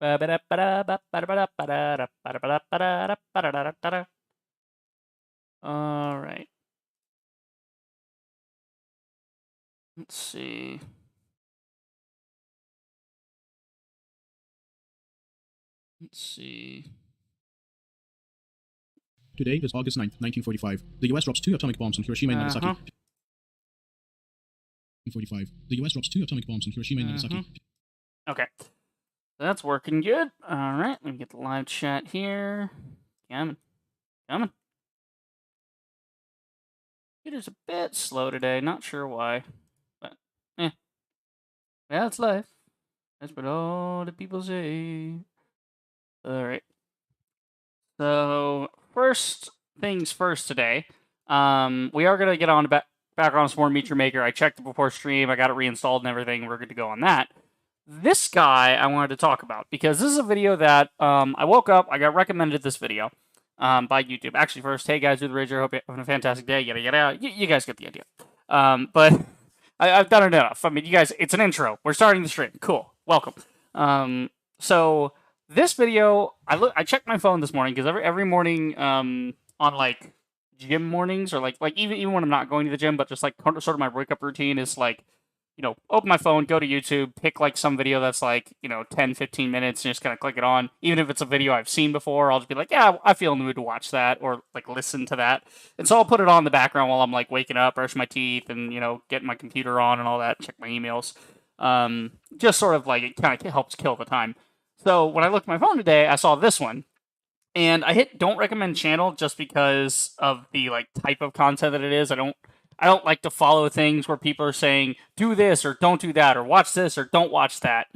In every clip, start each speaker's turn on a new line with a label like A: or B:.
A: All right. Let's see. Let's see.
B: Today is August 9th, 1945. The U.S. drops 2 atomic bombs on Hiroshima and Nagasaki. 1945. The U.S. drops 2 atomic bombs on Hiroshima and Nagasaki.
A: Okay. That's working good. All right. Let me get the live chat here. Coming. It is a bit slow today. Not sure why. But, yeah, it's life. That's what all the people say. All right. So, first things first today. We are going to get on back on some more Meteor Maker. I checked it before stream. I got it reinstalled and everything. We're good to go on that. This guy I wanted to talk about because this is a video that I woke up. I got recommended this video by YouTube. Actually, first, hey guys, do the Rager. Hope you're having a fantastic day. Yada yada. You guys get the idea. But I've done it enough. I mean, you guys, it's an intro. We're starting the stream. Cool. Welcome. So this video, I checked my phone this morning because every morning on like gym mornings or like even when I'm not going to the gym, but just like sort of my wake up routine is like, you know, open my phone, go to YouTube, pick like some video that's like, 10, 15 minutes and just kind of click it on. Even if it's a video I've seen before, I'll just be like, yeah, I feel in the mood to watch that or like listen to that. And so I'll put it on in the background while I'm like waking up, brush my teeth and, getting my computer on and all that, check my emails. Just sort of like it kind of helps kill the time. So when I looked at my phone today, I saw this one. And I hit don't recommend channel just because of the like type of content that it is. I don't like to follow things where people are saying do this or don't do that or watch this or don't watch that,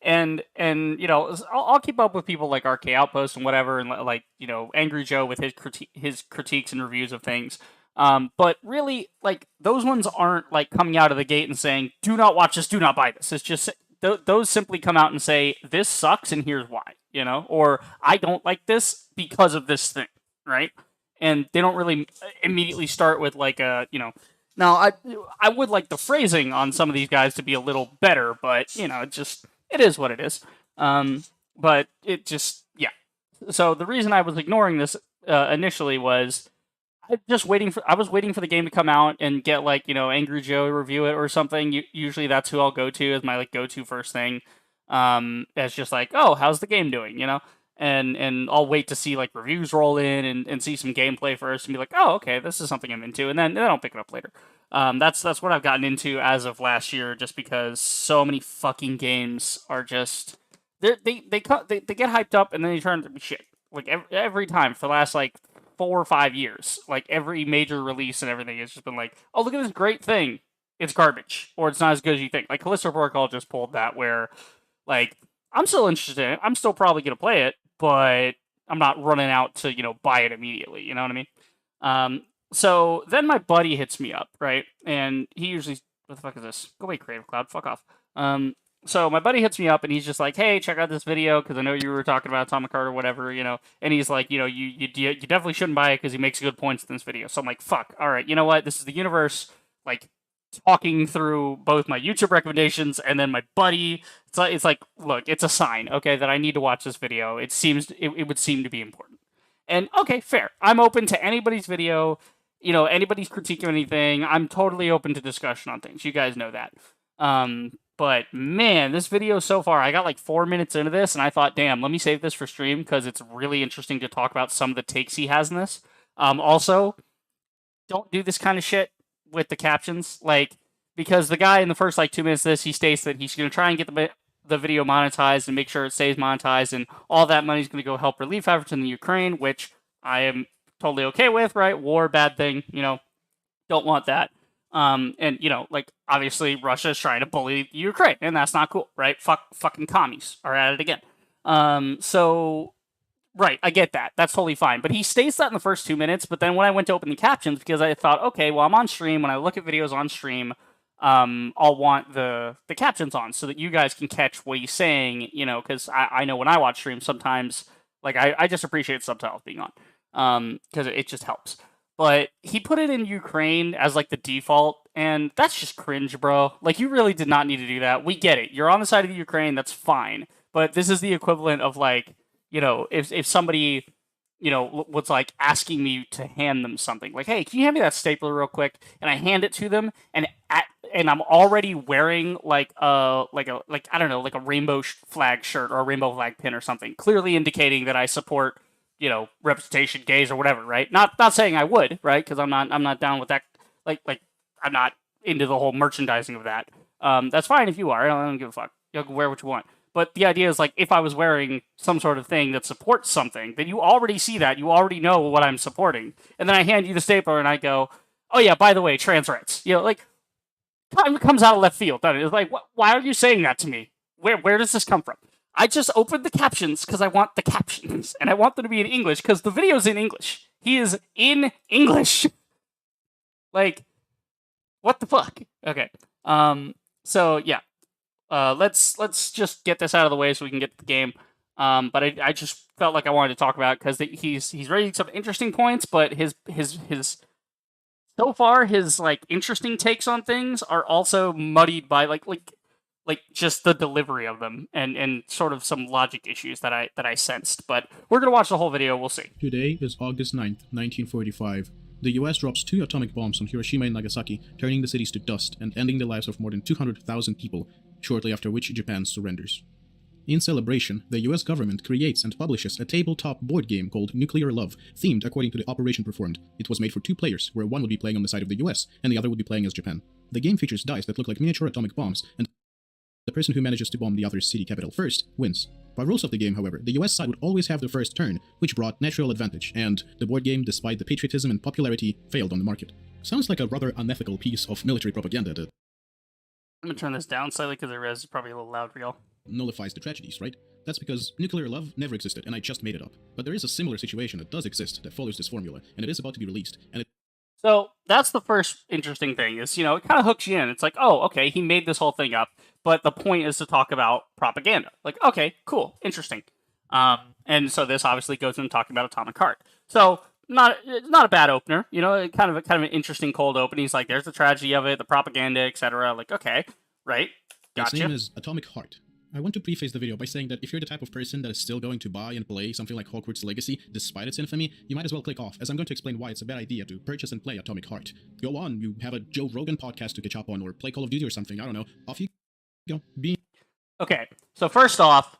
A: And I'll keep up with people like RK Outpost and whatever, and like Angry Joe with his critiques and reviews of things. But really, like those ones aren't like coming out of the gate and saying do not watch this, do not buy this. It's just those simply come out and say this sucks and here's why, or I don't like this because of this thing, right? And they don't really immediately start with like a Now I would like the phrasing on some of these guys to be a little better, but it is what it is. But it just So the reason I was ignoring this initially was I was waiting for the game to come out and get like Angry Joe review it or something. Usually that's who I'll go to as my like go to first thing. As just like, oh, how's the game doing, and I'll wait to see like reviews roll in and see some gameplay first and be like, oh, okay, this is something I'm into, and then I'll pick it up later. That's what I've gotten into as of last year, just because so many fucking games are just they get hyped up and then they turn to be shit. Like every time for the last like 4 or 5 years, like every major release and everything has just been like, oh, look at this great thing. It's garbage, or it's not as good as you think. Like Callisto Protocol just pulled that, where like I'm still interested in it. I'm still probably gonna play it, but I'm not running out to buy it immediately. You know what I mean? So then my buddy hits me up, right? And he usually, what the fuck is this? Go away, Creative Cloud. Fuck off. So my buddy hits me up and he's just like, hey, check out this video because I know you were talking about Atomic Heart or whatever, And he's like, you definitely shouldn't buy it because he makes good points in this video. So I'm like, fuck. All right, you know what? This is the universe, like talking through both my YouTube recommendations and then my buddy. It's like, look, it's a sign, okay, that I need to watch this video. It would seem to be important. And okay, fair. I'm open to anybody's video, anybody's critique of anything. I'm totally open to discussion on things. You guys know that. But man, this video so far, I got like 4 minutes into this and I thought, damn, let me save this for stream because it's really interesting to talk about some of the takes he has in this. Also, don't do this kind of shit with the captions, like, because the guy in the first like 2 minutes of this, he states that he's going to try and get the video monetized and make sure it stays monetized, and all that money is going to go help relief efforts in the Ukraine, which I am totally okay with, right? War, bad thing, don't want that. And like obviously Russia is trying to bully the Ukraine, and that's not cool, right? Fucking commies are at it again. So right, I get that. That's totally fine. But he states that in the first 2 minutes, but then when I went to open the captions, because I thought, okay, well, I'm on stream. When I look at videos on stream, I'll want the captions on so that you guys can catch what he's saying, because I know when I watch streams, sometimes, like, I just appreciate subtitles being on, because it just helps. But he put it in Ukraine as, like, the default, and that's just cringe, bro. Like, you really did not need to do that. We get it. You're on the side of the Ukraine. That's fine. but this is the equivalent of like, if somebody, was like asking me to hand them something, like, hey, can you hand me that stapler real quick? And I hand it to them, and I'm already wearing like I don't know, like a rainbow flag shirt or a rainbow flag pin or something, clearly indicating that I support, representation, gays or whatever, right? Not saying I would, right? Because I'm not down with that. Like I'm not into the whole merchandising of that. That's fine if you are. I don't give a fuck. You can wear what you want. But the idea is like, if I was wearing some sort of thing that supports something, then you already see that. You already know what I'm supporting. And then I hand you the stapler and I go, oh yeah, by the way, trans rights. Like, it comes out of left field. It's like, why are you saying that to me? Where does this come from? I just opened the captions because I want the captions. And I want them to be in English because the video's in English. He is in English. Like, what the fuck? Okay. So yeah. Let's just get this out of the way so we can get to the game. But I just felt like I wanted to talk about it because he's raising some interesting points, but his so far his like interesting takes on things are also muddied by like just the delivery of them and sort of some logic issues that I sensed. But we're gonna watch the whole video. We'll see.
B: Today is August 9th, 1945. The US drops 2 atomic bombs on Hiroshima and Nagasaki, turning the cities to dust and ending the lives of more than 200,000 people, shortly after which Japan surrenders. In celebration, the US government creates and publishes a tabletop board game called Nuclear Love, themed according to the operation performed. It was made for 2 players, where one would be playing on the side of the US, and the other would be playing as Japan. The game features dice that look like miniature atomic bombs, and the person who manages to bomb the other's city capital first wins. By rules of the game, however, the US side would always have the first turn, which brought natural advantage, and the board game, despite the patriotism and popularity, failed on the market. Sounds like a rather unethical piece of military propaganda that
A: I'm gonna turn this down slightly because the res is probably a little loud for y'all.
B: Nullifies the tragedies, right? That's because nuclear love never existed, and I just made it up. But there is a similar situation that does exist that follows this formula, and it is about to be released, and
A: So that's the first interesting thing is, it kind of hooks you in. It's like, oh, okay, he made this whole thing up, but the point is to talk about propaganda. Like, okay, cool, interesting. And so this obviously goes into talking about Atomic Heart. So it's not a bad opener, kind of an interesting cold open. He's like, there's the tragedy of it, the propaganda, etc. Like, okay, right, gotcha.
B: Its name is Atomic Heart. I want to preface the video by saying that if you're the type of person that is still going to buy and play something like Hogwarts Legacy, despite its infamy, you might as well click off, as I'm going to explain why it's a bad idea to purchase and play Atomic Heart. Go on, you have a Joe Rogan podcast to catch up on, or play Call of Duty or something, I don't know. Off you go.
A: Okay, so first off,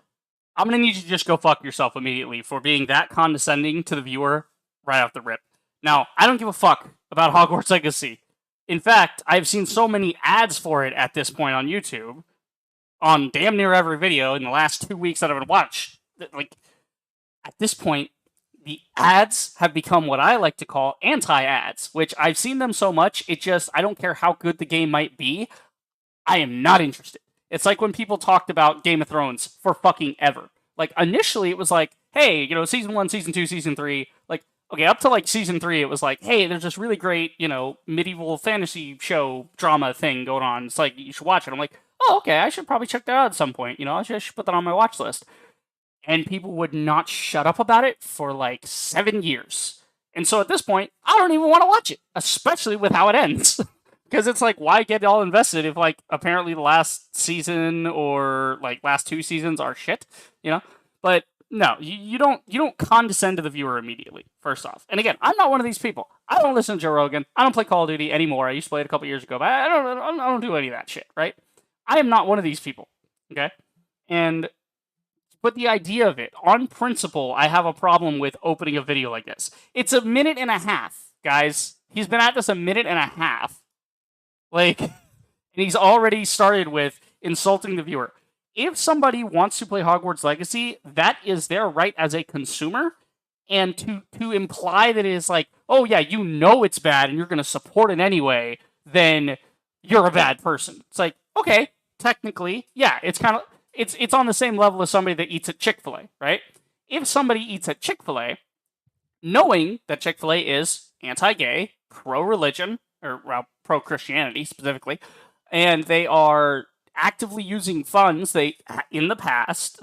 A: I'm gonna need you to just go fuck yourself immediately for being that condescending to the viewer right off the rip. Now, I don't give a fuck about Hogwarts Legacy. In fact, I've seen so many ads for it at this point on YouTube, on damn near every video in the last 2 weeks that I've been watched. Like, at this point, the ads have become what I like to call anti-ads, which I've seen them so much, I don't care how good the game might be, I am not interested. It's like when people talked about Game of Thrones for fucking ever. Like, initially it was like, hey, season 1, season 2, season 3, like, okay, up to like season 3, it was like, hey, there's this really great, medieval fantasy show drama thing going on. It's like, you should watch it. I'm like, oh, okay, I should probably check that out at some point. I should put that on my watch list. And people would not shut up about it for like 7 years. And so at this point, I don't even want to watch it, especially with how it ends. Because it's like, why get all invested if like apparently the last season or like last 2 seasons are shit, But no, you don't condescend to the viewer immediately, first off. And again, I'm not one of these people. I don't listen to Joe Rogan. I don't play Call of Duty anymore. I used to play it a couple years ago, but I don't do any of that shit, right? I am not one of these people, okay? But the idea of it, on principle, I have a problem with opening a video like this. It's a minute and a half, guys. He's been at this a minute and a half. Like, and he's already started with insulting the viewer. If somebody wants to play Hogwarts Legacy, that is their right as a consumer. And to imply that it is like, oh yeah, it's bad and you're going to support it anyway, then you're a bad person. It's like, okay, technically, yeah, it's kind of it's on the same level as somebody that eats at Chick-fil-A, right? If somebody eats at Chick-fil-A, knowing that Chick-fil-A is anti-gay, pro-religion, or well, pro-Christianity specifically, and they are actively using funds in the past,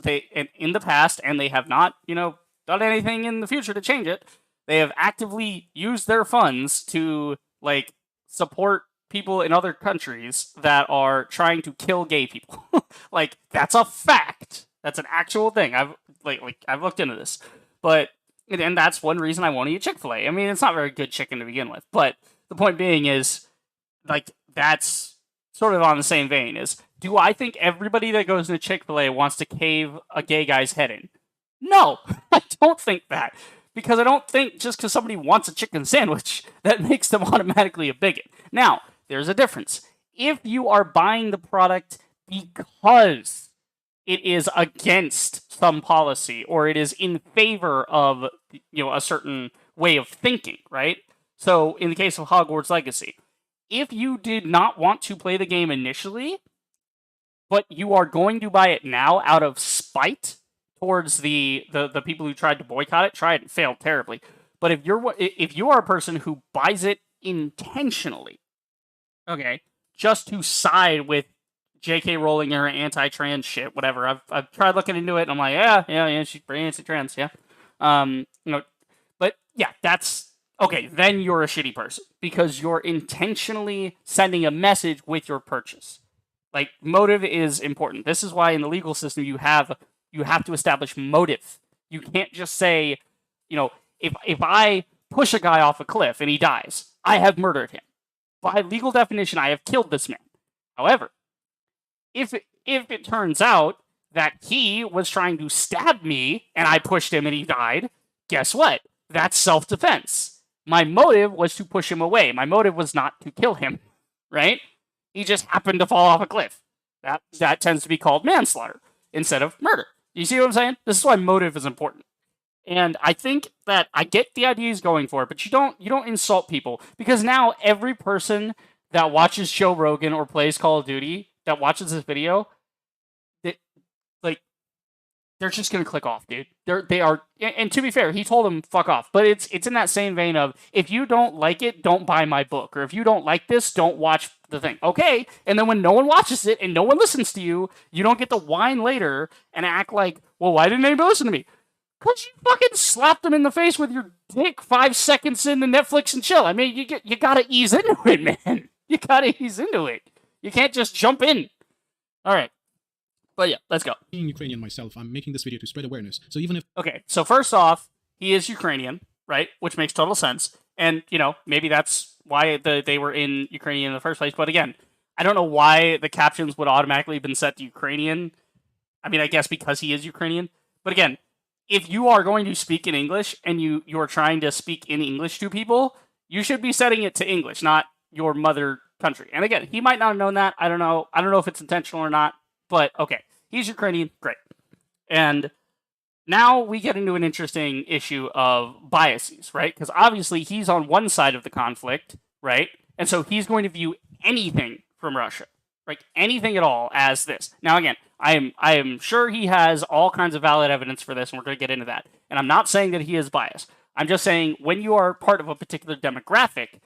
A: and they have not, done anything in the future to change it. They have actively used their funds to like support people in other countries that are trying to kill gay people. Like, that's a fact. That's an actual thing. I've looked into this, but and that's one reason I won't eat Chick-fil-A. I mean, it's not very good chicken to begin with, but the point being is, like, that's sort of on the same vein. Is, do I think everybody that goes into Chick-fil-A wants to cave a gay guy's head in? No, I don't think that. Because I don't think just because somebody wants a chicken sandwich, that makes them automatically a bigot. Now, there's a difference. If you are buying the product because it is against some policy or it is in favor of, a certain way of thinking, right? So in the case of Hogwarts Legacy, if you did not want to play the game initially, but you are going to buy it now out of spite towards the people who tried to boycott it, tried and failed terribly. But if you are a person who buys it intentionally, okay, just to side with J.K. Rowling and her anti-trans shit, whatever. I've tried looking into it, and I'm like, yeah, she's pretty anti-trans, yeah. But yeah, that's okay. Then you're a shitty person because you're intentionally sending a message with your purchase. Like, motive is important. This is why in the legal system you have to establish motive. You can't just say, if I push a guy off a cliff and he dies, I have murdered him. By legal definition, I have killed this man. However, if it turns out that he was trying to stab me and I pushed him and he died, guess what? That's self-defense. My motive was to push him away. My motive was not to kill him, right? He just happened to fall off a cliff. That tends to be called manslaughter instead of murder. You see what I'm saying? This is why motive is important. And I think that I get the idea he's going for, but you don't insult people, because now every person that watches Joe Rogan or plays Call of Duty that watches this video, they're just gonna click off, dude. They are, and to be fair, he told them fuck off. But it's in that same vein of, if you don't like it, don't buy my book, or if you don't like this, don't watch the thing. Okay, and then when no one watches it and no one listens to you, you don't get to whine later and act like, well, why didn't anybody listen to me? Because you fucking slapped them in the face with your dick 5 seconds into Netflix and chill. I mean, you gotta ease into it, man. You gotta ease into it. You can't just jump in. All right. But yeah, let's go.
B: Being Ukrainian myself, I'm making this video to spread awareness. So even if...
A: Okay, so first off, he is Ukrainian, right? Which makes total sense. And, maybe that's why they were in Ukrainian in the first place. But again, I don't know why the captions would automatically have been set to Ukrainian. I mean, I guess because he is Ukrainian. But again, if you are going to speak in English and you're trying to speak in English to people, you should be setting it to English, not your mother country. And again, he might not have known that. I don't know. I don't know if it's intentional or not. But, okay, he's Ukrainian, great. And now we get into an interesting issue of biases, right? Because obviously he's on one side of the conflict, right? And so he's going to view anything from Russia, like anything at all, as this. Now, again, I am sure he has all kinds of valid evidence for this, and we're going to get into that. And I'm not saying that he is biased. I'm just saying when you are part of a particular demographic,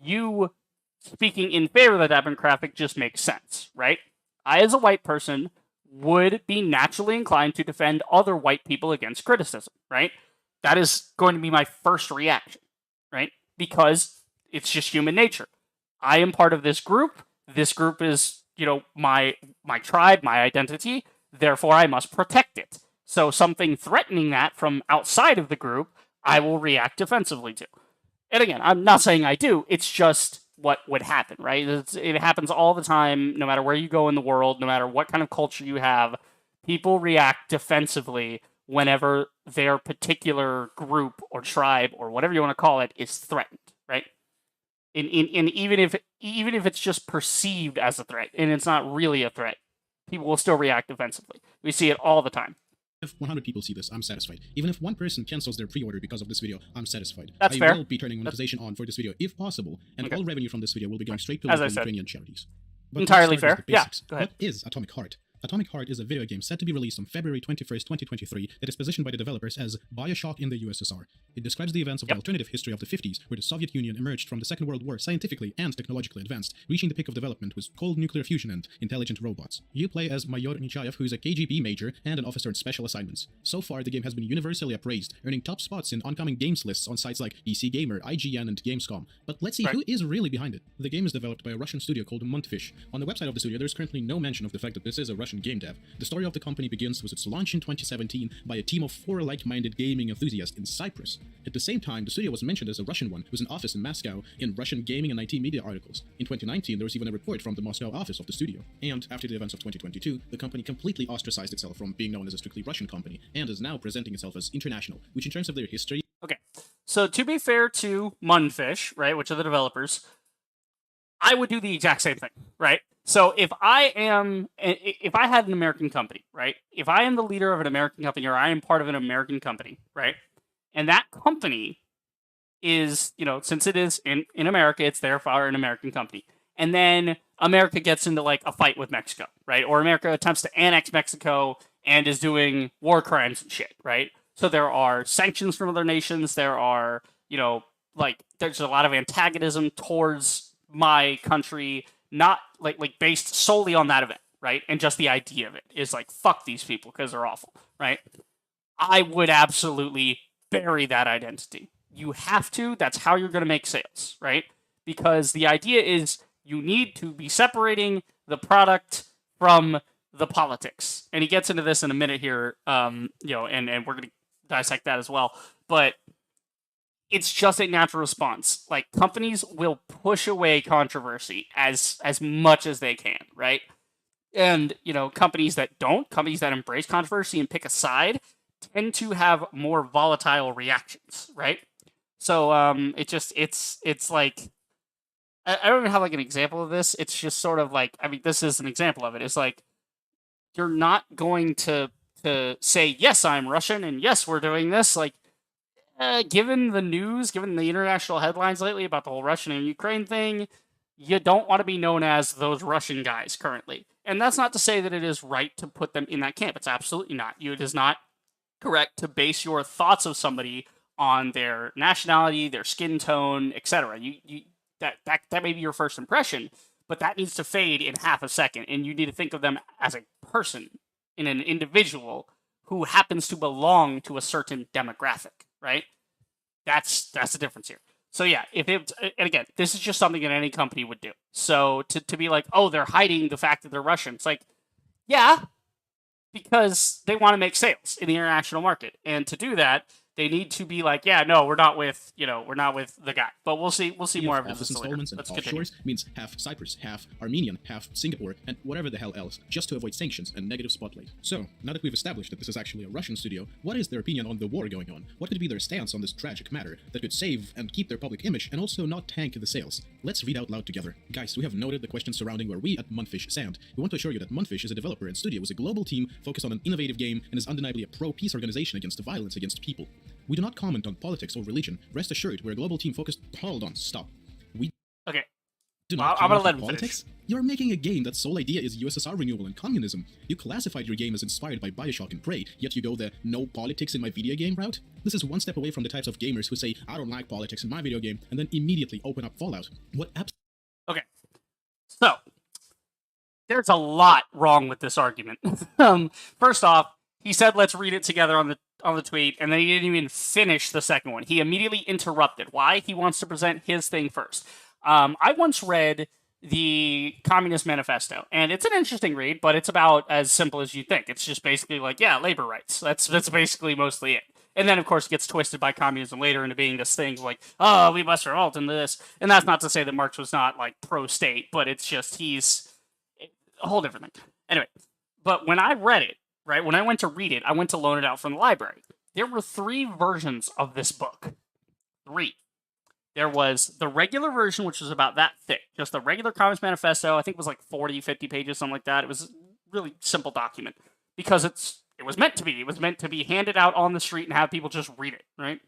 A: you speaking in favor of the demographic just makes sense, right? I, as a white person, would be naturally inclined to defend other white people against criticism, right? That is going to be my first reaction, right? Because it's just human nature. I am part of this group. This group is, my tribe, my identity. Therefore, I must protect it. So something threatening that from outside of the group, I will react defensively to. And again, I'm not saying I do. It's just what would happen, right? It happens all the time, no matter where you go in the world, no matter what kind of culture you have. People react defensively whenever their particular group or tribe or whatever you want to call it is threatened, right? And even if it's just perceived as a threat and it's not really a threat, people will still react defensively. We see it all the time.
B: If 100 people see this, I'm satisfied. Even if one person cancels their pre-order because of this video, I'm satisfied.
A: That's fair.
B: I will be turning monetization on for this video if possible, and all revenue from this video will be going straight to local Ukrainian charities. But
A: entirely fair.
B: Yeah,
A: go ahead.
B: What is Atomic Heart? Atomic Heart is a video game set to be released on February 21st, 2023 that is positioned by the developers as Bioshock in the USSR. It describes the events of the alternative history of the 50s, where the Soviet Union emerged from the Second World War scientifically and technologically advanced, reaching the peak of development with cold nuclear fusion and intelligent robots. You play as Mayor Nechayev, who is a KGB major and an officer in special assignments. So far, the game has been universally appraised, earning top spots in oncoming games lists on sites like PC Gamer, IGN, and Gamescom. But let's see who is really behind it. The game is developed by a Russian studio called Montfish. On the website of the studio, there's currently no mention of the fact that this is a Russian Russian game dev. The story of the company begins with its launch in 2017 by a team of 4 like-minded gaming enthusiasts in Cyprus. At the same time, the studio was mentioned as a Russian one with an office in Moscow in Russian gaming and IT media articles. In 2019, there was even a report from the Moscow office of the studio. And after the events of 2022, the company completely ostracized itself from being known as a strictly Russian company and is now presenting itself as international, which in terms of their history...
A: Okay, so to be fair to Munfish, right, which are the developers, I would do the exact same thing, right? So if I had an American company, right? If I am the leader of an American company or I am part of an American company, right? And that company is, since it is in America, it's therefore an American company. And then America gets into like a fight with Mexico, right? Or America attempts to annex Mexico and is doing war crimes and shit, right? So there are sanctions from other nations. There are, there's a lot of antagonism towards my country, not like based solely on that event, right? And just the idea of it is like, fuck these people because they're awful, right? I would absolutely bury that identity. You have to. That's how you're going to make sales, right? Because the idea is you need to be separating the product from the politics. And he gets into this in a minute here, and we're going to dissect that as well. But it's just a natural response. Like, companies will push away controversy as much as they can, right? And, companies that embrace controversy and pick a side tend to have more volatile reactions, right? So, it's like, I don't even have like an example of this. It's just sort of like, this is an example of it. It's like, you're not going to say, yes, I'm Russian, and yes, we're doing this. Like, given the news, given the international headlines lately about the whole Russian and Ukraine thing, you don't want to be known as those Russian guys currently. And that's not to say that it is right to put them in that camp. It's absolutely not. It is not correct to base your thoughts of somebody on their nationality, their skin tone, etc. That may be your first impression, but that needs to fade in half a second, and you need to think of them as a person, in an individual who happens to belong to a certain demographic, right? That's the difference here. So yeah, and again, this is just something that any company would do. So to be like, oh, they're hiding the fact that they're Russian. It's like, yeah, because they want to make sales in the international market. And to do that, they need to be like, yeah, no, we're not with the guy. But we'll see more of
B: this installments and offshores means half Cyprus, half Armenian, half Singapore, and whatever the hell else, just to avoid sanctions and negative spotlight. So, now that we've established that this is actually a Russian studio, what is their opinion on the war going on? What could be their stance on this tragic matter that could save and keep their public image and also not tank the sales? Let's read out loud together. Guys, we have noted the questions surrounding where we at Munfish stand. We want to assure you that Munfish is a developer and studio with a global team focused on an innovative game and is undeniably a pro-peace organization against violence against people. We do not comment on politics or religion. Rest assured, we're a global team focused... Hold on, stop. We
A: okay.
B: do not
A: I'm gonna
B: comment
A: let
B: on
A: him
B: politics?
A: finish.
B: You're making a game that's sole idea is USSR renewal and communism. You classified your game as inspired by Bioshock and Prey, yet you go the no politics in my video game route? This is one step away from the types of gamers who say, I don't like politics in my video game, and then immediately open up Fallout. What apps...
A: Okay. So, there's a lot wrong with this argument. First off, he said, let's read it together on the tweet, and then he didn't even finish the second one. He immediately interrupted. Why? He wants to present his thing first. I once read the Communist Manifesto, and it's an interesting read, but it's about as simple as you think. It's just basically like, yeah, labor rights. That's basically mostly it. And then, of course, it gets twisted by communism later into being this thing like, oh, we must revolt into this. And that's not to say that Marx was not, like, pro-state, but it's just he's a whole different thing. Anyway, but when I read it, right, when I went to read it, I went to loan it out from the library. There were 3 versions of this book. 3. There was the regular version, which was about that thick. Just the regular Communist Manifesto. I think it was like 40, 50 pages, something like that. It was a really simple document. Because it was meant to be. It was meant to be handed out on the street and have people just read it, right?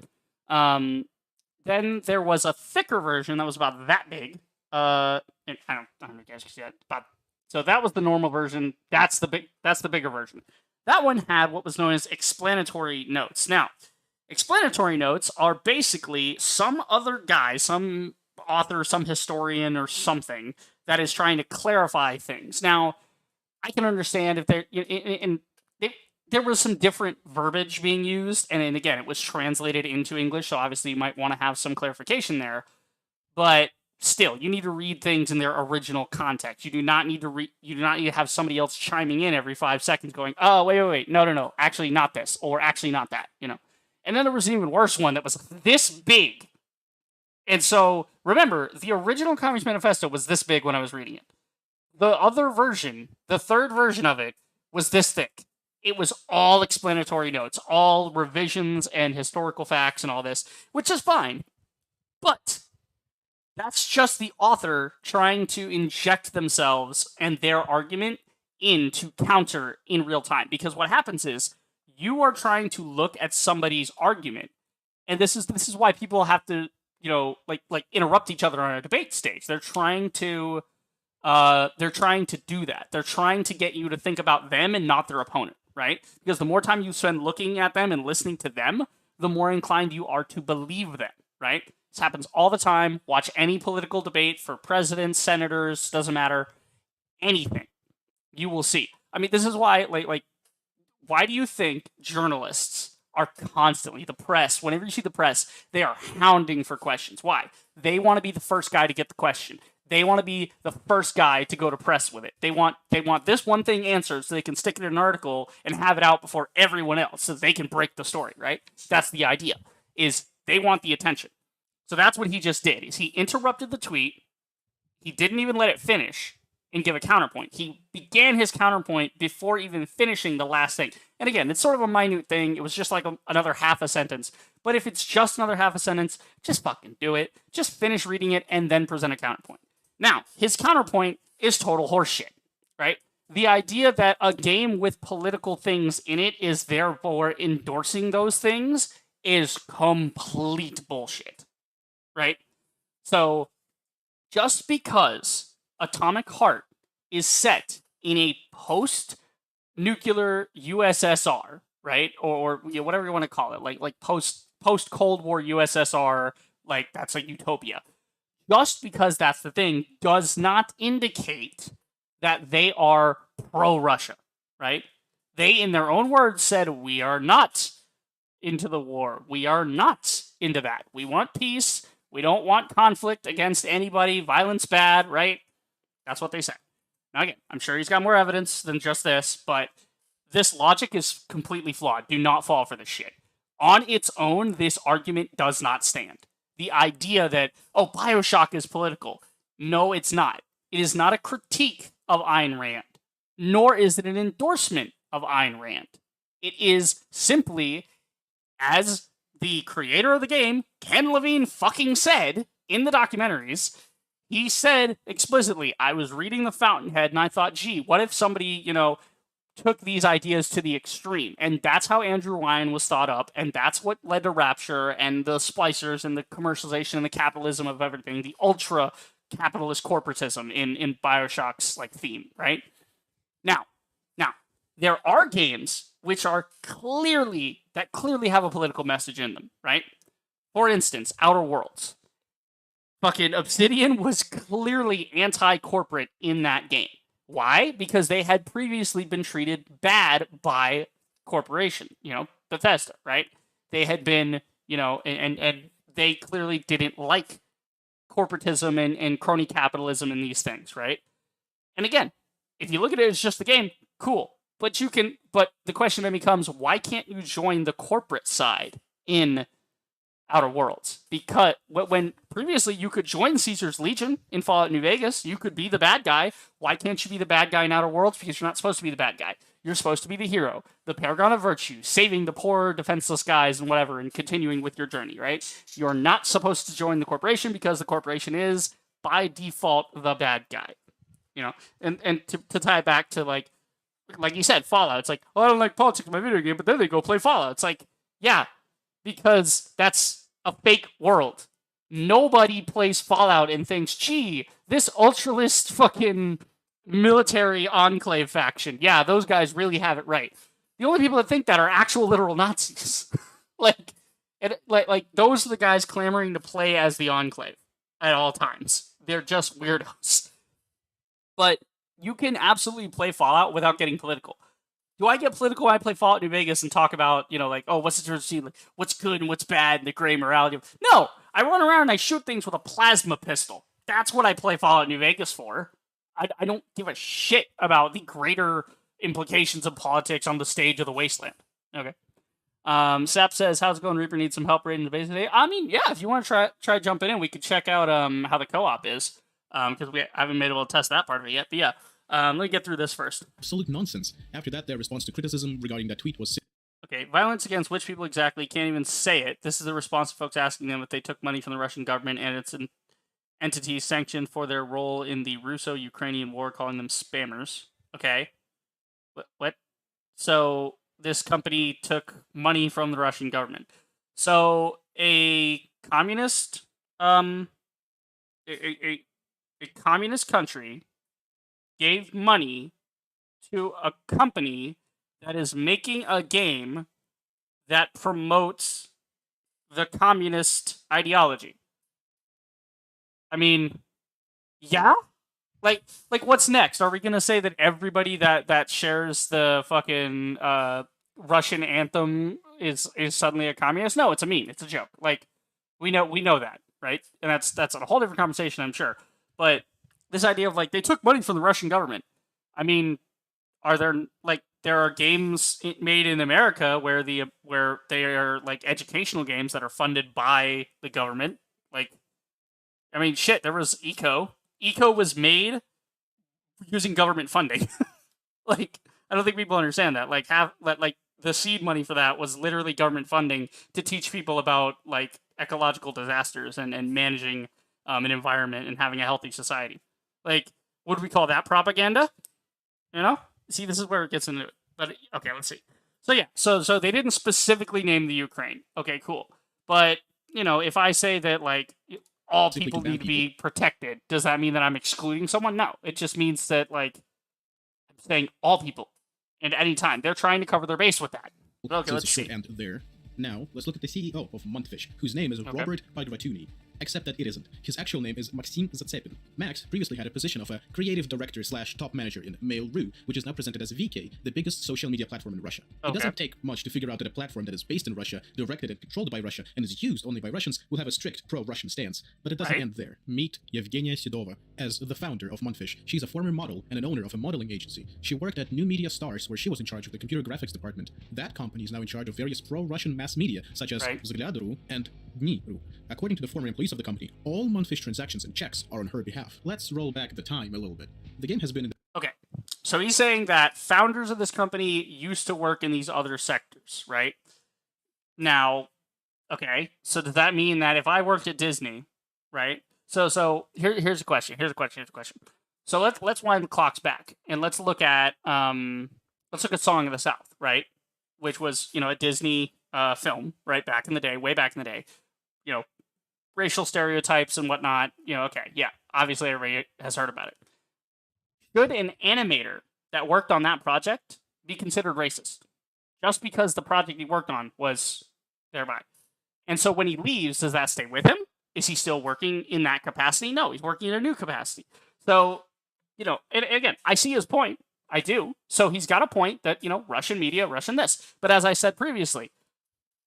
A: Then there was a thicker version that was about that big. And I don't know if you guys can see that. So that was the normal version. That's the bigger version. That one had what was known as explanatory notes. Now, explanatory notes are basically some other guy, some author, some historian or something that is trying to clarify things. Now, I can understand if there was some different verbiage being used, and again, it was translated into English, so obviously you might want to have some clarification there. But still, you need to read things in their original context. You do not need to have somebody else chiming in every 5 seconds going, oh, wait, no, actually not this, or actually not that, And then there was an even worse one that was this big. And so, remember, the original Communist Manifesto was this big when I was reading it. The other version, the third version of it, was this thick. It was all explanatory notes, all revisions and historical facts and all this, which is fine. But that's just the author trying to inject themselves and their argument into counter in real time. Because what happens is you are trying to look at somebody's argument, and this is why people have to, like interrupt each other on a debate stage. They're trying to do that. They're trying to get you to think about them and not their opponent, right? Because the more time you spend looking at them and listening to them, the more inclined you are to believe them, right? This happens all the time. Watch any political debate for presidents, senators, doesn't matter, anything. You will see. I mean, this is why, why do you think journalists are constantly, the press, whenever you see the press, they are hounding for questions? Why? They want to be the first guy to get the question. They want to be the first guy to go to press with it. They want this one thing answered so they can stick it in an article and have it out before everyone else so they can break the story, right? That's the idea, is they want the attention. So that's what he just did, is he interrupted the tweet. He didn't even let it finish and give a counterpoint. He began his counterpoint before even finishing the last thing. And again, it's sort of a minute thing. It was just like another half a sentence. But if it's just another half a sentence, just fucking do it. Just finish reading it and then present a counterpoint. Now, his counterpoint is total horseshit, right? The idea that a game with political things in it is therefore endorsing those things is complete bullshit, right? So, just because Atomic Heart is set in a post-nuclear USSR, right, or whatever you want to call it, like post-Cold War USSR, like that's a utopia. Just because that's the thing does not indicate that they are pro-Russia, right? They, in their own words, said, we are not into the war. We are not into that. We want peace. We don't want conflict against anybody. Violence bad, right? That's what they said. Now, again, I'm sure he's got more evidence than just this, but this logic is completely flawed. Do not fall for this shit. On its own, this argument does not stand. The idea that, Bioshock is political. No, it's not. It is not a critique of Ayn Rand, nor is it an endorsement of Ayn Rand. It is simply, as the creator of the game, Ken Levine, fucking said in the documentaries, he said explicitly, I was reading The Fountainhead and I thought, gee, what if somebody, took these ideas to the extreme? And that's how Andrew Ryan was thought up, and that's what led to Rapture and the splicers and the commercialization and the capitalism of everything, the ultra capitalist corporatism in Bioshock's theme, right? Now, there are games which are clearly have a political message in them, right? For instance, Outer Worlds. Fucking Obsidian was clearly anti-corporate in that game. Why? Because they had previously been treated bad by corporation, Bethesda, right? They had been, and they clearly didn't like corporatism and crony capitalism and these things, right? And again, if you look at it as just the game, cool. But the question then becomes, why can't you join the corporate side in Outer Worlds? Because when previously you could join Caesar's Legion in Fallout New Vegas, you could be the bad guy. Why can't you be the bad guy in Outer Worlds? Because you're not supposed to be the bad guy. You're supposed to be the hero, the paragon of virtue, saving the poor, defenseless guys and whatever, and continuing with your journey, right? You're not supposed to join the corporation because the corporation is, by default, the bad guy. And to tie it back to, like you said, Fallout. It's like, I don't like politics in my video game, but then they go play Fallout. It's like, yeah, because that's a fake world. Nobody plays Fallout and thinks, gee, this ultralist fucking military enclave faction, yeah, those guys really have it right. The only people that think that are actual literal Nazis. like those are the guys clamoring to play as the enclave at all times. They're just weirdos. But you can absolutely play Fallout without getting political. Do I get political when I play Fallout New Vegas and talk about, what's the difference between what's good and what's bad and the gray morality? No, I run around and I shoot things with a plasma pistol. that's what I play Fallout New Vegas for. I don't give a shit about the greater implications of politics on the stage of the wasteland. Okay. Sap says, "How's it going, Reaper? Need some help raiding the base today?" I mean, yeah, if you want to try jumping in, we could check out how the co-op is, because we haven't been able to test that part of it yet. But yeah, let me get through this first.
B: Absolute nonsense. After that, their response to criticism regarding that tweet was
A: Okay, violence against which people exactly? Can't even say it. This is a response to folks asking them if they took money from the Russian government and its entities sanctioned for their role in the Russo-Ukrainian war, calling them spammers. Okay, what? So this company took money from the Russian government. So a communist, a communist country gave money to a company that is making a game that promotes the communist ideology. I mean, yeah? Like what's next? Are we gonna say that everybody that shares the fucking Russian anthem is suddenly a communist? No, it's a meme. It's a joke. Like, we know that, right? And that's a whole different conversation, I'm sure. But this idea of like they took money from the Russian government. I mean, there are games made in America where they are like educational games that are funded by the government. Like, I mean, shit, there was Eco. Eco was made using government funding. Like, I don't think people understand that. Like, the seed money for that was literally government funding to teach people about like ecological disasters and managing an environment and having a healthy society. Like, would we call that propaganda? You know? See, this is where it gets into it. But okay, let's see. So yeah, so they didn't specifically name the Ukraine. Okay, cool. But you know, if I say that like all people need to be protected, does that mean that I'm excluding someone? No, it just means that like I'm saying all people, and at any time they're trying to cover their base with that. But okay, let's see.
B: And there. Now, let's look at the CEO of Montfish, whose name is Robert Bagratuni. Except that it isn't. His actual name is Maxim Zatsepin. Max previously had a position of a creative director slash top manager in Mail.ru, which is now presented as VK, the biggest social media platform in Russia. It doesn't take much to figure out that a platform that is based in Russia, directed and controlled by Russia, and is used only by Russians will have a strict pro-Russian stance. But it doesn't end there. Meet Yevgenia Sidova as the founder of Montfish. She's a former model and an owner of a modeling agency. She worked at New Media Stars, where she was in charge of the computer graphics department. That company is now in charge of various pro-Russian mass media, such as Vzгляд.ru and Dni.ru. According to the former employees of the company, all Montfish transactions and checks are on her behalf. Let's roll back the time a little bit. The game has been in
A: Okay, so he's saying that founders of this company used to work in these other sectors, right? Now, okay, so does that mean that if I worked at Disney, right? So here's a question. So let's wind the clocks back and let's look at Song of the South, right? Which was, you know, a Disney film, right, back in the day, way back in the day. You know, racial stereotypes and whatnot. You know, okay, yeah, obviously everybody has heard about it. Should an animator that worked on that project be considered racist just because the project he worked on was thereby? And so when he leaves, does that stay with him? Is he still working in that capacity? No, he's working in a new capacity. So, you know, and again, I see his point. I do. So he's got a point that, you know, Russian media, Russian this. But as I said previously,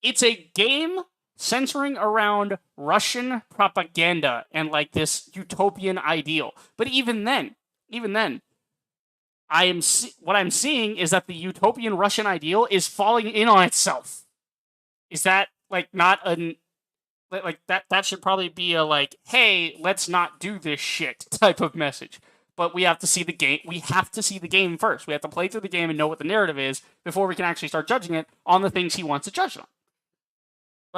A: it's a game centering around Russian propaganda and like this utopian ideal. But even then, what I'm seeing is that the utopian Russian ideal is falling in on itself. Is that like not like that should probably be a like, hey, let's not do this shit type of message. But we have to see the game. We have to see the game first. We have to play through the game and know what the narrative is before we can actually start judging it on the things he wants to judge it on.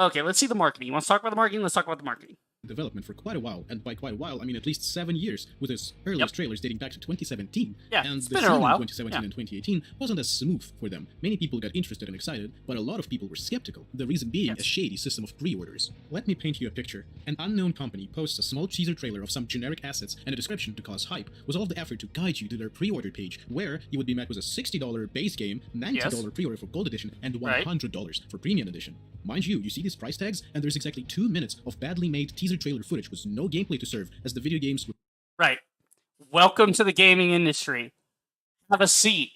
A: Okay, let's see the marketing. You want to talk about the marketing? Let's talk about the marketing.
B: Development for quite a while, and by quite a while, I mean at least 7 years, with its earliest trailers dating back to 2017.
A: Yeah,
B: and
A: it's
B: the
A: been
B: scene
A: a
B: in
A: while.
B: 2017 and 2018 wasn't as smooth for them. Many people got interested and excited, but a lot of people were skeptical, the reason being a shady system of pre-orders. Let me paint you a picture. An unknown company posts a small teaser trailer of some generic assets and a description to cause hype, with all the effort to guide you to their pre-order page, where you would be met with a $60 base game, $90 pre-order for Gold Edition, and $100 for Premium Edition. Mind you, you see these price tags, and there's exactly 2 minutes of badly made teaser trailer footage with no gameplay to serve as the video games would.
A: Right. Welcome to the gaming industry. Have a seat.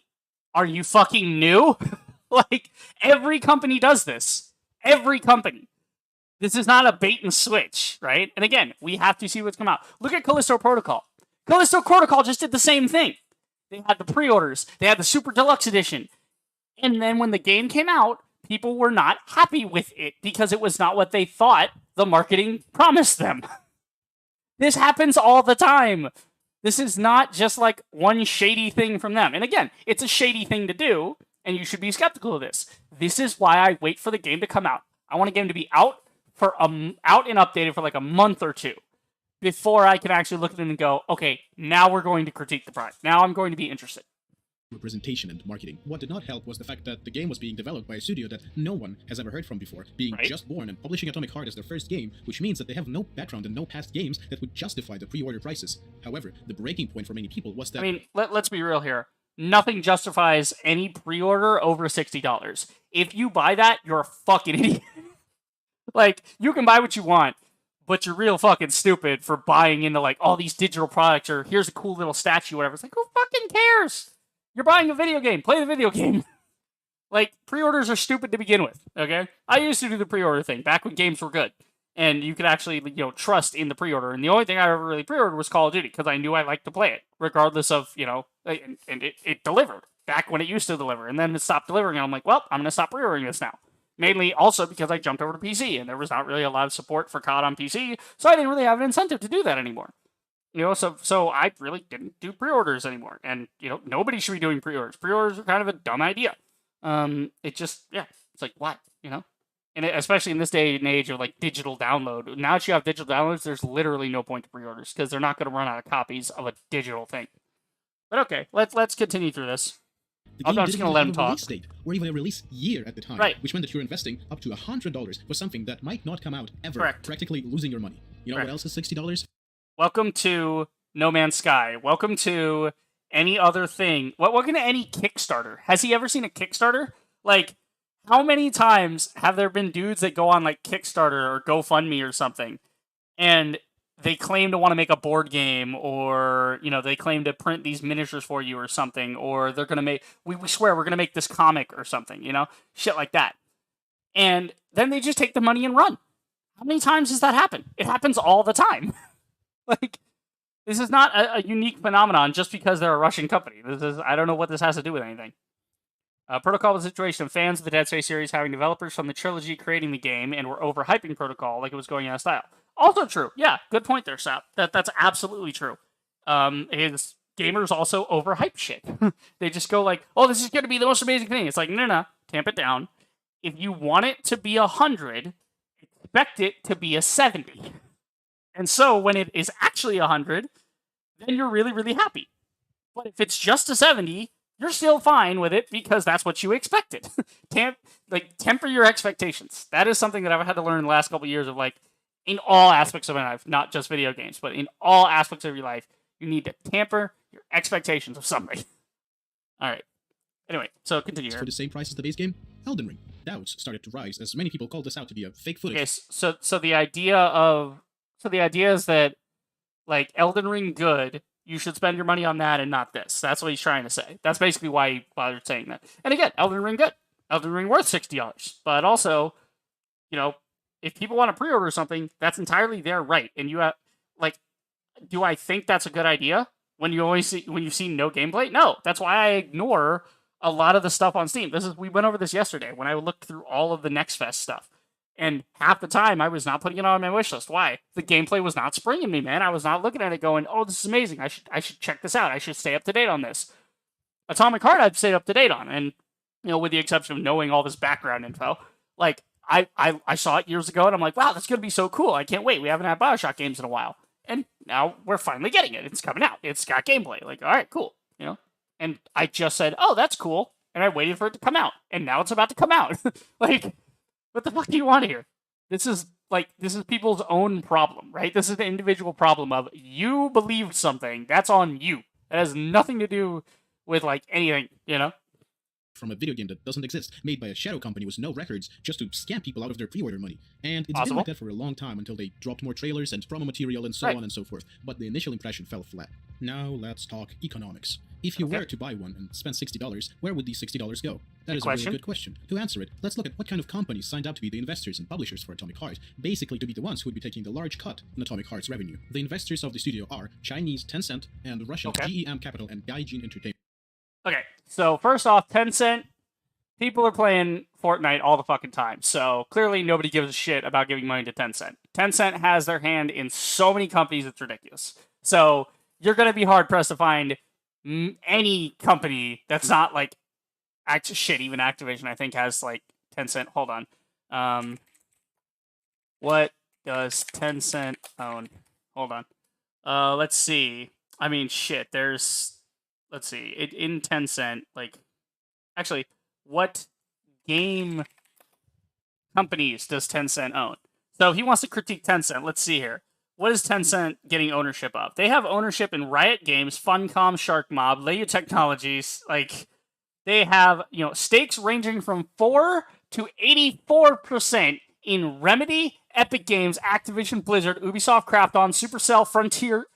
A: Are you fucking new? Like, every company does this. Every company. This is not a bait and switch, right? And again, we have to see what's come out. Look at Callisto Protocol. Callisto Protocol just did the same thing. They had the pre-orders. They had the Super Deluxe Edition. And then when the game came out, people were not happy with it because it was not what they thought the marketing promised them. This happens all the time. This is not just like one shady thing from them. And again, it's a shady thing to do, and you should be skeptical of this. This is why I wait for the game to come out. I want a game to be out and updated for like a month or two before I can actually look at it and go, okay, now we're going to critique the product. Now I'm going to be interested.
B: Representation and marketing. What did not help was the fact that the game was being developed by a studio that no one has ever heard from before, being just born and publishing Atomic Heart as their first game, which means that they have no background and no past games that would justify the pre-order prices. However, the breaking point for many people was that...
A: I mean, let's be real here. Nothing justifies any pre-order over $60. If you buy that, you're a fucking idiot. Like, you can buy what you want, but you're real fucking stupid for buying into, like, all these digital products, or here's a cool little statue, whatever. It's like, who fucking cares? You're buying a video game. Play the video game. Like, pre-orders are stupid to begin with, okay? I used to do the pre-order thing back when games were good. And you could actually, trust in the pre-order. And the only thing I ever really pre-ordered was Call of Duty, because I knew I liked to play it, regardless of, and it delivered back when it used to deliver. And then it stopped delivering, and I'm like, well, I'm going to stop pre-ordering this now. Mainly also because I jumped over to PC, and there was not really a lot of support for COD on PC, so I didn't really have an incentive to do that anymore. So I really didn't do pre-orders anymore. And, nobody should be doing pre-orders. Pre-orders are kind of a dumb idea. It's like, what, And especially in this day and age of, like, digital download. Now that you have digital downloads, there's literally no point to pre-orders, because they're not going to run out of copies of a digital thing. But okay, let's continue through this. I'm just going to let him talk.
B: Release date, or even a release year at the time,
A: right.
B: Which meant that you're investing up to $100 for something that might not come out ever,
A: Correct.
B: Practically losing your money. You know
A: Correct.
B: What else is $60?
A: Welcome to No Man's Sky. Welcome to any other thing. Welcome to any Kickstarter. Has he ever seen a Kickstarter? Like, how many times have there been dudes that go on, like, Kickstarter or GoFundMe or something, and they claim to want to make a board game, or, they claim to print these miniatures for you or something, or they're going to make, we swear we're going to make this comic or something, shit like that. And then they just take the money and run. How many times does that happen? It happens all the time. Like, this is not a unique phenomenon just because they're a Russian company. I don't know what this has to do with anything. Protocol was a situation of fans of the Dead Space series having developers from the trilogy creating the game and were overhyping Protocol like it was going out of style. Also true. Yeah, good point there, Sap. That's absolutely true. His gamers also overhype shit. They just go like, oh, this is going to be the most amazing thing. It's like, no, tamp it down. If you want it to be 100, expect it to be a 70. And so when it is actually 100, then you're really, really happy. But if it's just a 70, you're still fine with it because that's what you expected. Temper your expectations. That is something that I've had to learn in the last couple of years of, like, in all aspects of my life, not just video games, but in all aspects of your life, you need to tamper your expectations of something. All right. Anyway, so continue here.
B: For the same price as the base game, Elden Ring. Doubts started to rise as many people called this out to be a fake footage.
A: Okay, so the idea is that, like, Elden Ring good, you should spend your money on that and not this. That's what he's trying to say. That's basically why he bothered saying that. And again, Elden Ring good. Elden Ring worth $60. But also, if people want to pre-order something, that's entirely their right. And you have, like, do I think that's a good idea when you've seen no gameplay? No. That's why I ignore a lot of the stuff on Steam. We went over this yesterday when I looked through all of the Next Fest stuff. And half the time, I was not putting it on my wish list. Why? The gameplay was not springing me, man. I was not looking at it going, oh, this is amazing. I should check this out. I should stay up to date on this. Atomic Heart, I'd stay up to date on. And, with the exception of knowing all this background info, like, I saw it years ago, and I'm like, wow, that's going to be so cool. I can't wait. We haven't had Bioshock games in a while. And now we're finally getting it. It's coming out. It's got gameplay. Like, all right, cool. And I just said, oh, that's cool. And I waited for it to come out. And now it's about to come out. Like, what the fuck do you want here? This is people's own problem, right? This is the individual problem of you believed something. That's on you. That has nothing to do with, like, anything,
B: From a video game that doesn't exist, made by a shadow company with no records, just to scam people out of their pre-order money. And it's been like that for a long time until they dropped more trailers and promo material and so on and so forth. But the initial impression fell flat. Now let's talk economics. If you
A: Okay.
B: were to buy one and spend $60, where would these $60 go? That
A: Good
B: is a
A: question.
B: really good question. To answer it, let's look at what kind of companies signed up to be the investors and publishers for Atomic Heart, basically to be the ones who would be taking the large cut in Atomic Heart's revenue. The investors of the studio are Chinese Tencent and Russian GEM Capital and Gaijin Entertainment.
A: Okay, so first off, Tencent, people are playing Fortnite all the fucking time, so clearly nobody gives a shit about giving money to Tencent. Tencent has their hand in so many companies, it's ridiculous. So you're going to be hard-pressed to find any company that's not like, even Activision, I think, has like Tencent. Hold on. What does Tencent own? Hold on. Let's see. I mean, shit, there's... Let's see. In Tencent, like... Actually, what game companies does Tencent own? So he wants to critique Tencent. Let's see here. What is Tencent getting ownership of? They have ownership in Riot Games, Funcom, Shark Mob, Leyou Technologies. Like, they have, stakes ranging from 4 to 84% in Remedy, Epic Games, Activision Blizzard, Ubisoft, Krafton, Supercell, Frontier.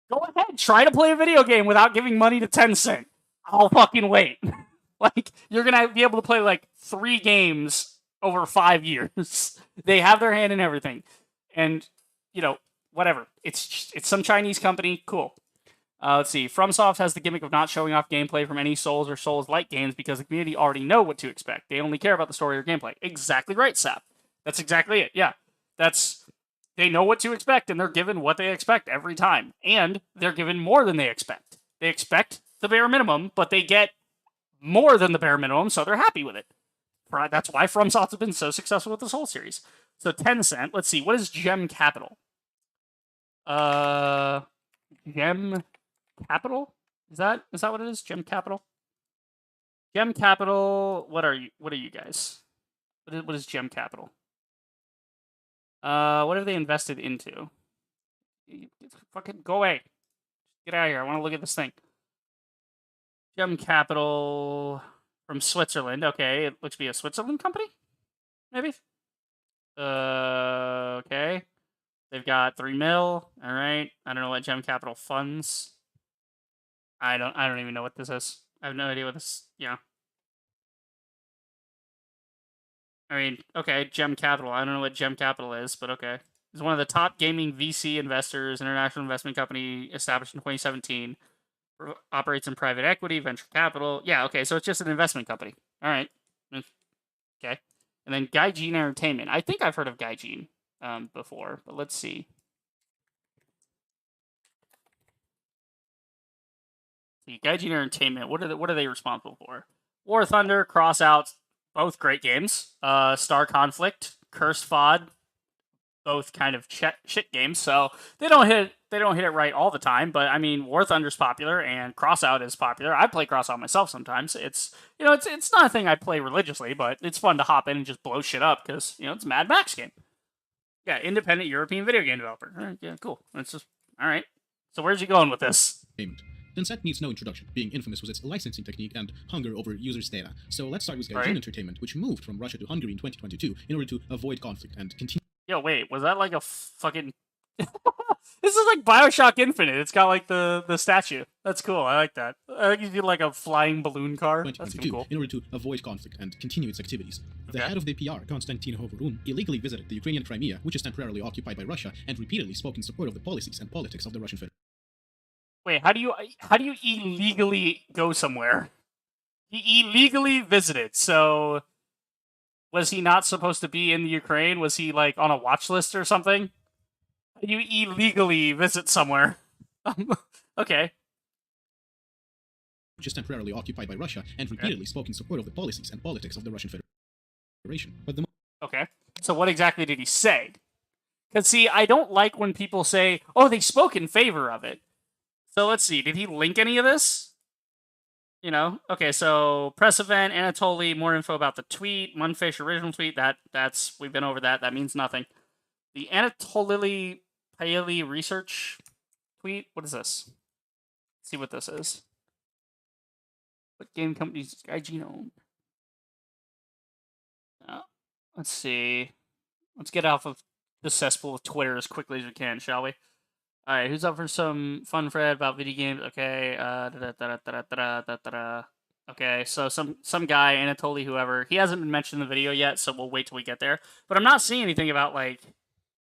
A: Go ahead, try to play a video game without giving money to Tencent. I'll fucking wait. Like, you're gonna be able to play like 3 games over 5 years. They have their hand in everything. And, whatever. It's some Chinese company. Cool. Let's see. FromSoft has the gimmick of not showing off gameplay from any Souls or Souls-like games because the community already know what to expect. They only care about the story or gameplay. Exactly right, Sap. That's exactly it. Yeah. They know what to expect, and they're given what they expect every time. And they're given more than they expect. They expect the bare minimum, but they get more than the bare minimum, so they're happy with it. That's why FromSoft has been so successful with this whole series. So Tencent, let's see, what is GEM Capital? GEM Capital? Is that what it is? GEM Capital? GEM Capital, what are you guys? What is GEM Capital? What have they invested into? Fucking go away. Get out of here. I want to look at this thing. GEM Capital from Switzerland. Okay, it looks to be a Switzerland company? Maybe? Okay. They've got 3 mil. All right. I don't know what GEM Capital funds. I don't even know what this is. I have no idea what this, I mean, okay, GEM Capital. I don't know what GEM Capital is, but okay. It's one of the top gaming VC investors, international investment company established in 2017. Operates in private equity, venture capital. Yeah, okay, so it's just an investment company. All right. Okay. And then Gaijin Entertainment. I think I've heard of Gaijin before, but let's see. Gaijin Entertainment, what are they responsible for? War Thunder, Crossout, both great games. Star Conflict, Cursed FOD, both kind of shit games. So they don't hit it right all the time. But I mean, War Thunder's popular and Crossout is popular. I play Crossout myself sometimes. It's it's not a thing I play religiously, but it's fun to hop in and just blow shit up because it's a Mad Max game. Yeah, independent European video game developer. All right, yeah, cool. It's just all right. So where's he going with this?
B: Tencent needs no introduction, being infamous with its licensing technique and hunger over users' data. So let's start with Gaijin Entertainment, which moved from Russia to Hungary in 2022 in order to avoid conflict and continue.
A: Yo, wait, was that like a fucking... This is like Bioshock Infinite. It's got like the statue. That's cool. I like that. I think you feel like a flying balloon car. That's cool.
B: In order to avoid conflict and continue its activities. The head of the PR, Konstantin Hovorun, illegally visited the Ukrainian Crimea, which is temporarily occupied by Russia, and repeatedly spoke in support of the policies and politics of the Russian Federation.
A: Wait, how do you illegally go somewhere? He illegally visited, so was he not supposed to be in the Ukraine? Was he like on a watch list or something? How do you illegally visit somewhere? Okay.
B: Which is temporarily occupied by Russia and repeatedly spoke in support of the policies and politics of the Russian Federation. But
A: okay. So what exactly did he say? Because see, I don't like when people say, "Oh, they spoke in favor of it." So let's see. Did he link any of this? Okay, so press event, Anatoly, more info about the tweet, Munfish original tweet, that's we've been over that. That means nothing. The Anatoly Paeli research tweet, what is this? Let's see what this is. What game companies does Gaijin own? Let's see. Let's get off of the cesspool of Twitter as quickly as we can, shall we? All right, who's up for some fun Fred about video games? Okay, okay, so some guy, Anatoly, whoever, he hasn't been mentioned in the video yet, so we'll wait till we get there. But I'm not seeing anything about like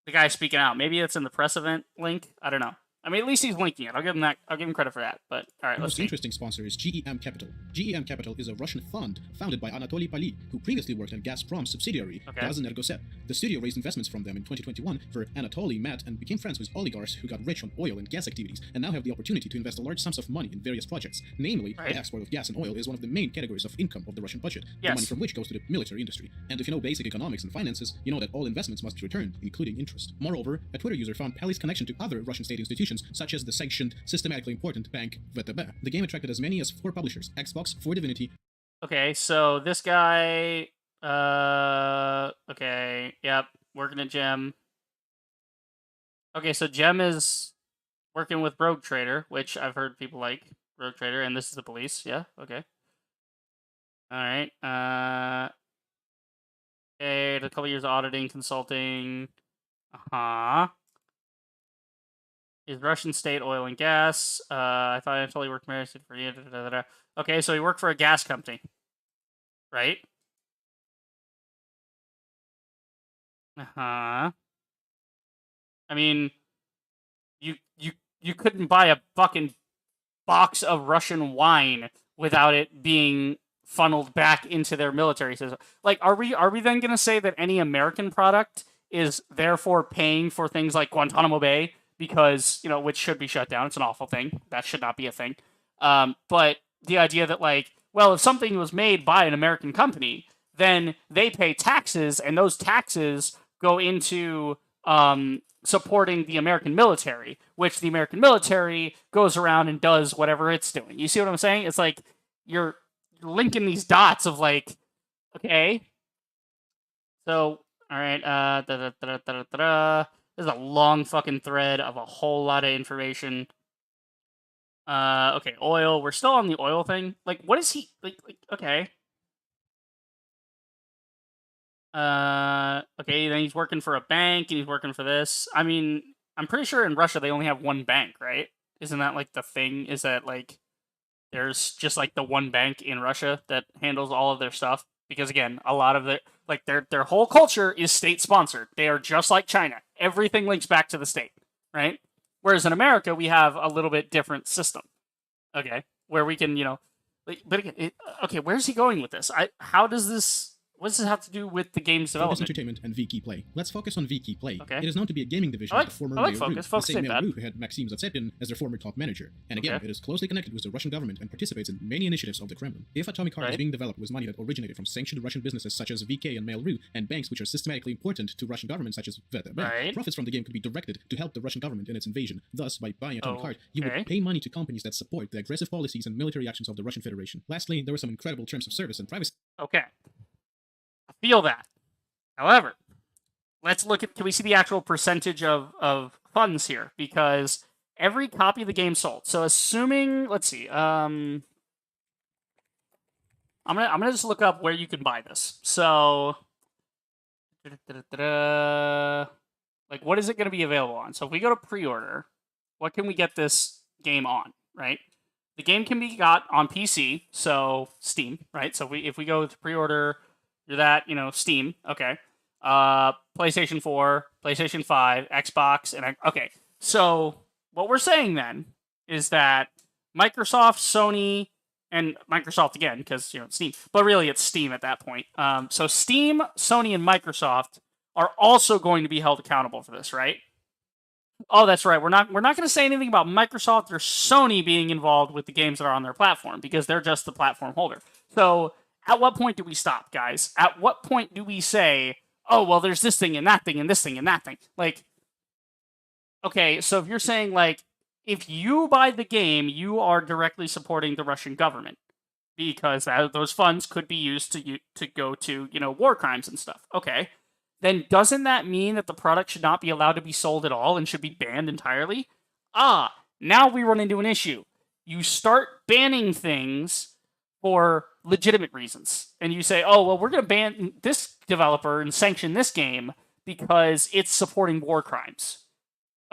A: the guy speaking out. Maybe it's in the press event link. I don't know. I mean, at least he's linking it. I'll give him that. I'll give him credit for that. But all right,
B: The
A: let's
B: most
A: see.
B: interesting sponsor is GEM Capital. GEM Capital is a Russian fund founded by Anatoly Pali, who previously worked at Gazprom's subsidiary, Gazenergoset. The studio raised investments from them in 2021, where Anatoly met and became friends with oligarchs who got rich on oil and gas activities, and now have the opportunity to invest large sums of money in various projects. Namely, the export of gas and oil is one of the main categories of income of the Russian budget, the money from which goes to the military industry. And if you know basic economics and finances, you know that all investments must be returned, including interest. Moreover, a Twitter user found Pali's connection to other Russian state institutions, such as the sanctioned, systematically important bank VTB. The game attracted as many as 4 publishers: Xbox, 4Divinity.
A: Okay, so this guy, okay, yep, working at Gem. Okay, so Gem is working with Rogue Trader, which I've heard people like Rogue Trader, and this is the police. Yeah, okay. All right. Okay, a couple years of auditing, consulting. Is Russian state oil and gas. I thought I totally worked for you. Okay, so he worked for a gas company, right? I mean, you couldn't buy a fucking box of Russian wine without it being funneled back into their military system. Like, are we then gonna say that any American product is therefore paying for things like Guantanamo Bay? Because, you know, which should be shut down. It's an awful thing. That should not be a thing. But the idea that, like, well, if something was made by an American company, then they pay taxes, and those taxes go into supporting the American military, which the American military goes around and does whatever it's doing. You see what I'm saying? It's like you're linking these dots of like, okay, so all right, there's a long fucking thread of a whole lot of information. Okay, oil. We're still on the oil thing. Like, what is he like? Okay. Okay, then he's working for a bank and he's working for this. I mean, I'm pretty sure in Russia they only have one bank, right? Isn't that like the thing? Is that like there's just like the one bank in Russia that handles all of their stuff? Because again, a lot of their whole culture is state sponsored. They are just like China. Everything links back to the state, right? Whereas in America, we have a little bit different system. Okay, where we can, you know, like, but again, okay, where's he going with this? How does this? What does this have to do with the game's development?
B: Focus Entertainment and VK Play. Let's focus on VK Play.
A: Okay.
B: It is known to be a gaming division of the former
A: Focus.
B: Mail.ru,
A: Focus
B: the same
A: ain't bad.
B: Mail.ru who had Maxim Zatsepin as their former top manager. And again, it is closely connected with the Russian government and participates in many initiatives of the Kremlin. If Atomic Heart is being developed with money that originated from sanctioned Russian businesses such as VK and Mail.ru, and banks which are systematically important to Russian government such as VTB, profits from the game could be directed to help the Russian government in its invasion. Thus, by buying Atomic Heart, you would pay money to companies that support the aggressive policies and military actions of the Russian Federation. Lastly, there were some incredible terms of service and privacy.
A: Okay. I feel that. However, let's look at, can we see the actual percentage of funds here? Because every copy of the game sold. So assuming, let's see, I'm gonna just look up where you can buy this. So, like, what is it going to be available on? So if we go to pre-order, what can we get this game on, right? The game can be got on PC, so Steam, right? So if we go to pre-order, you're that, you know, Steam, okay. PlayStation 4, PlayStation 5, Xbox, and okay. So what we're saying then is that Microsoft, Sony, and Microsoft again, because, you know, Steam, but really it's Steam at that point. So Steam, Sony, and Microsoft are also going to be held accountable for this, right? Oh, that's right. We're not going to say anything about Microsoft or Sony being involved with the games that are on their platform because they're just the platform holder. So at what point do we stop, guys? At what point do we say, oh, well, there's this thing and that thing and this thing and that thing? Like, okay, so if you're saying, like, if you buy the game, you are directly supporting the Russian government because those funds could be used to go to, you know, war crimes and stuff. Okay. Then doesn't that mean that the product should not be allowed to be sold at all and should be banned entirely? Now we run into an issue. You start banning things for legitimate reasons. And you say, oh, well, we're going to ban this developer and sanction this game because it's supporting war crimes.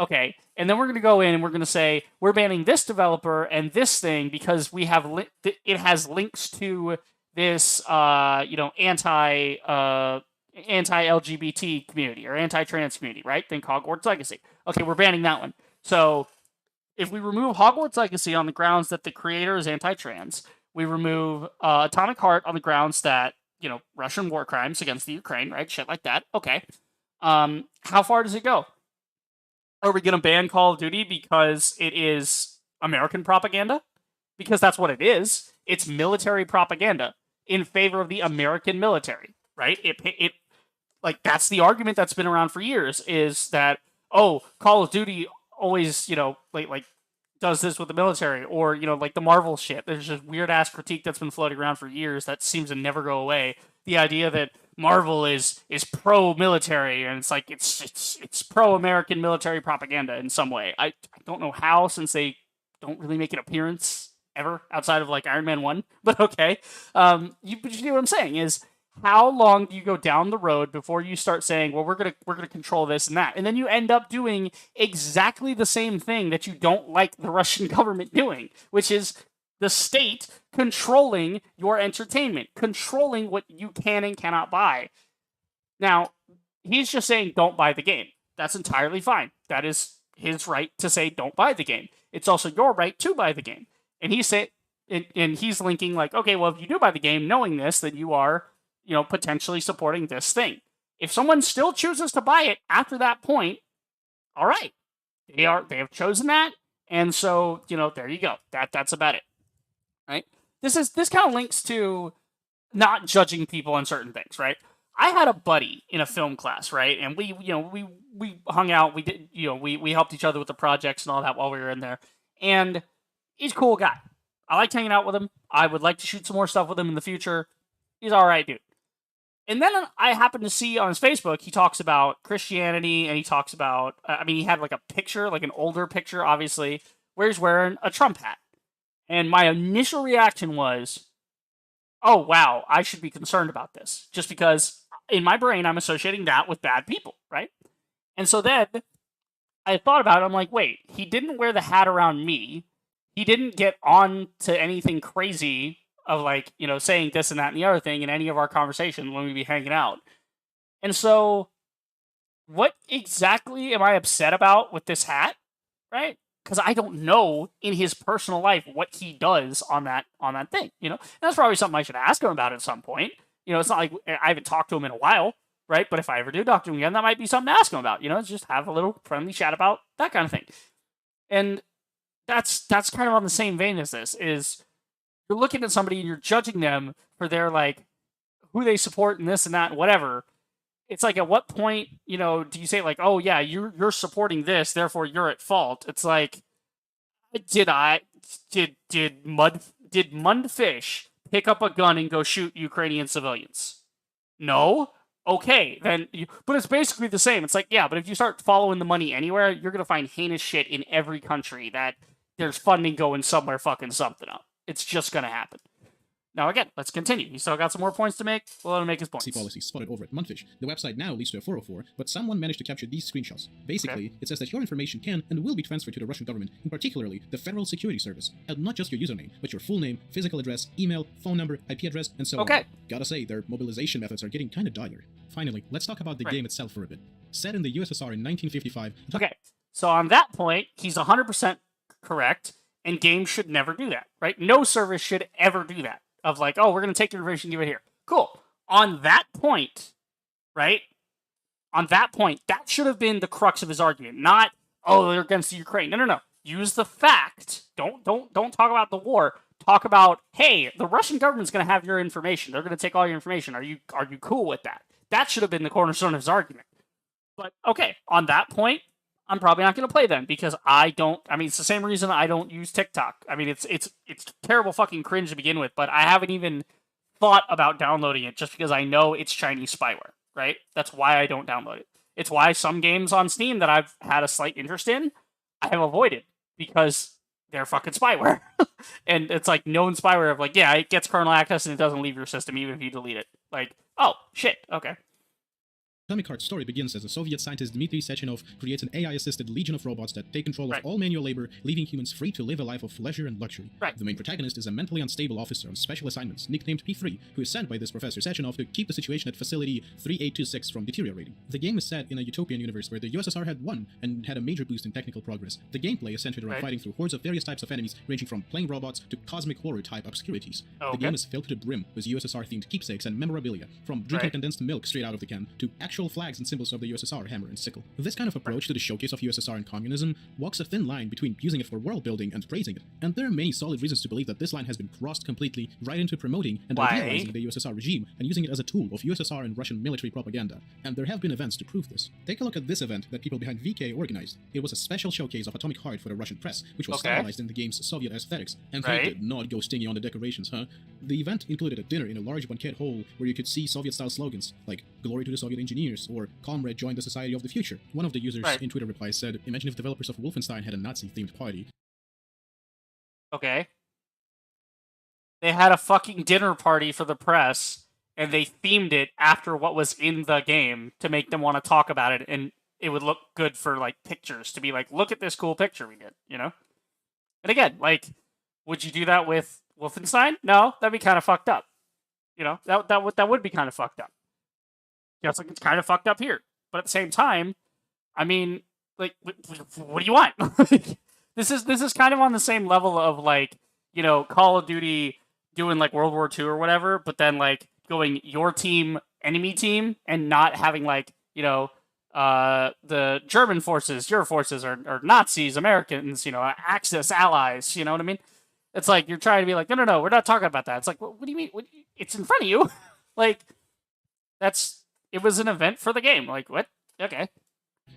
A: Okay, and then we're going to go in and we're going to say we're banning this developer and this thing because we have it has links to this anti LGBT community or anti trans community, right? Think Hogwarts Legacy. Okay, we're banning that one. So if we remove Hogwarts Legacy on the grounds that the creator is anti trans, we remove Atomic Heart on the grounds that Russian war crimes against the Ukraine, right? Shit like that. Okay. How far does it go? Are we going to ban Call of Duty because it is American propaganda? Because that's what it is. It's military propaganda in favor of the American military, right? It like that's the argument that's been around for years is that Call of Duty always like does this with the military, or like the Marvel shit. There's just weird ass critique that's been floating around for years that seems to never go away. The idea that Marvel is pro military and it's like it's pro American military propaganda in some way. I don't know how, since they don't really make an appearance ever outside of like Iron Man 1, but okay. You know what I'm saying is, how long do you go down the road before you start saying, well, we're gonna control this and that, and then you end up doing exactly the same thing that you don't like the Russian government doing, which is the state controlling your entertainment, controlling what you can and cannot buy. Now, he's just saying don't buy the game. That's entirely fine. That is his right to say don't buy the game. It's also your right to buy the game. And he's linking like, okay, well, if you do buy the game knowing this, then you are potentially supporting this thing. If someone still chooses to buy it after that point, all right, they have chosen that, and so there you go. That's about it, right? This kind of links to not judging people on certain things, right? I had a buddy in a film class, right, and we hung out. We did we helped each other with the projects and all that while we were in there, and he's a cool guy. I liked hanging out with him. I would like to shoot some more stuff with him in the future. He's all right, dude. And then I happened to see on his Facebook, he talks about Christianity, and he talks about, he had like a picture, like an older picture, obviously, where he's wearing a Trump hat. And my initial reaction was, oh, wow, I should be concerned about this. Just because in my brain, I'm associating that with bad people, right? And so then I thought about it. I'm like, wait, he didn't wear the hat around me. He didn't get on to anything crazy of like, saying this and that and the other thing in any of our conversations when we be hanging out. And so what exactly am I upset about with this hat, right? Because I don't know in his personal life what he does on that thing, And that's probably something I should ask him about at some point. It's not like I haven't talked to him in a while, right? But if I ever do talk to him again, that might be something to ask him about, just have a little friendly chat about that kind of thing. And that's kind of on the same vein as this is, you're looking at somebody and you're judging them for their like who they support and this and that and whatever. It's like, at what point, do you say like, oh yeah, you're supporting this, therefore you're at fault? It's like, did Mundfish pick up a gun and go shoot Ukrainian civilians? No? Okay, then, but it's basically the same. It's like, yeah, but if you start following the money anywhere, you're gonna find heinous shit in every country that there's funding going somewhere fucking something up. It's just going to happen. Now, again, let's continue. He's still got some more points to make. We'll let him make his points.
B: Policy spotted over at Mundfish. The website now leads to a 404, but someone managed to capture these screenshots. Basically, It says that your information can and will be transferred to the Russian government, in particularly the Federal Security Service, and not just your username, but your full name, physical address, email, phone number, IP address, and so on. Gotta say, their mobilization methods are getting kind of dire. Finally, let's talk about the game itself for a bit. Set in the USSR in 1955...
A: Okay, so on that point, he's 100% correct, and games should never do that, right? No service should ever do that. Of like, oh, we're going to take your information and give it here. Cool. On that point, right? On that point, that should have been the crux of his argument. Not, oh, they're against the Ukraine. No. Use the fact. Don't talk about the war. Talk about, hey, the Russian government's going to have your information. They're going to take all your information. Are you cool with that? That should have been the cornerstone of his argument. But okay, on that point, I'm probably not going to play them because it's the same reason I don't use TikTok. It's terrible fucking cringe to begin with, but I haven't even thought about downloading it just because I know it's Chinese spyware, right? That's why I don't download it. It's why some games on Steam that I've had a slight interest in, I have avoided because they're fucking spyware. And it's like known spyware of like, yeah, it gets kernel access and it doesn't leave your system even if you delete it. Like, oh, shit, okay.
B: Atomic Heart's story begins as the Soviet scientist Dmitry Sechenov creates an AI-assisted legion of robots that take control of all manual labor, leaving humans free to live a life of leisure and luxury. The main protagonist is a mentally unstable officer on special assignments, nicknamed P3, who is sent by this Professor Sechenov to keep the situation at Facility 3826 from deteriorating. The game is set in a utopian universe where the USSR had won and had a major boost in technical progress. The gameplay is centered around fighting through hordes of various types of enemies, ranging from plain robots to cosmic horror-type obscurities. The game is filled to the brim with USSR-themed keepsakes and memorabilia, from drinking condensed milk straight out of the can to actual flags and symbols of the USSR hammer and sickle. This kind of approach to the showcase of USSR and communism walks a thin line between using it for world building and praising it, and there are many solid reasons to believe that this line has been crossed completely right into promoting and idealizing the USSR regime and using it as a tool of USSR and Russian military propaganda, and there have been events to prove this. Take a look at this event that people behind VK organized. It was a special showcase of Atomic Heart for the Russian press, which was stylized in the game's Soviet aesthetics, and they did not go stingy on the decorations, huh? The event included a dinner in a large banquet hall where you could see Soviet-style slogans like "Glory to the Soviet engineers" or "Comrade, join the Society of the Future." One of the users in Twitter replies said, "Imagine if developers of Wolfenstein had a Nazi-themed party."
A: Okay. They had a fucking dinner party for the press, and they themed it after what was in the game to make them want to talk about it, and it would look good for, like, pictures, to be like, look at this cool picture we did, you know? And again, like, would you do that with Wolfenstein? No, that'd be kind of fucked up. You know, that would be kind of fucked up. Just like it's kind of fucked up here. But at the same time, I mean, like, what do you want? This is kind of on the same level of, like, you know, Call of Duty doing, like, World War II or whatever, but then, like, going your team, enemy team, and not having, like, you know, the German forces, your forces, are Nazis, Americans, you know, Axis allies, you know what I mean? It's like, you're trying to be like, no, we're not talking about that. It's like, what do you mean? It's in front of you. Like, it was an event for the game. Like, what? Okay.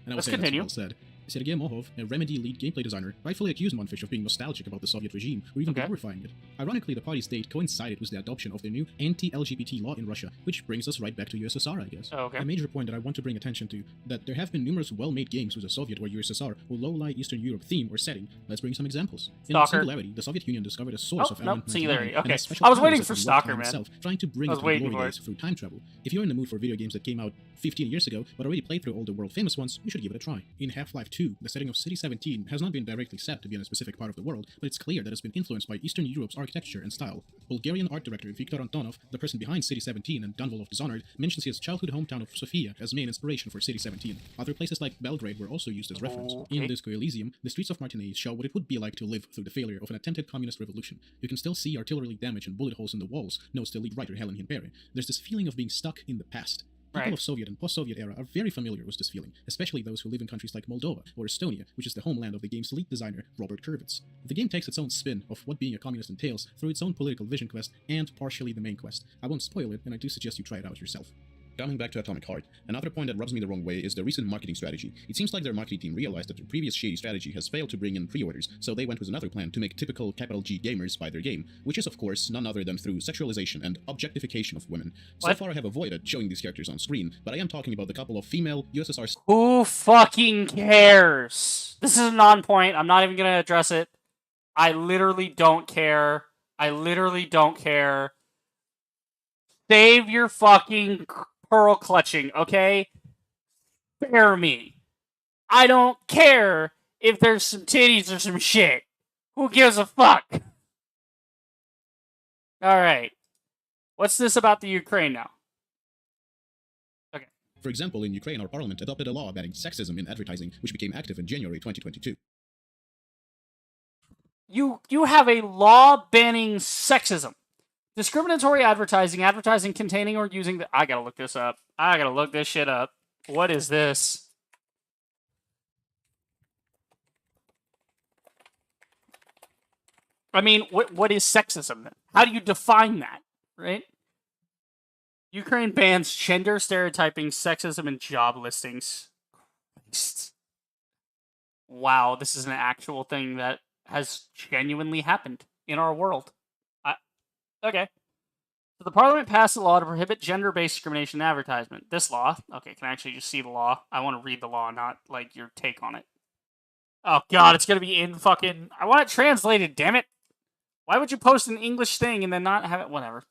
B: And
A: let's continue.
B: Well said. Sergei Mohov, a Remedy lead gameplay designer, rightfully accused Moonfish of being nostalgic about the Soviet regime, or even glorifying it. Ironically, the party's date coincided with the adoption of the new anti-LGBT law in Russia, which brings us right back to USSR, I guess. A major point that I want to bring attention to, that there have been numerous well-made games with the Soviet or USSR or low-lie Eastern Europe theme or setting. Let's bring some examples. In Singularity, the Soviet Union discovered a source of element
A: Singularity. Okay. I was waiting for Stalker, man.
B: Trying to bring it to the glory days through time travel. If you're in the mood for video games that came out 15 years ago, but already played through all the world-famous ones, you should give it a try. In Half-Life 2, the setting of City 17 has not been directly set to be in a specific part of the world, but it's clear that it's been influenced by Eastern Europe's architecture and style. Bulgarian art director Viktor Antonov, the person behind City 17 and Dunwall of Dishonored, mentions his childhood hometown of Sofia as main inspiration for City 17. Other places like Belgrade were also used as reference. In Disco Elysium, the streets of Martinez show what it would be like to live through the failure of an attempted communist revolution. You can still see artillery damage and bullet holes in the walls, notes the lead writer Helen Hinpere. There's this feeling of being stuck in the past. People of Soviet and post-Soviet era are very familiar with this feeling, especially those who live in countries like Moldova or Estonia, which is the homeland of the game's lead designer, Robert Kurvitz. The game takes its own spin of what being a communist entails through its own political vision quest and partially the main quest. I won't spoil it, and I do suggest you try it out yourself. Coming back to Atomic Heart, another point that rubs me the wrong way is the recent marketing strategy. It seems like their marketing team realized that their previous shady strategy has failed to bring in pre-orders, so they went with another plan to make typical capital G gamers buy their game, which is of course none other than through sexualization and objectification of women. So far I have avoided showing these characters on screen, but I am talking about the couple of female USSR...
A: Who fucking cares? This is a non-point, I'm not even gonna address it. I literally don't care. Save your fucking pearl clutching, okay? Spare me. I don't care if there's some titties or some shit. Who gives a fuck? Alright. What's this about the Ukraine now? Okay.
B: For example, in Ukraine, our parliament adopted a law banning sexism in advertising, which became active in January 2022.
A: You have a law banning sexism. Discriminatory advertising containing or using the... I gotta look this up. I gotta look this shit up. What is this? I mean, what is sexism then? How do you define that, right? Ukraine bans gender stereotyping, sexism, and job listings. Wow, this is an actual thing that has genuinely happened in our world. Okay. So the parliament passed a law to prohibit gender-based discrimination in advertisement. This law... Okay, can I actually just see the law? I want to read the law, not, like, your take on it. Oh, God, it's going to be in fucking... I want it translated, damn it! Why would you post an English thing and then not have it... Whatever.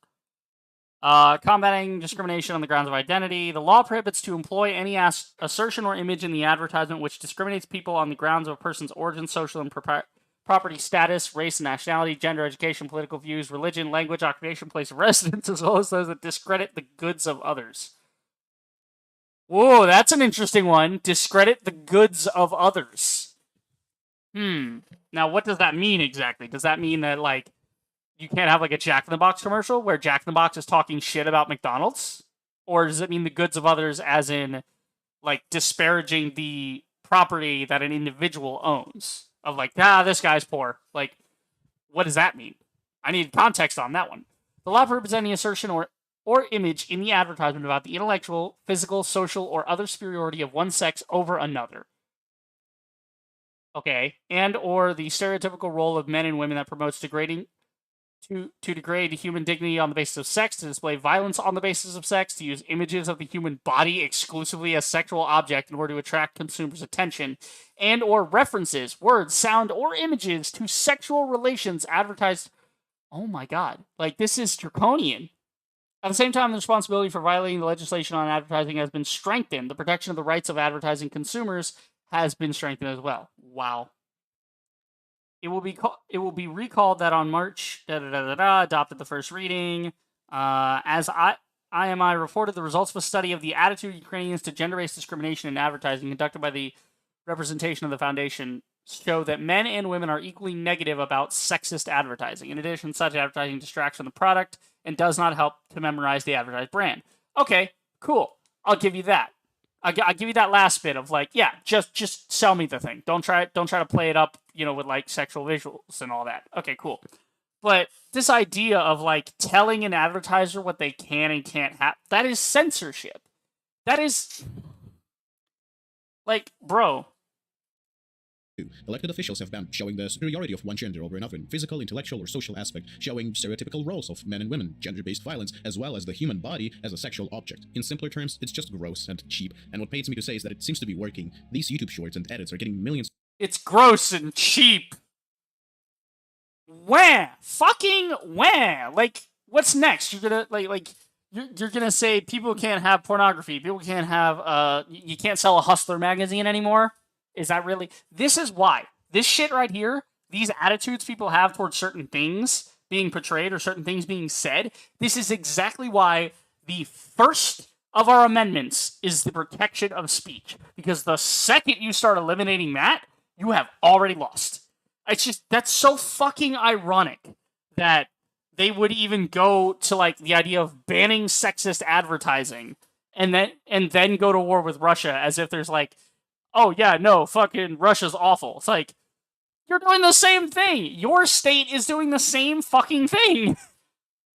A: Combating discrimination on the grounds of identity. The law prohibits to employ any assertion or image in the advertisement which discriminates people on the grounds of a person's origin, social and property status, race and nationality, gender, education, political views, religion, language, occupation, place of residence, as well as those that discredit the goods of others. Whoa, that's an interesting one. Discredit the goods of others. Now, what does that mean exactly? Does that mean that, like, you can't have, like, a Jack in the Box commercial where Jack in the Box is talking shit about McDonald's? Or does it mean the goods of others as in, like, disparaging the property that an individual owns? Of, like, this guy's poor. Like, what does that mean? I need context on that one. The law prohibits any assertion or image in the advertisement about the intellectual, physical, social, or other superiority of one sex over another. Okay. And or the stereotypical role of men and women that promotes degrading to degrade human dignity on the basis of sex, to display violence on the basis of sex, to use images of the human body exclusively as sexual object in order to attract consumers' attention, and or references, words, sound, or images to sexual relations advertised. Oh my god. Like, this is draconian. At the same time, the responsibility for violating the legislation on advertising has been strengthened. The protection of the rights of advertising consumers has been strengthened as well. Wow. It will be recalled that on March, adopted the first reading. As IMI reported, the results of a study of the attitude of Ukrainians to gender-based discrimination in advertising conducted by the representation of the foundation show that men and women are equally negative about sexist advertising. In addition, such advertising distracts from the product and does not help to memorize the advertised brand. Okay, cool. I'll give you that. I'll give you that last bit of, like, yeah, just sell me the thing. Don't try to play it up, with, like, sexual visuals and all that. Okay, cool. But this idea of, like, telling an advertiser what they can and can't have, that is censorship. That is, like, bro.
B: Elected officials have been showing the superiority of one gender over another in physical, intellectual, or social aspect, showing stereotypical roles of men and women, gender-based violence, as well as the human body as a sexual object. In simpler terms, it's just gross and cheap, and what pains me to say is that it seems to be working. These YouTube shorts and edits are getting millions.
A: It's gross and cheap. Wah! Fucking wah! Like, what's next? You're gonna, you're gonna say people can't have pornography, people can't have, you can't sell a Hustler magazine anymore? Is that really? This is why. This shit right here, these attitudes people have towards certain things being portrayed or certain things being said, this is exactly why the first of our amendments is the protection of speech. Because the second you start eliminating that, you have already lost. It's just, that's so fucking ironic that they would even go to, like, the idea of banning sexist advertising and then go to war with Russia as if there's, like, oh, yeah, no, fucking Russia's awful. It's like, you're doing the same thing. Your state is doing the same fucking thing.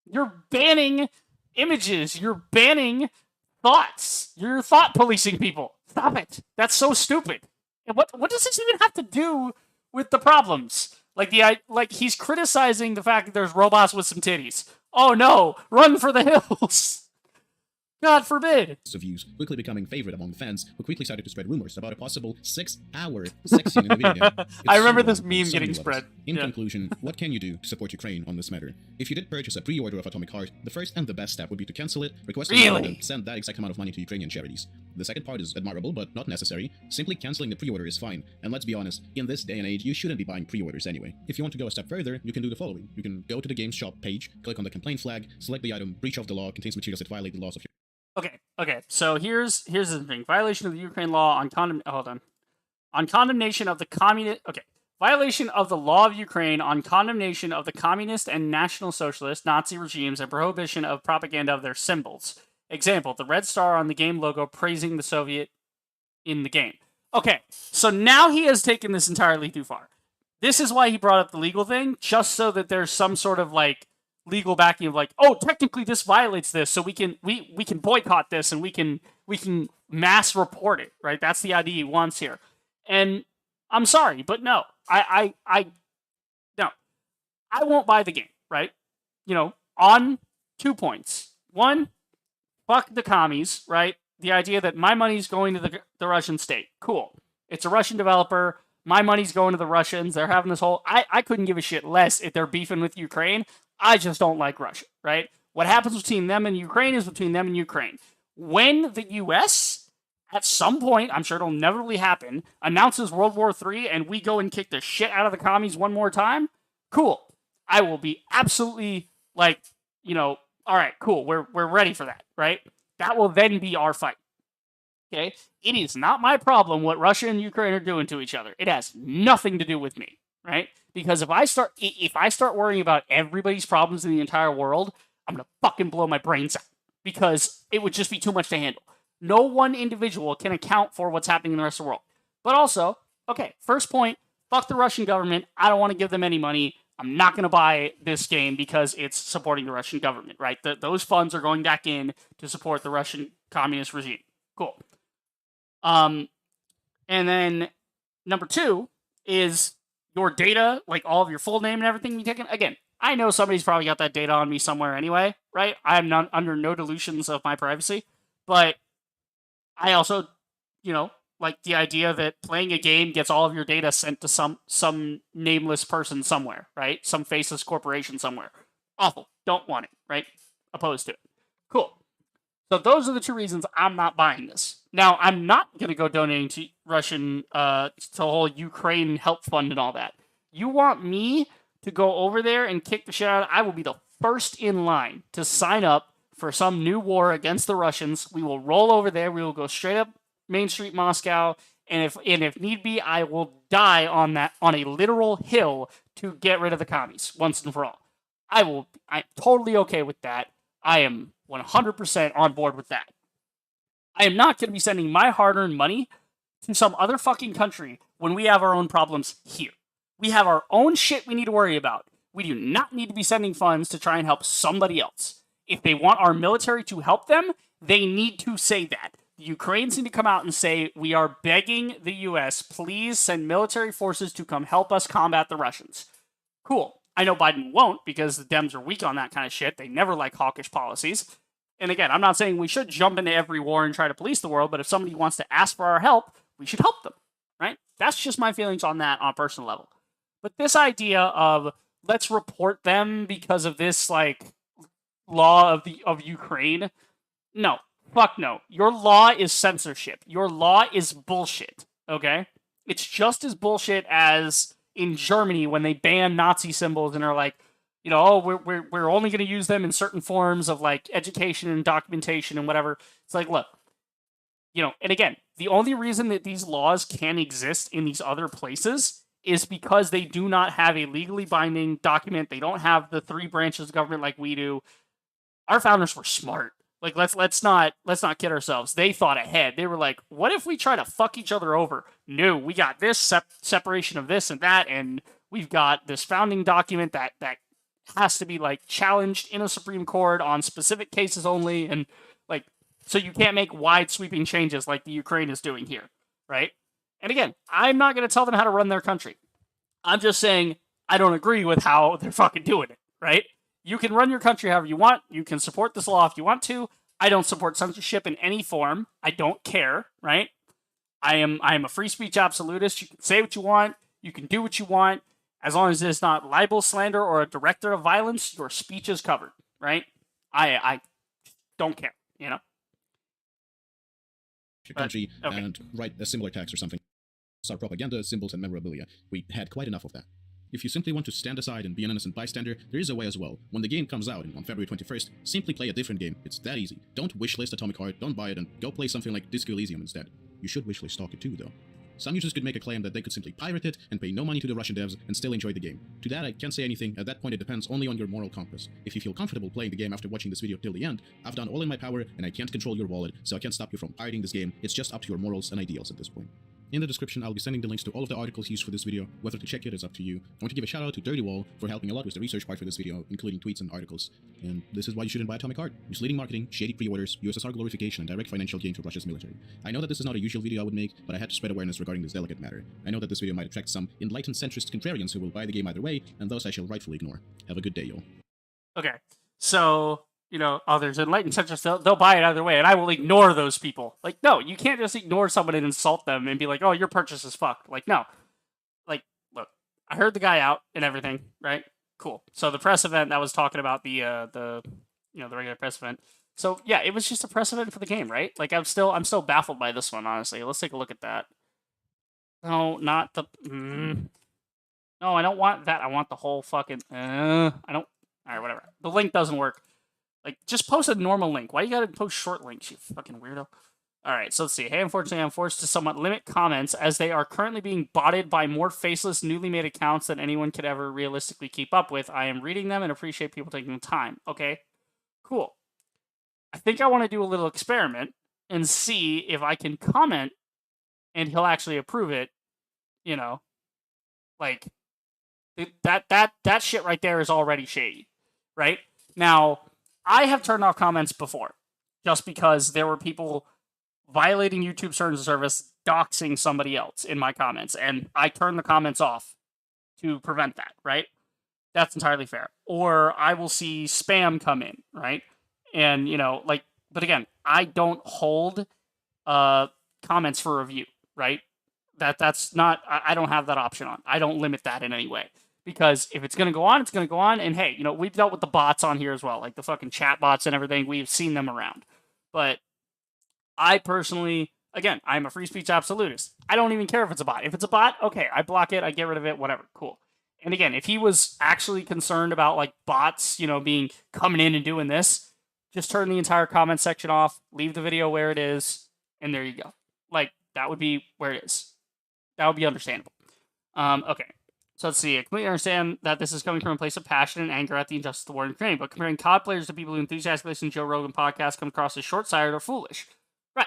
A: You're banning images. You're banning thoughts. You're thought policing people. Stop it. That's so stupid. And what does this even have to do with the problems? Like, he's criticizing the fact that there's robots with some titties. Oh, no. Run for the hills. God forbid.
B: Of views, quickly becoming favorite among fans, who quickly started to spread rumors about a possible 6-hour sex scene in the video game.
A: I remember this meme getting spread.
B: In conclusion, what can you do to support Ukraine on this matter? If you did purchase a pre-order of Atomic Heart, the first and the best step would be to cancel it, request a refund, and send that exact amount of money to Ukrainian charities. The second part is admirable, but not necessary. Simply canceling the pre-order is fine, and let's be honest, in this day and age, you shouldn't be buying pre-orders anyway. If you want to go a step further, you can do the following. You can go to the game's shop page, click on the complaint flag, select the item breach of the law contains materials that violate the laws of your...
A: Okay. So here's the thing: violation of the Ukraine law on condemnation of the communist. Okay, violation of the law of Ukraine on condemnation of the communist and national socialist Nazi regimes and prohibition of propaganda of their symbols. Example: the red star on the game logo praising the Soviet in the game. Okay, so now he has taken this entirely too far. This is why he brought up the legal thing, just so that there's some sort of, like, legal backing of, like, oh, technically this violates this, so we can boycott this and we can mass report it, right? That's the idea he wants here. And I'm sorry, but no. No. I won't buy the game, right? On 2 points. One, fuck the commies, right? The idea that my money's going to the Russian state. Cool. It's a Russian developer. My money's going to the Russians. They're having this whole... I couldn't give a shit less if they're beefing with Ukraine. I just don't like Russia, right? What happens between them and Ukraine is between them and Ukraine. When the U.S., at some point, I'm sure it'll inevitably happen, announces World War III and we go and kick the shit out of the commies one more time, cool. I will be absolutely like, all right, cool. We're ready for that, right? That will then be our fight. Okay? It is not my problem what Russia and Ukraine are doing to each other. It has nothing to do with me, right? Because if I start worrying about everybody's problems in the entire world, I'm gonna fucking blow my brains out because it would just be too much to handle. No one individual can account for what's happening in the rest of the world. But also, okay, first point, fuck the Russian government. I don't want to give them any money. I'm not going to buy this game because it's supporting the Russian government, right? Those funds are going back in to support the Russian communist regime. Cool. And then number 2 is your data, like all of your full name and everything be taken. Again, I know somebody's probably got that data on me somewhere anyway, right? I'm not under no delusions of my privacy, but I also, like the idea that playing a game gets all of your data sent to some nameless person somewhere, right? Some faceless corporation somewhere. Awful. Don't want it, right? Opposed to it. Cool. So those are the 2 reasons I'm not buying this. Now, I'm not going to go donating to Russian, to the whole Ukraine help fund and all that. You want me to go over there and kick the shit out of it? I will be the first in line to sign up for some new war against the Russians. We will roll over there. We will go straight up Main Street, Moscow, and if need be, I will die on a literal hill to get rid of the commies once and for all. I'm totally okay with that. I am 100% on board with that. I am not going to be sending my hard-earned money to some other fucking country when we have our own problems here. We have our own shit we need to worry about. We do not need to be sending funds to try and help somebody else. If they want our military to help them, they need to say that. The Ukrainians need to come out and say, we are begging the U.S., please send military forces to come help us combat the Russians. Cool. I know Biden won't because the Dems are weak on that kind of shit. They never like hawkish policies. And again, I'm not saying we should jump into every war and try to police the world, but if somebody wants to ask for our help, we should help them, right? That's just my feelings on that on a personal level. But this idea of let's report them because of this, like, law of Ukraine, no. Fuck no. Your law is censorship. Your law is bullshit, okay? It's just as bullshit as in Germany when they ban Nazi symbols and are like, we're only going to use them in certain forms of, like, education and documentation and whatever. It's like, look, and again, the only reason that these laws can exist in these other places is because they do not have a legally binding document. They don't have the 3 branches of government like we do. Our founders were smart. Like, let's not kid ourselves. They thought ahead. They were like, what if we try to fuck each other over? No, we got this separation of this and that, and we've got this founding document that has to be, like, challenged in a Supreme Court on specific cases only, and, like, so you can't make wide sweeping changes like the Ukraine is doing here, right? And again, I'm not going to tell them how to run their country. I'm just saying I don't agree with how they're fucking doing it, right? You can run your country however you want. You can support this law if you want to. I don't support censorship in any form. I don't care, right? I am a free speech absolutist. You can say what you want. You can do what you want. As long as it's not libel, slander, or a director of violence, your speech is covered, right? I don't care,
B: Your country and write a similar text or something. It's our propaganda, symbols, and memorabilia. We had quite enough of that. If you simply want to stand aside and be an innocent bystander, there is a way as well. When the game comes out on February 21st, simply play a different game. It's that easy. Don't wishlist Atomic Heart, don't buy it, and go play something like Disco Elysium instead. You should wishlist Stalker 2, though. Some users could make a claim that they could simply pirate it and pay no money to the Russian devs and still enjoy the game. To that, I can't say anything. At that point, it depends only on your moral compass. If you feel comfortable playing the game after watching this video till the end, I've done all in my power, and I can't control your wallet, so I can't stop you from pirating this game. It's just up to your morals and ideals at this point. In the description, I'll be sending the links to all of the articles used for this video. Whether to check it is up to you. I want to give a shout out to Dirty Wall for helping a lot with the research part for this video, including tweets and articles. And this is why you shouldn't buy Atomic Heart. Misleading marketing, shady pre-orders, USSR glorification, and direct financial gain to Russia's military. I know that this is not a usual video I would make, but I had to spread awareness regarding this delicate matter. I know that this video might attract some enlightened centrist contrarians who will buy the game either way, and those I shall rightfully ignore. Have a good day, y'all.
A: Okay, so there's enlightened centrists, they'll buy it either way, and I will ignore those people. Like, no, you can't just ignore someone and insult them and be like, oh, your purchase is fucked. Like, no. Like, look, I heard the guy out and everything, right? Cool. So the press event that was talking about the the regular press event. So yeah, it was just a press event for the game, right? Like I'm still baffled by this one, honestly. Let's take a look at that. No, not the. No, I don't want that. I want the whole fucking. I don't. All right, whatever. The link doesn't work. Like, just post a normal link. Why you gotta post short links, you fucking weirdo? All right, so let's see. Hey, unfortunately, I'm forced to somewhat limit comments as they are currently being botted by more faceless, newly made accounts than anyone could ever realistically keep up with. I am reading them and appreciate people taking the time. Okay, cool. I think I want to do a little experiment and see if I can comment and he'll actually approve it. You know, like that shit right there is already shady, right? Now, I have turned off comments before just because there were people violating YouTube terms of service, doxing somebody else in my comments, and I turned the comments off to prevent that, right? That's entirely fair. Or I will see spam come in, right? And, but again, I don't hold comments for review, right? That's not, I don't have that option on. I don't limit that in any way. Because if it's going to go on, it's going to go on. And hey, we've dealt with the bots on here as well, like the fucking chat bots and everything. We've seen them around. But I personally, again, I'm a free speech absolutist. I don't even care if it's a bot. If it's a bot, okay, I block it, I get rid of it, whatever, cool. And again, if he was actually concerned about like bots, being coming in and doing this, just turn the entire comment section off, leave the video where it is, and there you go. Like, that would be where it is. That would be understandable. Okay. So let's see. I completely understand that this is coming from a place of passion and anger at the injustice of the war in Ukraine, but comparing COD players to people who enthusiastically listen to Joe Rogan podcasts come across as short-sighted or foolish. Right.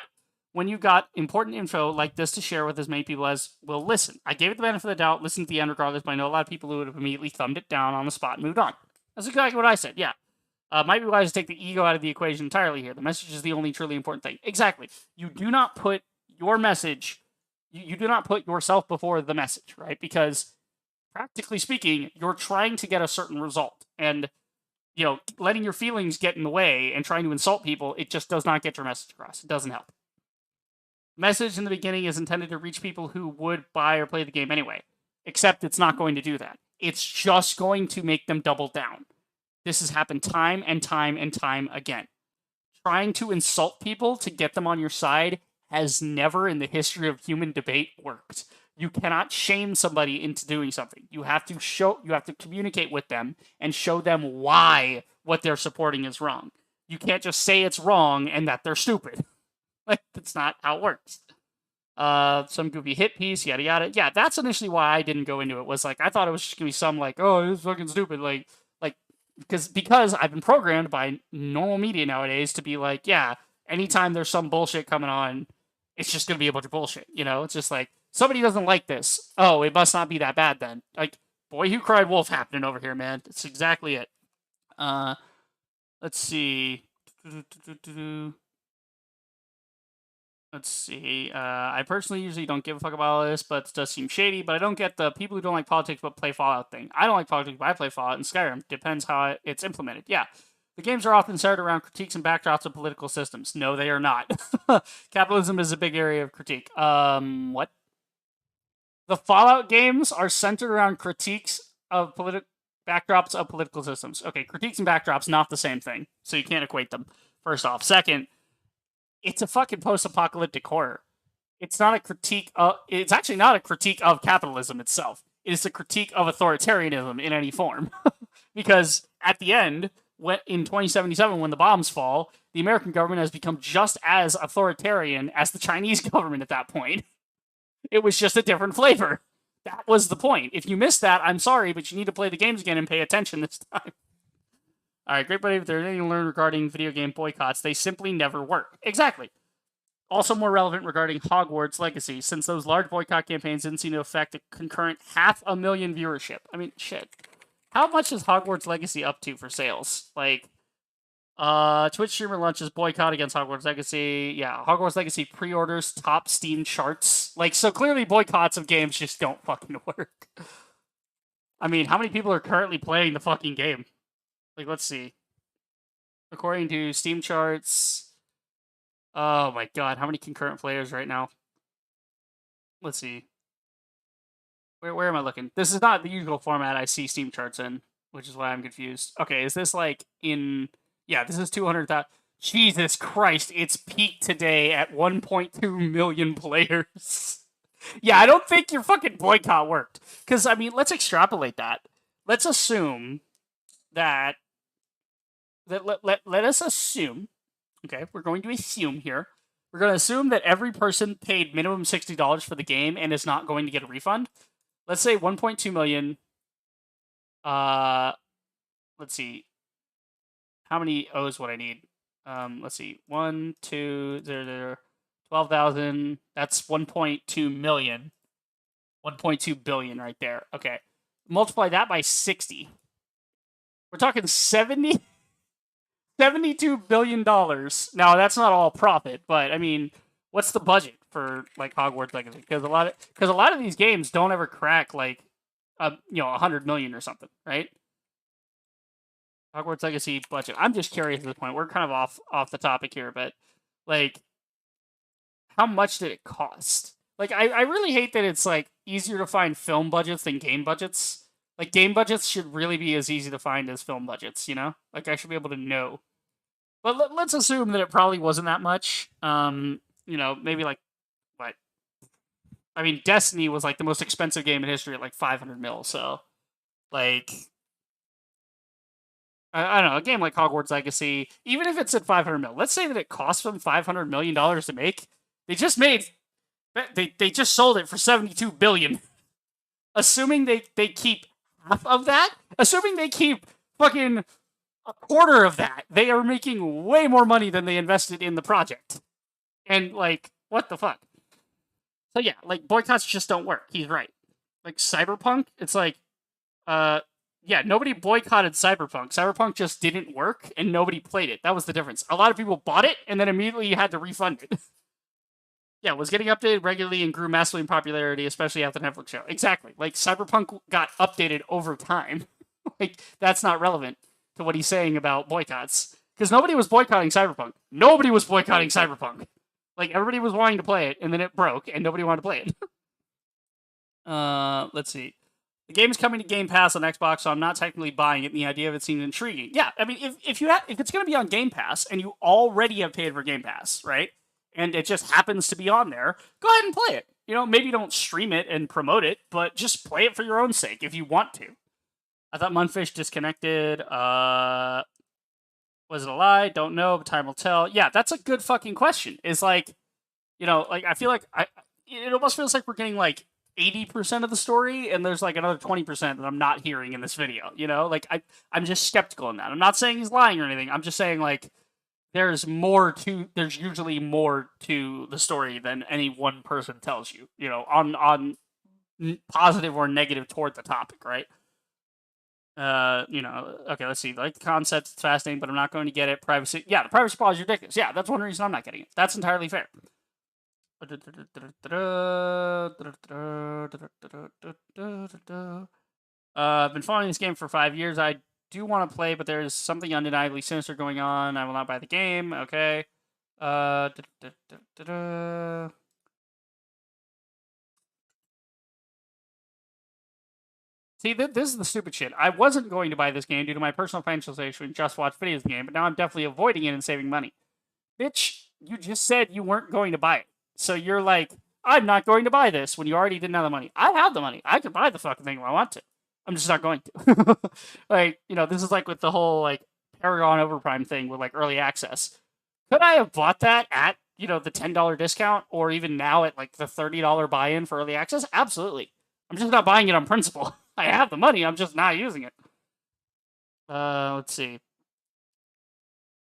A: When you've got important info like this to share with as many people as will listen. I gave it the benefit of the doubt, listened to the end regardless, but I know a lot of people who would have immediately thumbed it down on the spot and moved on. That's exactly what I said, yeah. Might be wise to take the ego out of the equation entirely here. The message is the only truly important thing. Exactly. You do not put your message, you do not put yourself before the message, right? Because practically speaking, you're trying to get a certain result. And, letting your feelings get in the way and trying to insult people, it just does not get your message across. It doesn't help. Message in the beginning is intended to reach people who would buy or play the game anyway. Except it's not going to do that. It's just going to make them double down. This has happened time and time and time again. Trying to insult people to get them on your side has never in the history of human debate worked. You cannot shame somebody into doing something. You have to communicate with them and show them why what they're supporting is wrong. You can't just say it's wrong and that they're stupid. Like, that's not how it works. Some goofy hit piece, yada yada. Yeah, that's initially why I didn't go into it. Was like I thought it was just gonna be some like, oh, it's fucking stupid, like because I've been programmed by normal media nowadays to be like, yeah, anytime there's some bullshit coming on, it's just gonna be a bunch of bullshit. It's just like somebody doesn't like this. Oh, it must not be that bad then. Like, Boy Who Cried Wolf happening over here, man. That's exactly it. Let's see. Let's see. I personally usually don't give a fuck about all this, but it does seem shady. But I don't get the people who don't like politics but play Fallout thing. I don't like politics, but I play Fallout and Skyrim. Depends how it's implemented. Yeah. The games are often centered around critiques and backdrops of political systems. No, they are not. Capitalism is a big area of critique. What? The Fallout games are centered around critiques of backdrops of political systems. Okay, critiques and backdrops, not the same thing. So you can't equate them, first off. Second, it's a fucking post-apocalyptic horror. It's not a critique of... It's actually not a critique of capitalism itself. It is a critique of authoritarianism in any form. Because at the end, in 2077, when the bombs fall, the American government has become just as authoritarian as the Chinese government at that point. It was just a different flavor. That was the point. If you missed that, I'm sorry, but you need to play the games again and pay attention this time. Alright, great buddy. If there's anything to learn regarding video game boycotts, they simply never work. Exactly. Also more relevant regarding Hogwarts Legacy, since those large boycott campaigns didn't seem to affect a concurrent 500,000 viewership. I mean, shit. How much is Hogwarts Legacy up to for sales? Like, Twitch streamer launches boycott against Hogwarts Legacy. Yeah, Hogwarts Legacy pre-orders top Steam charts. Like, so clearly boycotts of games just don't fucking work. I mean, how many people are currently playing the fucking game? Like, let's see. According to Steam charts... Oh my god, how many concurrent players right now? Let's see. Where am I looking? This is not the usual format I see Steam charts in, which is why I'm confused. Okay, is this like in... Yeah, this is 200,000. Jesus Christ, it's peaked today at 1.2 million players. Yeah, I don't think your fucking boycott worked. Because, I mean, let's extrapolate that. Let's assume that. Let us assume. Okay, we're going to assume here. We're going to assume that every person paid minimum $60 for the game and is not going to get a refund. Let's say 1.2 million. Let's see. How many O's would I need? Let's see. 1, 2, 0, 0, 12,000. That's 1.2 million. 1.2 billion right there. Okay. Multiply that by 60. We're talking 72 billion dollars. Now that's not all profit, but I mean, what's the budget for like Hogwarts Legacy? Because a lot of these games don't ever crack like 100 million or something, right? Hogwarts Legacy budget. I'm just curious at this point. We're kind of off the topic here, but like, how much did it cost? Like, I really hate that it's like easier to find film budgets than game budgets. Like, game budgets should really be as easy to find as film budgets, you know? Like, I should be able to know. But let's assume that it probably wasn't that much. Maybe like, what? I mean, Destiny was like the most expensive game in history at like 500 mil, so like, I don't know, a game like Hogwarts Legacy, even if it's at 500 mil, let's say that it cost them $500 million to make. They just sold it for 72 billion. Assuming they keep half of that, assuming they keep fucking a quarter of that, they are making way more money than they invested in the project. And like, what the fuck? So yeah, like boycotts just don't work. He's right. Like Cyberpunk, it's like, yeah, nobody boycotted Cyberpunk. Cyberpunk just didn't work, and nobody played it. That was the difference. A lot of people bought it, and then immediately you had to refund it. Yeah, it was getting updated regularly and grew massively in popularity, especially after the Netflix show. Exactly. Like, Cyberpunk got updated over time. Like, that's not relevant to what he's saying about boycotts. Because nobody was boycotting Cyberpunk. Nobody was boycotting Cyberpunk. Like, everybody was wanting to play it, and then it broke, and nobody wanted to play it. Let's see. The game is coming to Game Pass on Xbox, so I'm not technically buying it, and the idea of it seems intriguing. Yeah, I mean, if it's going to be on Game Pass, and you already have paid for Game Pass, right? And it just happens to be on there, go ahead and play it. You know, maybe don't stream it and promote it, but just play it for your own sake if you want to. I thought Munfish disconnected. Was it a lie? Don't know, but time will tell. Yeah, that's a good fucking question. It's like, like I feel like it almost feels like we're getting like 80% of the story, and there's like another 20% that I'm not hearing in this video. Like I'm just skeptical in that. I'm not saying he's lying or anything. I'm just saying like there's usually more to the story than any one person tells you. On positive or negative toward the topic, right? Okay, let's see. Like the concept, it's fascinating, but I'm not going to get it. Privacy, yeah, the privacy policy is ridiculous. Yeah, that's one reason I'm not getting it. That's entirely fair. I've been following this game for 5 years. I do want to play, but there's something undeniably sinister going on. I will not buy the game. Okay. See, this is the stupid shit. I wasn't going to buy this game due to my personal financial situation and just watch videos of the game, but now I'm definitely avoiding it and saving money. Bitch, you just said you weren't going to buy it. So you're like, I'm not going to buy this when you already didn't have the money. I have the money. I could buy the fucking thing if I want to. I'm just not going to. Like, this is like with the whole, like, Paragon Overprime thing with, like, early access. Could I have bought that at, the $10 discount or even now at, like, the $30 buy-in for early access? Absolutely. I'm just not buying it on principle. I have the money, I'm just not using it. Let's see.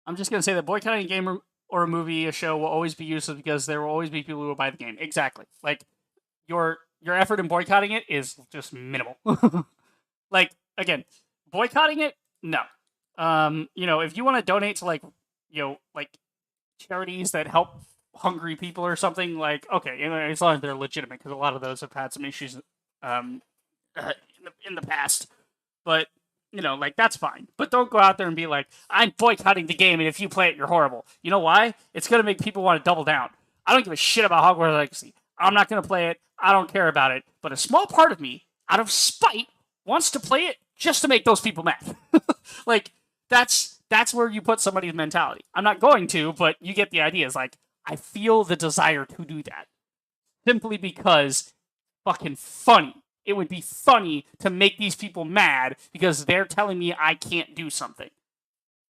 A: I'm just going to say that boycotting a game or a movie, a show will always be useless because there will always be people who will buy the game. Exactly. Like, your effort in boycotting it is just minimal. Like, again, boycotting it, no. If you want to donate to, like, like, charities that help hungry people or something, like, okay, as long as they're legitimate, because a lot of those have had some issues in the past. But, like, that's fine. But don't go out there and be like, I'm boycotting the game, and if you play it, you're horrible. You know why? It's going to make people want to double down. I don't give a shit about Hogwarts Legacy. I'm not going to play it. I don't care about it. But a small part of me, out of spite, wants to play it just to make those people mad. Like, that's that's where you put somebody's mentality. I'm not going to, but you get the idea. It's like I feel the desire to do that simply because fucking funny. It would be funny to make these people mad because they're telling me I can't do something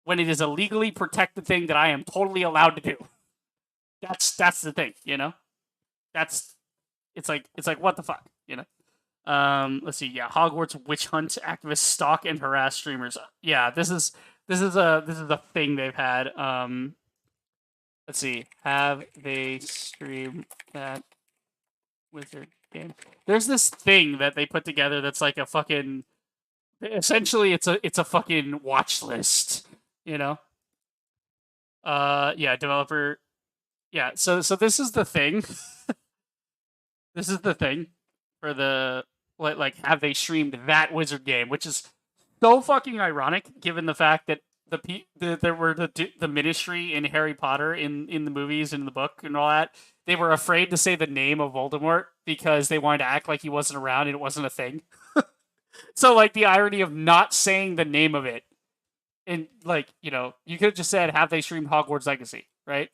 A: when it is a legally protected thing that I am totally allowed to do. That's the thing, you know. That's it's like what the fuck, you know. Let's see. Yeah, Hogwarts witch hunt activists stalk and harass streamers. Yeah, this is a thing they've had. Let's see. Have they streamed that wizard game? There's this thing that they put together that's like a fucking. Essentially, it's a fucking watch list. You know. Yeah, developer. Yeah. So this is the thing. This is the thing for the like have they streamed that wizard game, which is so fucking ironic given the fact that there were the ministry in Harry Potter in the movies and in the book and all that. They were afraid to say the name of Voldemort because they wanted to act like he wasn't around and it wasn't a thing. So like the irony of not saying the name of it, and like you could have just said have they streamed Hogwarts Legacy, right?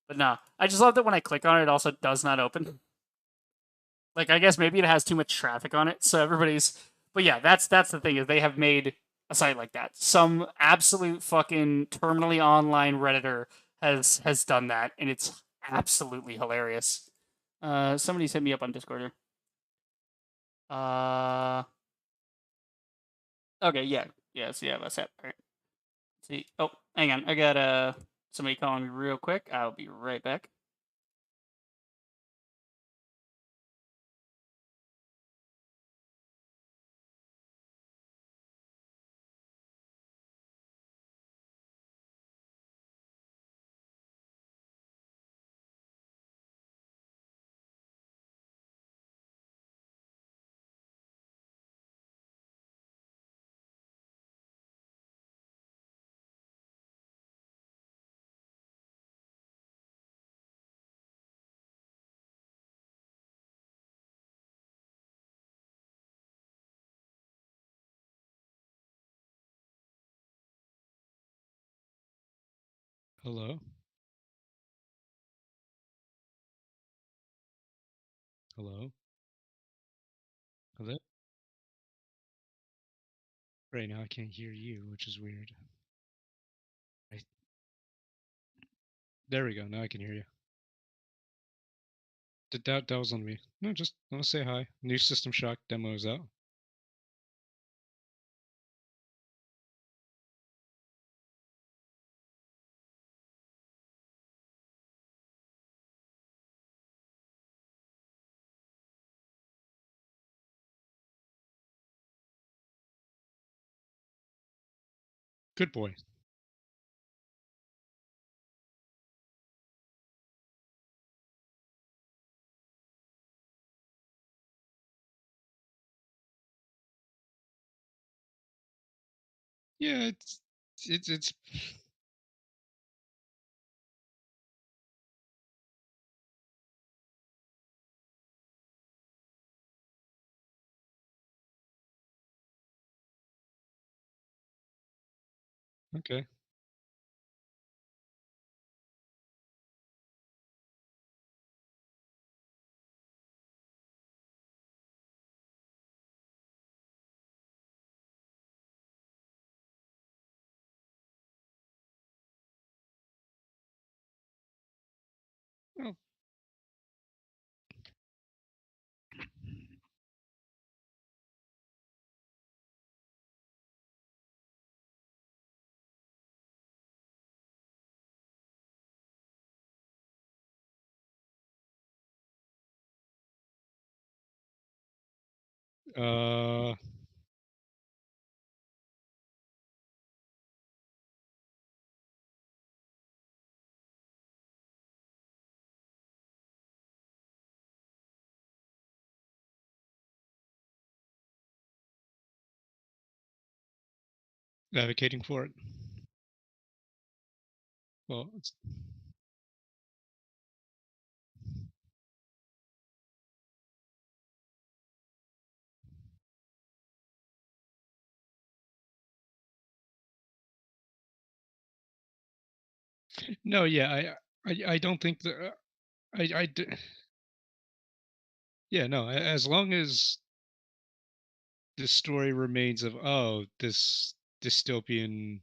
A: But nah, I just love that when I click on it, it also does not open. Like I guess maybe it has too much traffic on it, so everybody's. But yeah, that's the thing is they have made a site like that. Some absolute fucking terminally online redditor has done that, and it's absolutely hilarious. Somebody's hit me up on Discord here. Okay, yeah, yes, yeah, that's it. All right. See, oh, hang on, I got somebody calling me real quick. I'll be right back.
C: Hello? Hello? Hello? Right now I can't hear you, which is weird. I, there we go. Now I can hear you. That was on me. No, just want to say hi. New System Shock demo is out. Good boy. Yeah, it's okay. Well, uh, advocating for it. Well, it's No, yeah, I don't think that I d- yeah, no, as long as the story remains of this dystopian,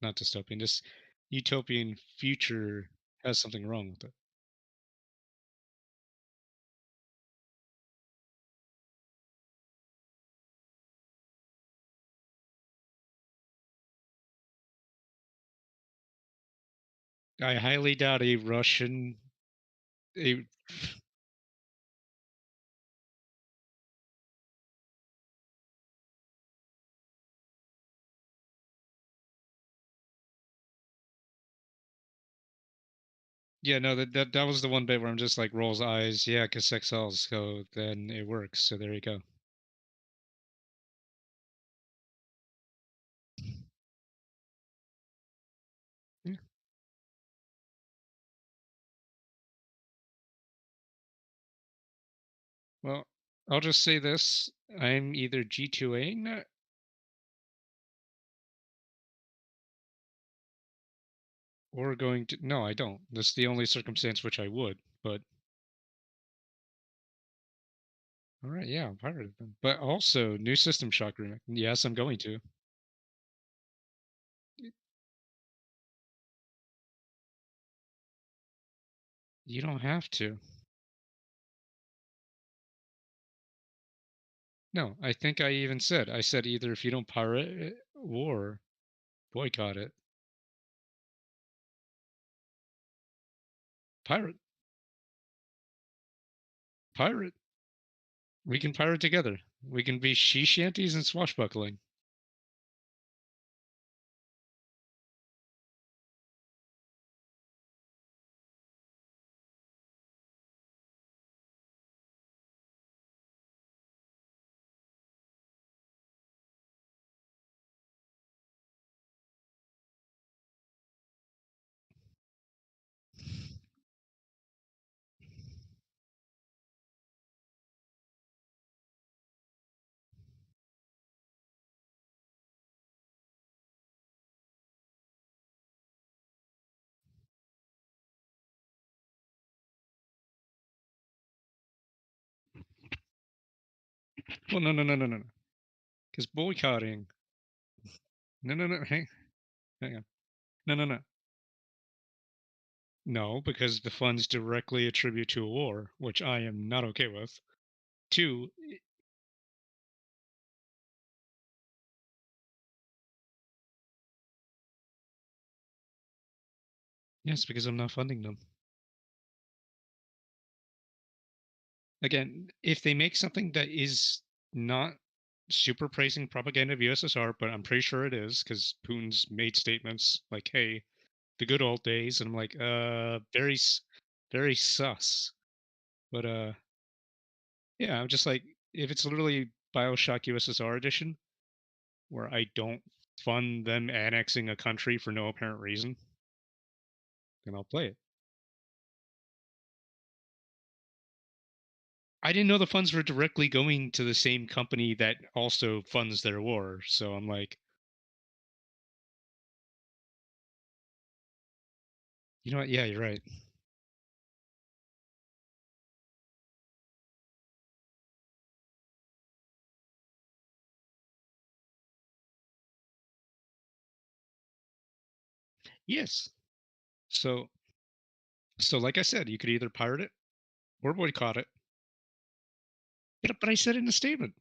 C: not dystopian, this utopian future has something wrong with it. I highly doubt a Russian a yeah, no, that was the one bit where I'm just like rolls eyes, yeah, because sex sells, so then it works. So there you go. Yeah. Well, I'll just say this: I'm either G2A or going to. No, I don't. That's the only circumstance which I would. But all right, yeah, I'm pirated them. But also, new System Shock remake. Yes, I'm going to. You don't have to. No, I think I even said. I said either if you don't pirate it or boycott it. Pirate, pirate. We can pirate together. We can be she shanties and swashbuckling. Well, no, no, no, no, no, no. Because boycotting. No, no, no. Hang on. No, no, no. No, because the funds directly attribute to a war, which I am not okay with. Two, yes, because I'm not funding them. Again, if they make something that is not super praising propaganda of USSR, but I'm pretty sure it is because Putin's made statements like, "Hey, the good old days," and I'm like, very, very sus. But yeah, I'm just like, if it's literally Bioshock USSR edition, where I don't fund them annexing a country for no apparent reason, then I'll play it. I didn't know the funds were directly going to the same company that also funds their war. So I'm like, you know what? Yeah, you're right. Yes. So, so like I said, you could either pirate it or boycott it. But I said it in a statement.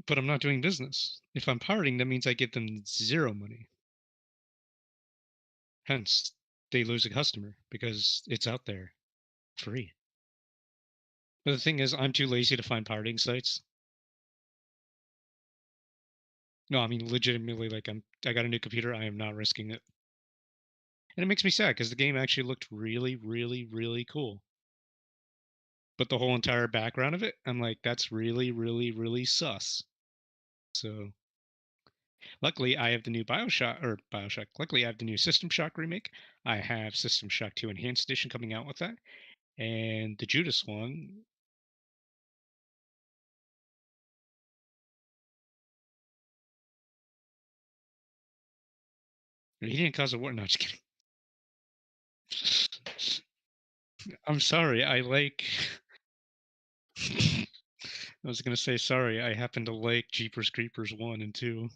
C: But I'm not doing business. If I'm pirating, that means I give them zero money. Hence, they lose a customer because it's out there free. But the thing is, I'm too lazy to find pirating sites. No, I mean legitimately, like I got a new computer. I am not risking it, and it makes me sad because the game actually looked really, really, really cool. But the whole entire background of it, I'm like, that's really, really, really sus. So luckily, I have the new Bioshock. Luckily, I have the new System Shock remake. I have System Shock 2 Enhanced Edition coming out with that, and the Judas one. He didn't cause a war. No, just kidding. I'm sorry. I like. I was gonna say sorry. I happen to like Jeepers Creepers 1 and 2.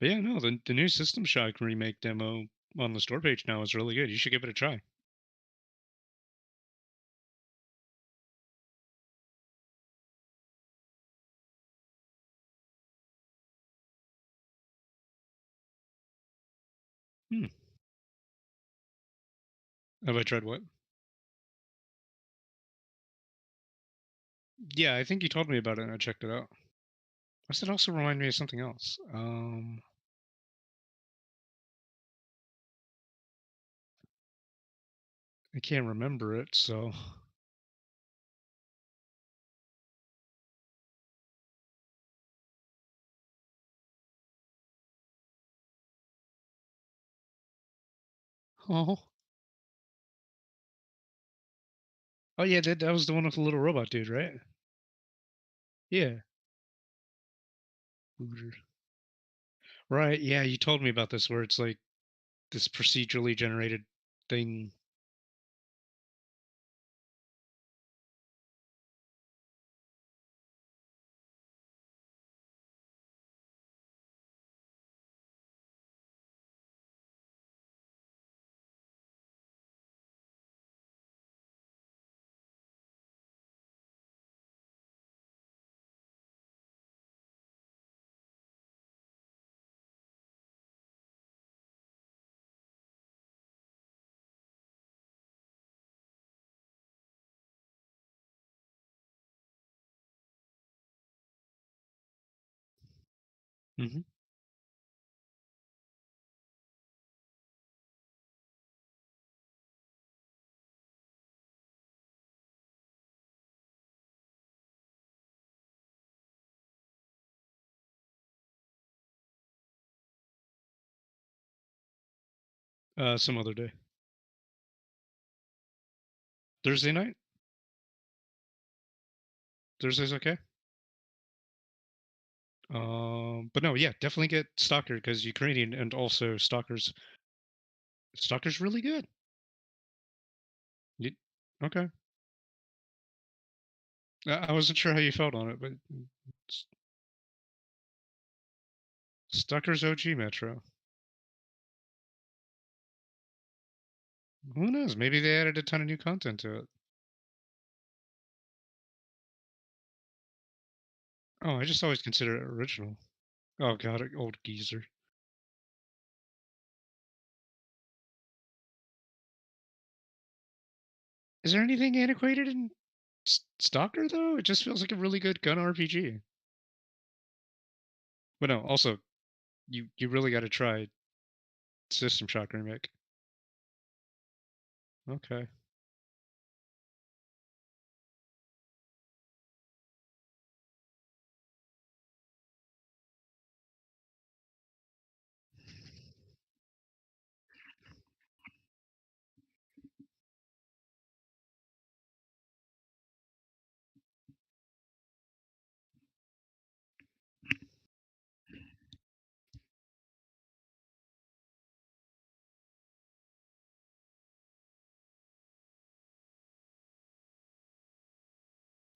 C: But yeah, no, the new System Shock remake demo on the store page now is really good. You should give it a try. Hmm. Have I tried what? Yeah, I think you told me about it and I checked it out. Does it also remind me of something else? I can't remember it, so. Oh. Oh yeah, that was the one with the little robot dude, right? Yeah. Hooter. Right, yeah, you told me about this where it's like this procedurally generated thing. Hmm. Some other day. Thursday night? Thursday's okay? But no, yeah, definitely get Stalker because Ukrainian and also Stalker's really good. You, okay. I wasn't sure how you felt on it, but S- Stalker's OG Metro. Who knows? Maybe they added a ton of new content to it. Oh, I just always consider it original. Oh god, old geezer. Is there anything antiquated in Stalker though? It just feels like a really good gun RPG. But no, also you really got to try System Shock remake. Okay.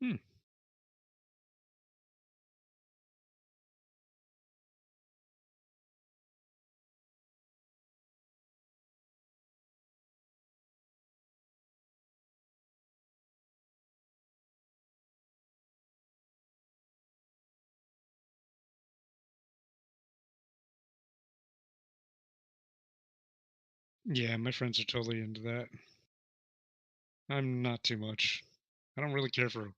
C: Hmm. Yeah, my friends are totally into that. I'm not too much. I don't really care for.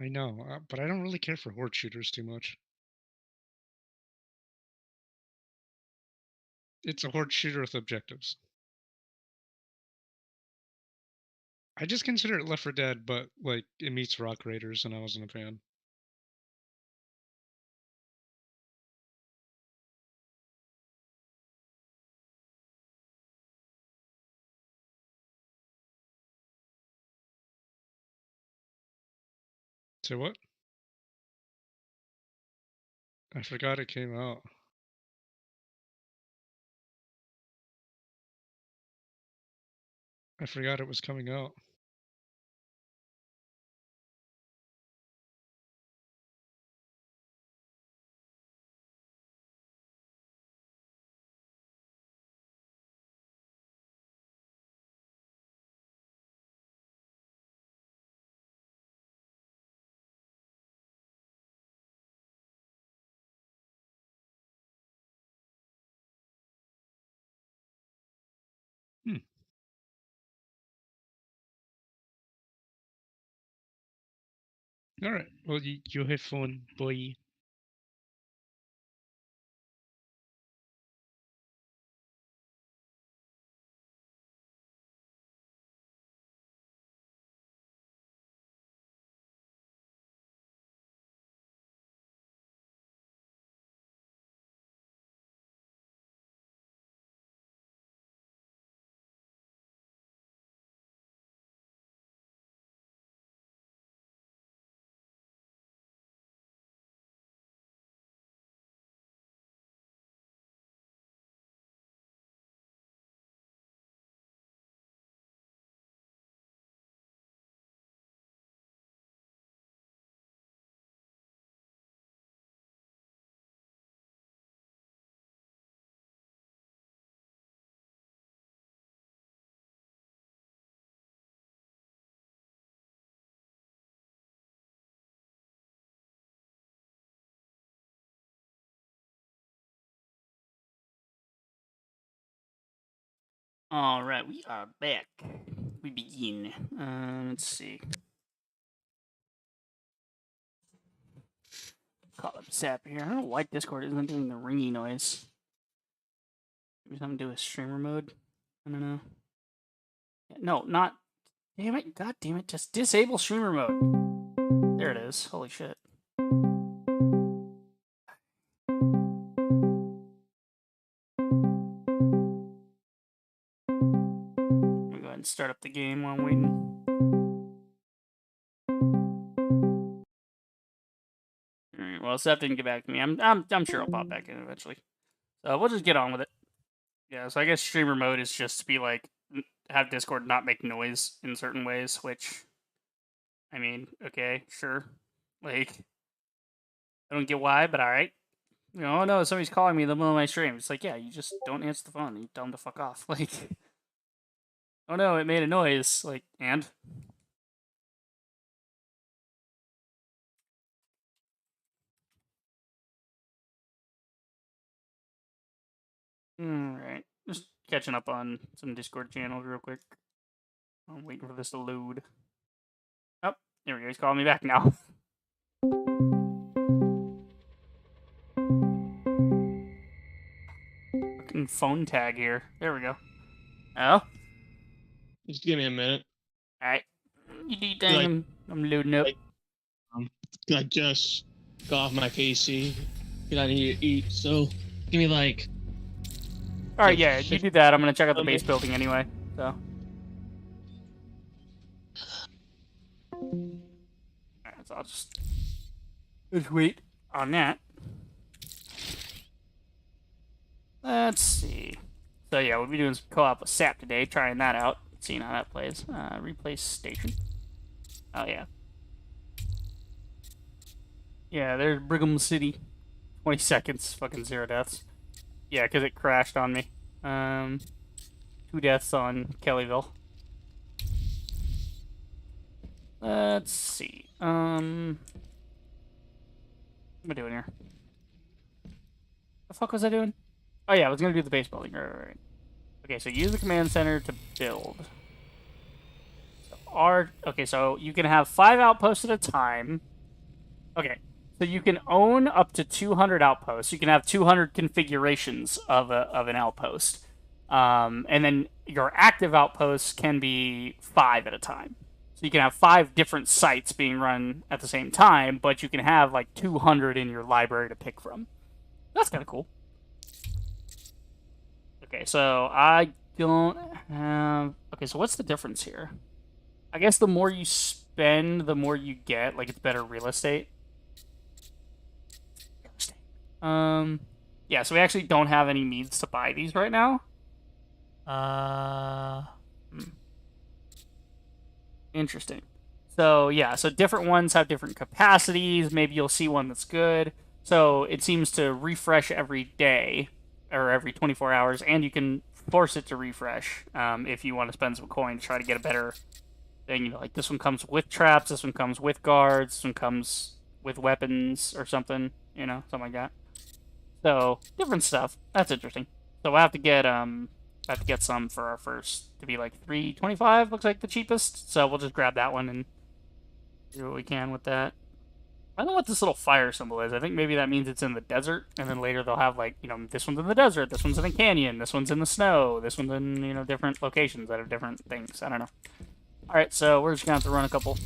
C: I know, but I don't really care for horde shooters too much. It's a horde shooter with objectives. I just consider it Left 4 Dead, but like it meets Rock Raiders, and I wasn't a fan. So what? I forgot it came out. I forgot it was coming out. Hmm. All right. Well, you have fun, boy.
A: All right, we are back. We begin. Let's see. Call up Sap here. I don't know why Discord isn't doing the ringy noise. Maybe something to do with streamer mode. I don't know. No, not. Damn it! God damn it! Just disable streamer mode. There it is. Holy shit. I'm gonna go ahead and start up the game while I'm waiting. Alright, well, Seth didn't get back to me. I'm sure I'll pop back in eventually. So we'll just get on with it. Yeah, so I guess streamer mode is just to be like have Discord not make noise in certain ways, which I mean, okay, sure. Like I don't get why, but alright. You know, oh no, somebody's calling me in the middle of my stream. It's like, yeah, you just don't answer the phone. You tell them to fuck off. Like, oh no, it made a noise. Like, and? Alright. Just catching up on some Discord channels real quick. I'm waiting for this to load. Oh, there we go. He's calling me back now. Fucking phone tag here. There we go. Oh?
D: Just give me a minute.
A: Alright. You do thing. I'm loading up.
D: I just got off my PC because I need to eat. So give me like.
A: Alright, yeah, you do that. I'm gonna check out the base building anyway. So. Alright, so I'll just wait on that. Let's see. So yeah, we'll be doing some co-op with SAP today, trying that out, seeing how that plays. Replace station. Oh yeah. Yeah, there's Brigham City. 20 seconds, fucking 0 deaths. Yeah, because it crashed on me. 2 deaths on Kellyville. Let's see. What am I doing here? The fuck was I doing? Oh yeah, I was gonna do the base building. Right. Okay, so use the command center to build. So okay, so you can have 5 outposts at a time. Okay, So you can own up to 200 outposts. You can have 200 configurations of an outpost. And then your active outposts can be 5 at a time. So you can have 5 different sites being run at the same time, but you can have like 200 in your library to pick from. That's kind of cool. Okay, so I don't have... Okay, so what's the difference here? I guess the more you spend, the more you get. Like, it's better real estate. Yeah, so we actually don't have any needs to buy these right now. Interesting. So, yeah, so different ones have different capacities. Maybe you'll see one that's good. So it seems to refresh every day, or every 24 hours, and you can force it to refresh if you want to spend some coin to try to get a better thing. You know, like this one comes with traps, this one comes with guards, this one comes with weapons or something, you know, something like that. So, different stuff. That's interesting. So I have to get some for our first to be like 325, looks like the cheapest. So we'll just grab that one and do what we can with that. I don't know what this little fire symbol is. I think maybe that means it's in the desert, and then later they'll have like, you know, this one's in the desert, this one's in a canyon, this one's in the snow, this one's in, you know, different locations that have different things. I don't know. Alright, so we're just gonna have to run a couple.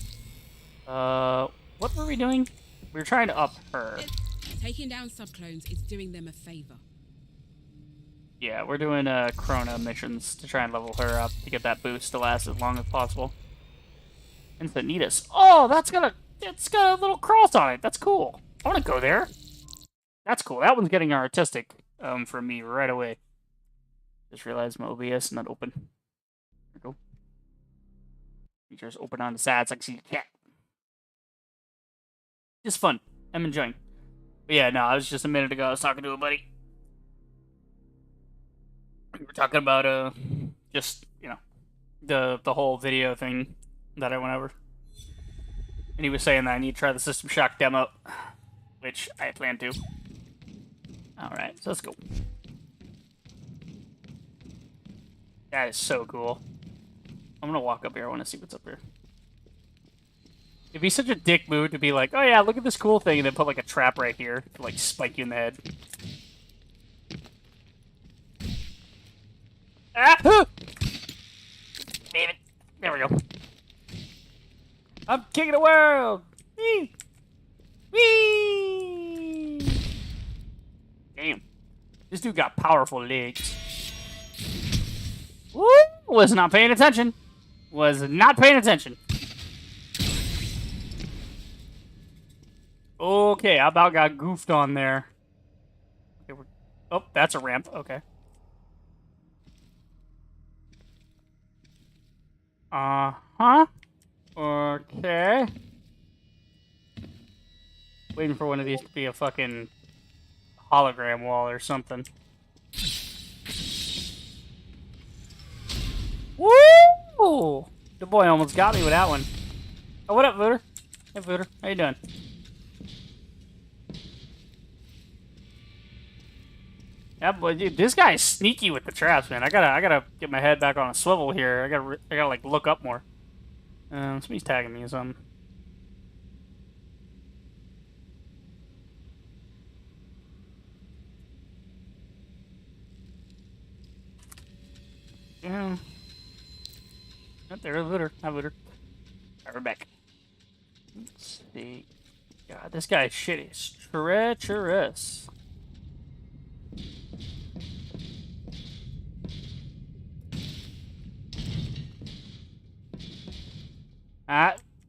A: What were we doing? We were trying to up her.
E: Taking down subclones is doing them a favor.
A: Yeah, we're doing Chrono missions to try and level her up to get that boost to last as long as possible. Infinitas. Oh, it's got a little cross on it. That's cool. I want to go there. That's cool. That one's getting artistic from me right away. Just realized my OBS not open. There we go. Features open on the sides. I can see the cat. Just fun. I'm enjoying. But yeah, no, I was just a minute ago. I was talking to a buddy. We were talking about just, you know, the whole video thing that I went over. And he was saying that I need to try the System Shock demo, which I plan to. Alright, so let's go. That is so cool. I'm gonna walk up here. I want to see what's up here. It'd be such a dick move to be like, oh yeah, look at this cool thing, and then put like a trap right here to like spike you in the head. Ah! Damn it. There we go. I'm king of the world! Whee! Whee! Damn. This dude got powerful legs. Woo! Was not paying attention. Was not paying attention. Okay, I about got goofed on there. Okay, oh, that's a ramp. Okay. Uh-huh. Okay. Waiting for one of these to be a fucking hologram wall or something. Woo! The boy almost got me with that one. Oh, what up, Voodoo? Hey, Voodoo. How you doing? Yeah, but dude, this guy's sneaky with the traps, man. I gotta get my head back on a swivel here. I gotta like look up more. Somebody's tagging me or something. Yeah. Oh, there's Voodoo. Hi, Voodoo. Alright, we're back. Let's see. God, this guy's shit is treacherous.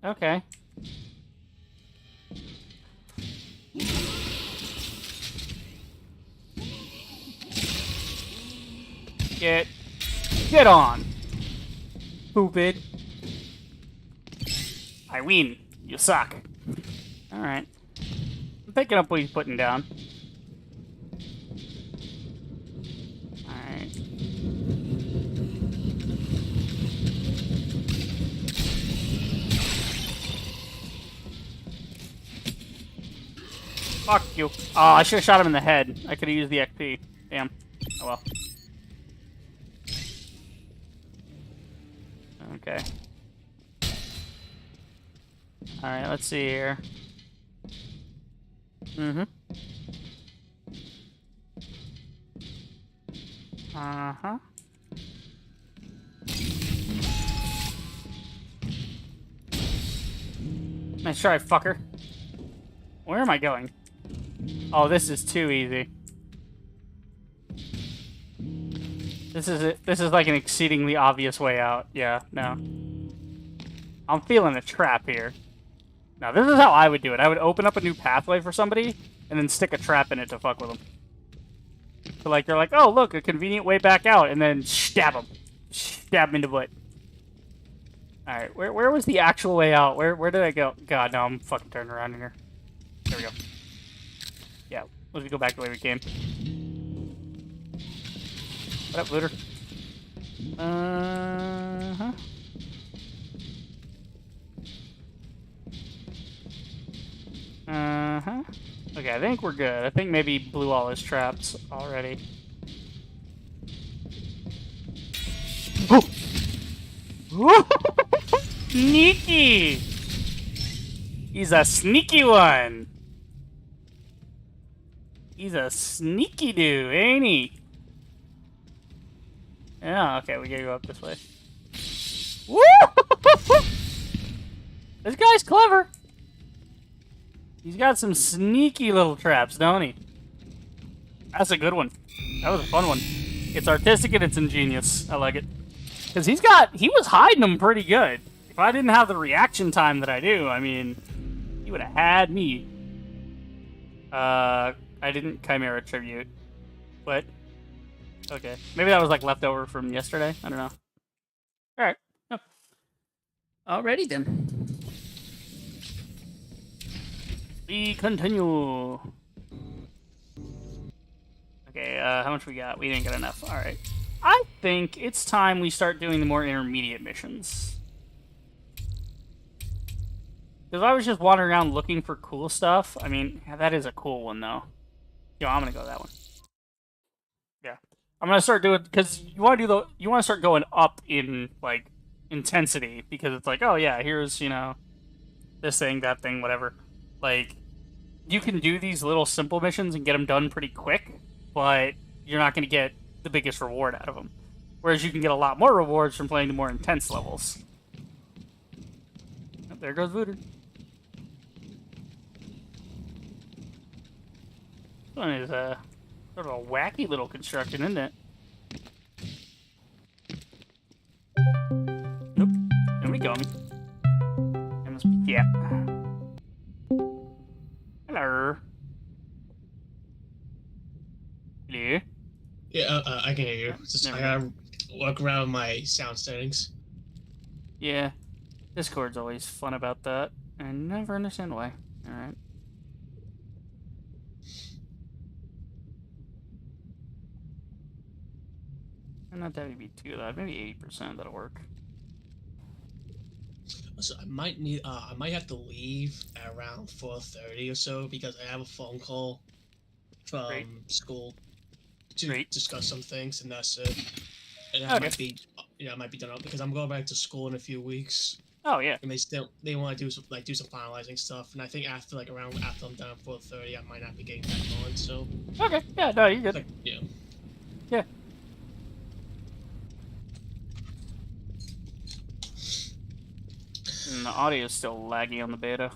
A: Okay. Get on, stupid. I win. You suck. Alright. I'm picking up what he's putting down. Alright. Fuck you. Oh, I should have shot him in the head. I could have used the XP. Damn. Oh well. Okay. Alright, let's see here. Mm-hmm. Uh-huh. Nice try, fucker. Where am I going? Oh, this is too easy. This is like an exceedingly obvious way out. Yeah, no. I'm feeling a trap here. Now, this is how I would do it. I would open up a new pathway for somebody, and then stick a trap in it to fuck with them. So, like, they're like, oh, look, a convenient way back out, and then stab them. Stab them in the butt. Alright, where was the actual way out? Where did I go? God, no, I'm fucking turning around in here. There we go. Yeah, let's go back the way we came. What up, looter? Uh-huh. Uh-huh. Okay, I think we're good. I think maybe blew all his traps already. Oh! Sneaky! He's a sneaky one! He's a sneaky dude, ain't he? Yeah, okay, we gotta go up this way. Woo! This guy's clever! He's got some sneaky little traps, don't he? That's a good one. That was a fun one. It's artistic and it's ingenious. I like it. Because he was hiding them pretty good. If I didn't have the reaction time that I do, I mean, he would have had me. I didn't Chimera Tribute. What? Okay. Maybe that was like leftover from yesterday. I don't know. Alright. Oh. Alrighty then. We continue. Okay, how much we got? We didn't get enough. Alright. I think it's time we start doing the more intermediate missions. Because I was just wandering around looking for cool stuff. I mean, yeah, that is a cool one, though. Yo, I'm gonna go that one. Yeah. I'm gonna start doing, because you want to start going up in, like, intensity. Because it's like, oh yeah, here's, you know, this thing, that thing, whatever. Like, you can do these little simple missions and get them done pretty quick, but you're not going to get the biggest reward out of them. Whereas you can get a lot more rewards from playing the more intense levels. Oh, there goes Voodoo. This one is sort of a wacky little construction, isn't it? Nope. Nobody got me. That must be yeah. Hello. Hello.
D: Yeah, I can hear you. Just, I gotta walk around my sound settings.
A: Yeah. Discord's always fun about that. I never understand why. Alright. Not that would be too loud. Maybe 80%, that'll work.
D: So I might have to leave at around 4:30 or so because I have a phone call from school to discuss some things, and that's it. And I might be, I might be done up because I'm going back to school in a few weeks.
A: Oh yeah.
D: And they want to do some finalizing stuff, and I think after I'm done at 4:30, I might not be getting back on. So.
A: Okay. Yeah. No, you're good.
D: Like, yeah.
A: Yeah. And the audio is still laggy on the beta.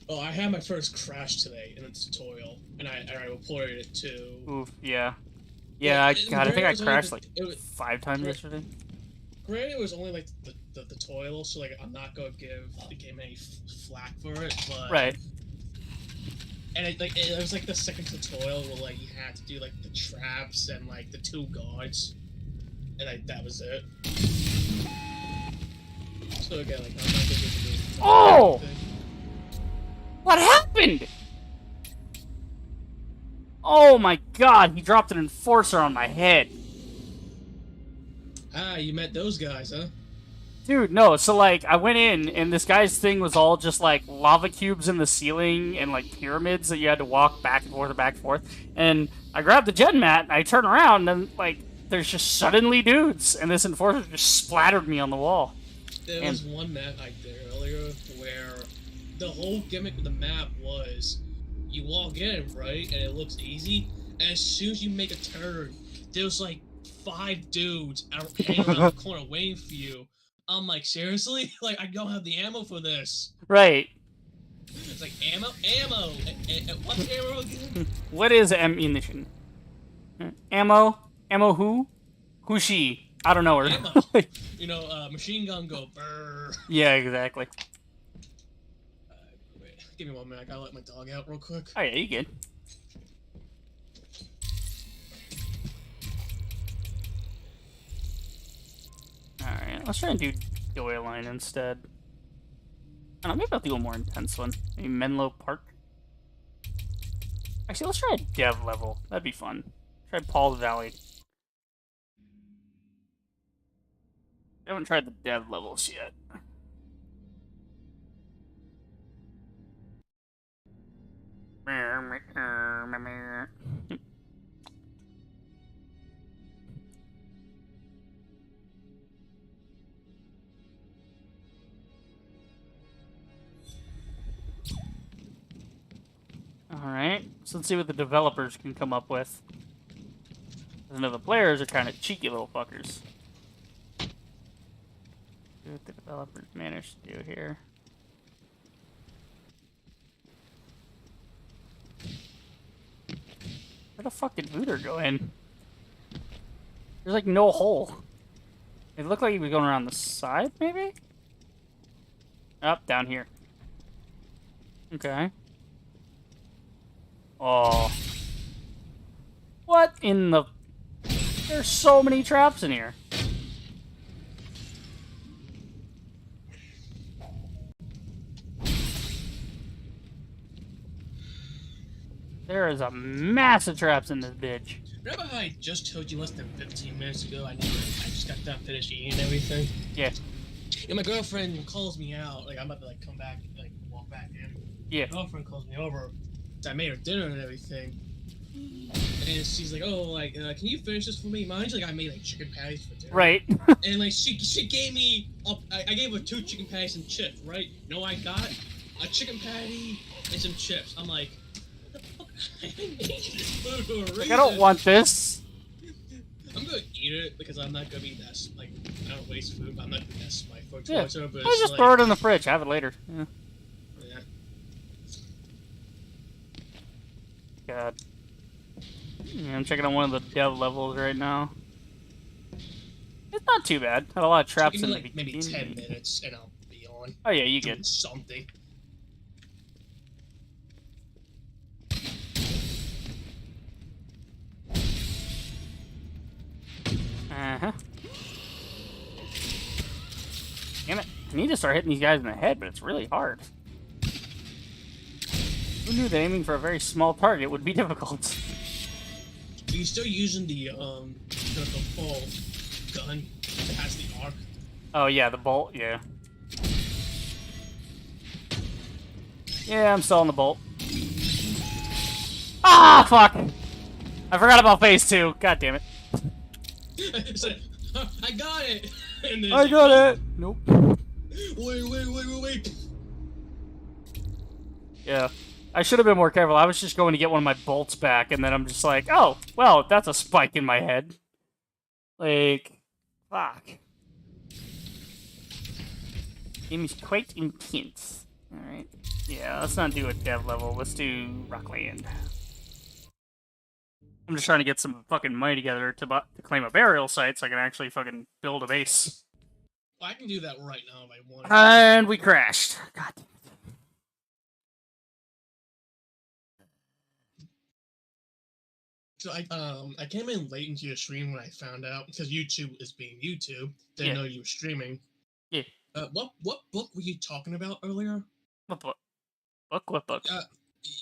D: Oh, I had my first crash today in the tutorial, and I reported it to.
A: Oof, yeah. Yeah, I think I crashed like 5 times yesterday.
D: Granted, it was only like the tutorial, so like I'm not gonna give the game any flack for it, but.
A: Right.
D: And it was like the second tutorial where like you had to do like the traps and like the 2 guards, and that was it. So again, like I'm not gonna give
A: Oh! What happened? Oh my god, he dropped an enforcer on my head.
D: Ah, you met those guys, huh?
A: Dude, no, so like, I went in, and this guy's thing was all just like lava cubes in the ceiling and like pyramids that you had to walk back and forth and back and forth. And I grabbed the gen mat, and I turn around, and like, there's just suddenly dudes, and this enforcer just splattered me on the wall.
D: There was one map I did earlier where the whole gimmick of the map was you walk in, right, and it looks easy, and as soon as you make a turn, there's like 5 dudes hanging around the corner waiting for you. I'm like, seriously? Like, I don't have the ammo for this.
A: Right.
D: It's like, ammo? What's ammo again?
A: What is ammunition? Ammo? Ammo who? Who's she? I don't know her.
D: Ammo. You know, machine gun go brrr.
A: Yeah, exactly.
D: Wait, give me 1 minute. I gotta let my dog out real quick.
A: Oh yeah, you good. Alright, let's try and do Doyle Line instead. I don't know, maybe I'll do a more intense one. Maybe Menlo Park. Actually, let's try a dev level. That'd be fun. Try Paul's Valley. I haven't tried the dev levels yet. Alright, so let's see what the developers can come up with. I know the players are kind of cheeky little fuckers. See what the developers managed to do here. Where the fuck did Voodoo go in? There's like no hole. It looked like he was going around the side, maybe? Up, down here. Okay. Oh. What in the... There's so many traps in here. There is a massive traps in this bitch.
D: Remember how I just told you less than 15 minutes ago I just got done finished eating and everything?
A: Yeah.
D: And my girlfriend calls me out, like I'm about to like come back, like walk back in.
A: Yeah.
D: My girlfriend calls me over. So I made her dinner and everything. And she's like, "Oh, like, can you finish this for me?" Mind you, like I made like chicken patties for dinner.
A: Right.
D: And like she gave me, I gave her 2 chicken patties and chips, right? No, I got a chicken patty and some chips. I'm like, what the fuck? I made this food for a reason.
A: Like, I don't want this.
D: I'm gonna eat it because I'm not gonna be that, like, I don't waste food, but I'm not gonna be that spiteful
A: Yeah.
D: towards her, but
A: I'll
D: it's
A: just
D: like,
A: throw it in the fridge. Have it later. Yeah.
D: yeah.
A: God. Yeah, I'm checking on one of the dev levels right now. It's not too bad. Had a lot of traps
D: Give
A: in
D: me
A: the
D: like maybe
A: beginning.
D: 10 minutes and I'll be on.
A: Oh yeah, you
D: Doing
A: good.
D: something.
A: Uh-huh. Damn it. I need to start hitting these guys in the head, but it's really hard. Who knew that aiming for a very small target would be difficult?
D: Are you still using the full gun that has the arc?
A: Oh yeah, the bolt, yeah. Yeah, I'm still on the bolt. Ah, fuck! I forgot about phase 2. God damn it.
D: So, I got it! And then
A: I got it! Nope.
D: Wait.
A: Yeah. I should have been more careful. I was just going to get one of my bolts back, and then I'm just like, oh, well, that's a spike in my head. Like, fuck. Game is quite intense. Alright. Yeah, let's not do a dev level. Let's do Rockland. I'm just trying to get some fucking money together to claim a burial site so I can actually fucking build a base.
D: I can do that right now if I want.
A: And we crashed. God damn it.
D: So I came in late into your stream when I found out because YouTube is being YouTube. Didn't know you were streaming.
A: Yeah.
D: What book were you talking about earlier?
A: What book? What book?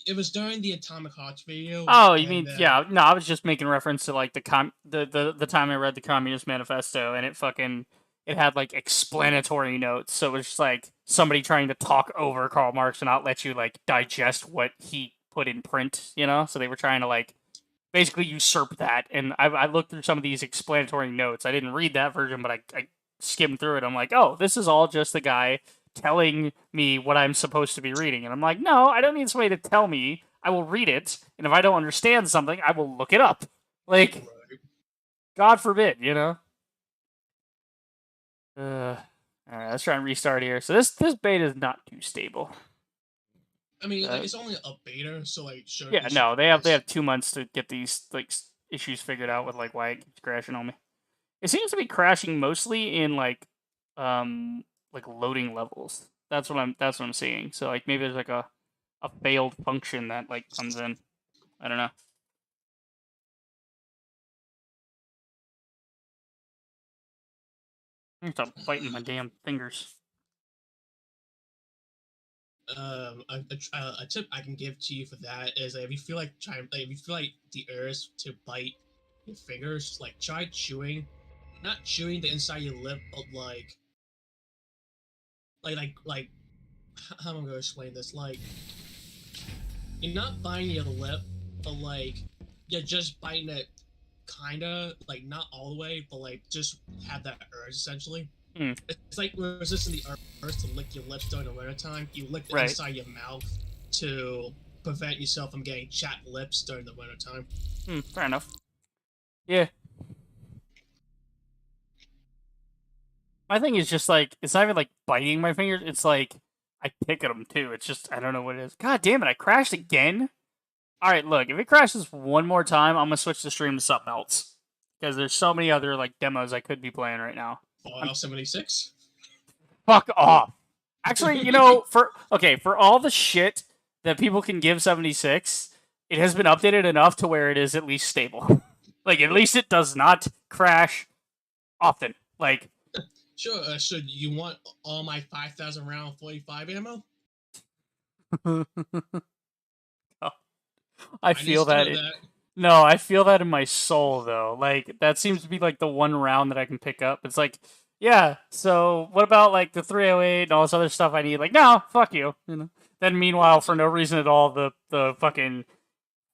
D: It was during the Atomic Hearts video.
A: Oh, you mean yeah? No, I was just making reference to like the time I read the Communist Manifesto, and it had like explanatory notes. So it was just like somebody trying to talk over Karl Marx and not let you like digest what he put in print. You know, so they were trying to like basically usurp that. And I looked through some of these explanatory notes. I didn't read that version, but I skimmed through it. I'm like, oh, this is all just the guy telling me what I'm supposed to be reading. And I'm like, no, I don't need somebody to tell me. I will read it, and if I don't understand something, I will look it up. Like,
D: Right.
A: God forbid, you know. All right, let's try and restart here. So this beta is not too stable.
D: I mean, like, it's only a beta, so like, sure.
A: Yeah,
D: it
A: no,
D: should
A: they have
D: fix.
A: 2 months to get these like issues figured out with like why it keeps crashing on me. It seems to be crashing mostly in like loading levels. That's what I'm seeing. So like maybe there's like a failed function that like comes in. I don't know. I need to stop fighting my damn fingers.
D: A tip I can give to you for that is if you feel like the urge to bite your fingers, like try chewing, not chewing the inside of your lip, but like how am I gonna explain this? Like you're not biting your lip, but like you're just biting it, kinda like not all the way, but like just have that urge essentially.
A: Hmm.
D: It's like resisting the urge to lick your lips during the wintertime. You lick the
A: Right.
D: inside of your mouth to prevent yourself from getting chapped lips during the wintertime.
A: Fair enough. Yeah. My thing is just like it's not even like biting my fingers. It's like I pick at them too. It's just I don't know what it is. God damn it! I crashed again. All right, look. If it crashes one more time, I'm gonna switch the stream to something else because there's so many other like demos I could be playing right now.
D: Fallout 76.
A: Fuck off. Actually, you know, for all the shit that people can give 76, it has been updated enough to where it is at least stable. Like at least it does not crash often. Like.
D: Sure. So you want all my 5,000 round 45 ammo?
A: I feel that. No, I feel that in my soul though. Like that seems to be like the one round that I can pick up. It's like, yeah. So what about like the 308 and all this other stuff I need? Like, no, fuck you. You know. Then meanwhile, for no reason at all, the fucking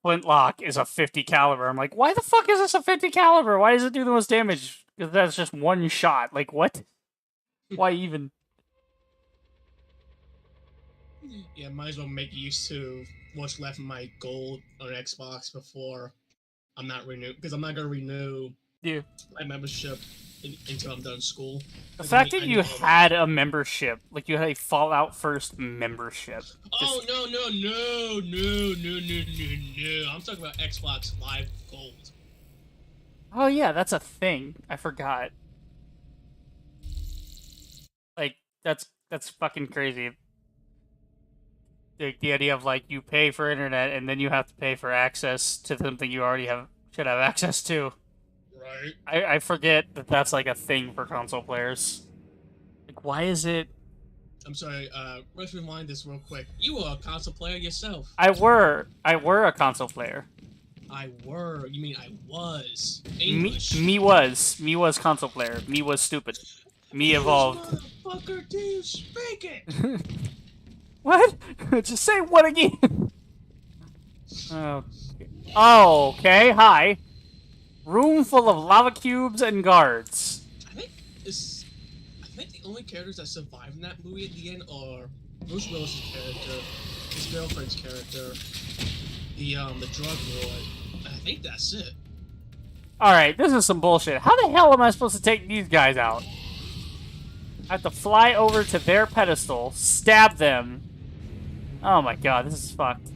A: flintlock is a 50 caliber. I'm like, why the fuck is this a 50 caliber? Why does it do the most damage? Because that's just one shot. Like what? Why even?
D: Yeah, might as well make use to what's left of my gold on Xbox before I'm not renew because I'm not gonna renew my membership until I'm done school.
A: The fact that you had a membership, like you had a Fallout First membership.
D: Oh no! I'm talking about Xbox Live Gold.
A: Oh yeah, that's a thing. I forgot. Like that's fucking crazy. The idea of like you pay for internet and then you have to pay for access to something you already should have access to.
D: Right.
A: I forget that that's like a thing for console players. Like why is it?
D: I'm sorry. Let's rewind this real quick. You were a console player yourself.
A: I were a console player.
D: You mean I was.
A: English. Me was console player. Me was stupid. Me evolved.
D: Motherfucker, do you speak it?
A: What? Just say what again? Oh, okay. Hi. Room full of lava cubes and guards.
D: I think the only characters that survive in that movie at the end are Bruce Willis' character, his girlfriend's character, the drug lord. I think that's it.
A: Alright, this is some bullshit. How the hell am I supposed to take these guys out? I have to fly over to their pedestal, stab them. Oh my god, this is fucked.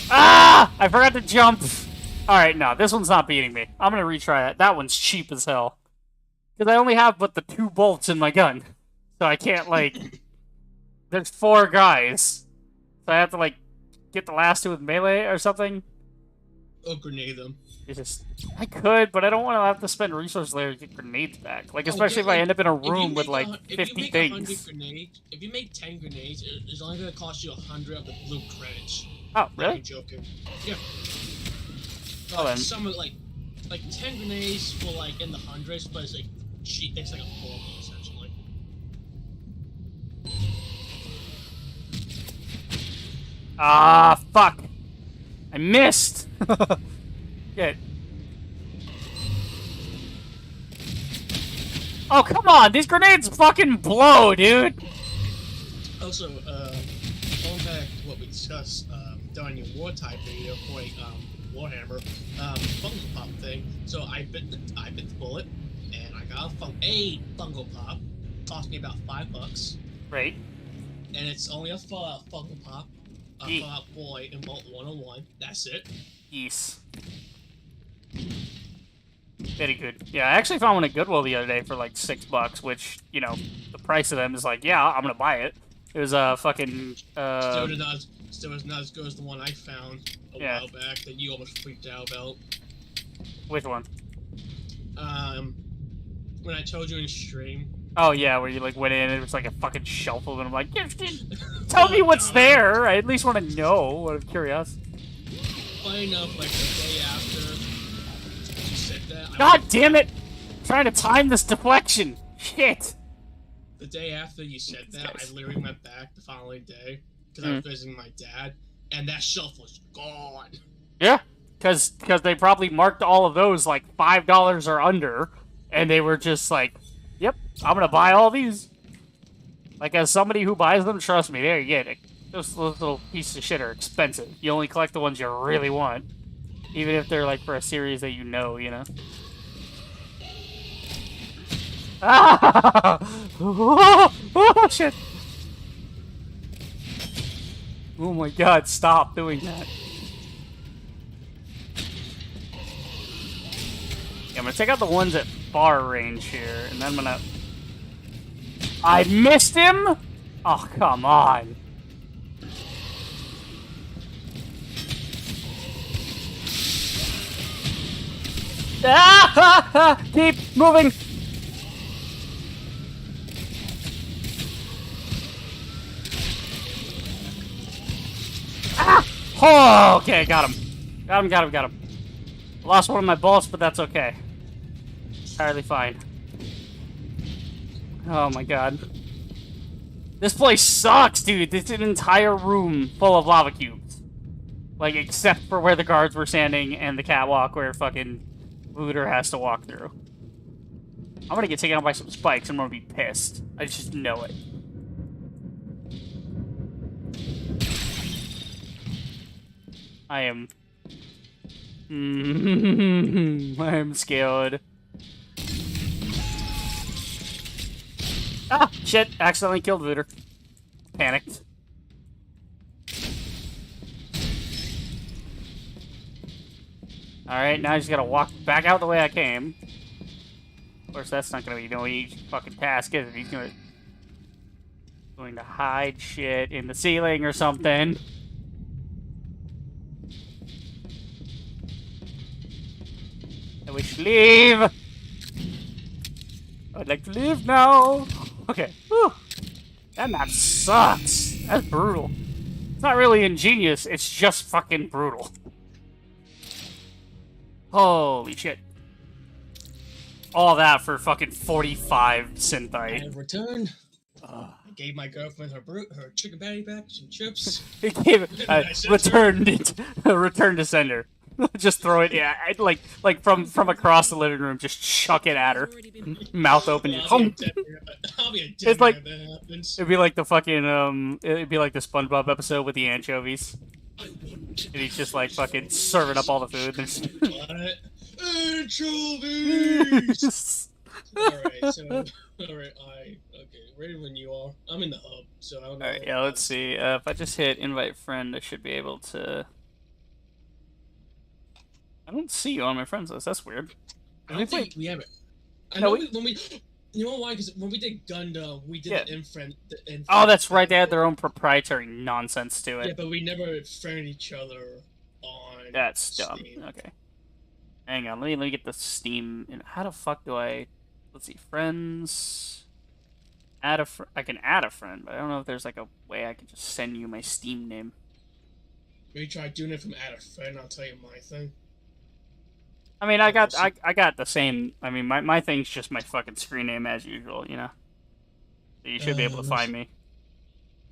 A: Ah! I forgot to jump. Alright, no, this one's not beating me. I'm gonna retry that. That one's cheap as hell. Because I only have but the 2 bolts in my gun. So I can't, like... There's 4 guys. So I have to, like, get the last 2 with melee or something?
D: Or grenade them.
A: I could, but I don't want to have to spend resource layer to get grenades back. Like, especially if I end up in a room with, like, 50 things.
D: If you make 10 grenades, it's only going to cost you 100 of the blue credits.
A: Oh, really?
D: I'm joking. Yeah.
A: Oh, then.
D: Some like 10 grenades for like in the hundreds, but it's like cheap. It's like a 4 essentially.
A: Ah, fuck! I missed. Good. Oh, come on! These grenades fucking blow, dude!
D: Also, going back to what we discussed during your war type video for Warhammer fungal pop thing. So I bit the bullet, and I got a fungal pop. Cost me about $5,
A: Right.
D: and it's only a fungal pop. A
A: Yeet.
D: Fallout Boy in Vault 101. That's it.
A: Yes. Very good. Yeah, I actually found one at Goodwill the other day for like $6, which, you know, the price of them is like, yeah, I'm gonna buy it. It was a fucking
D: Still is not as good as the one I found a
A: Yeah.
D: while back that you almost freaked out about.
A: which one?
D: When I told you in stream.
A: Oh yeah, where you like went in and it was like a fucking shelf of it. I'm like, yeah, tell me what's there. I at least want to know. Out of curiosity.
D: Funny enough, like the day after you said that,
A: God damn it! I'm trying to time this deflection. Shit.
D: the day after you said that,
A: guys.
D: I literally went back the following day because I was visiting my dad, and that shelf was gone.
A: Yeah, because they probably marked all of those like $5 or under, and they were just like, "Yep, I'm gonna buy all these." Like, as somebody who buys them, trust me, there you get it. Those little pieces of shit are expensive. You only collect the ones you really want, even if they're like for a series that you know. Ah! Oh, shit! Oh my God! Stop doing that. Yeah, I'm gonna take out the ones at far range here, and then I'm gonna... I missed him? Oh, come on. Ah! Keep moving. Ah! Oh, okay, got him. Got him. Lost one of my bullets, but that's okay. Entirely fine. Oh my God. This place sucks, dude. It's an entire room full of lava cubes. Like, except for where the guards were standing and the catwalk where fucking Looter has to walk through. I'm gonna get taken out by some spikes. I'm gonna be pissed. I just know it. I am... I am scared. Ah, shit. Accidentally killed Looter. Panicked. Alright, now I just gotta walk back out the way I came. Of course, that's not gonna be no easy fucking task, is it? He's going to hide shit in the ceiling or something. I wish to leave. I'd like to leave now. Okay. Whew. That map sucks. That's brutal. It's not really ingenious, it's just fucking brutal. Holy shit. All that for fucking 45 synthite.
D: I returned. I gave my girlfriend her chicken patty back, some chips.
A: It gave
D: I
A: returned it. Return to sender. Just throw it, yeah, like from across the living room, just chuck it at her.
E: Already been
A: Mouth open.
D: I'll be a dead
A: It's like-
D: man if that happens.
A: It'd be like the fucking it'd be like the SpongeBob episode with the anchovies. And he's just like fucking serving up all the food. There's...
D: What? Anchovies! Alright, so... Alright, okay, ready when you are. I'm in the hub, so I don't know.
A: Alright, yeah, let's see. If I just hit invite friend, I should be able to... I don't see you on my friends list. That's weird.
D: I don't think we have it. I
A: No,
D: know when we... You know why? Because when we did Gundam, we did
A: Yeah.
D: the infriend.
A: Oh, that's right. They had their own proprietary nonsense to
D: Yeah,
A: it.
D: but we never friended each other on.
A: That's dumb.
D: Steam.
A: Okay. Hang on. Let me get the Steam. How the fuck do I... Let's see. Friends... Add a I can add a friend, but I don't know if there's like a way I can just send you my Steam name.
D: Maybe try doing it from add a friend. I'll tell you my thing.
A: I mean, I got the same. I mean, my thing's just my fucking screen name as usual, you know. So you should be able to find me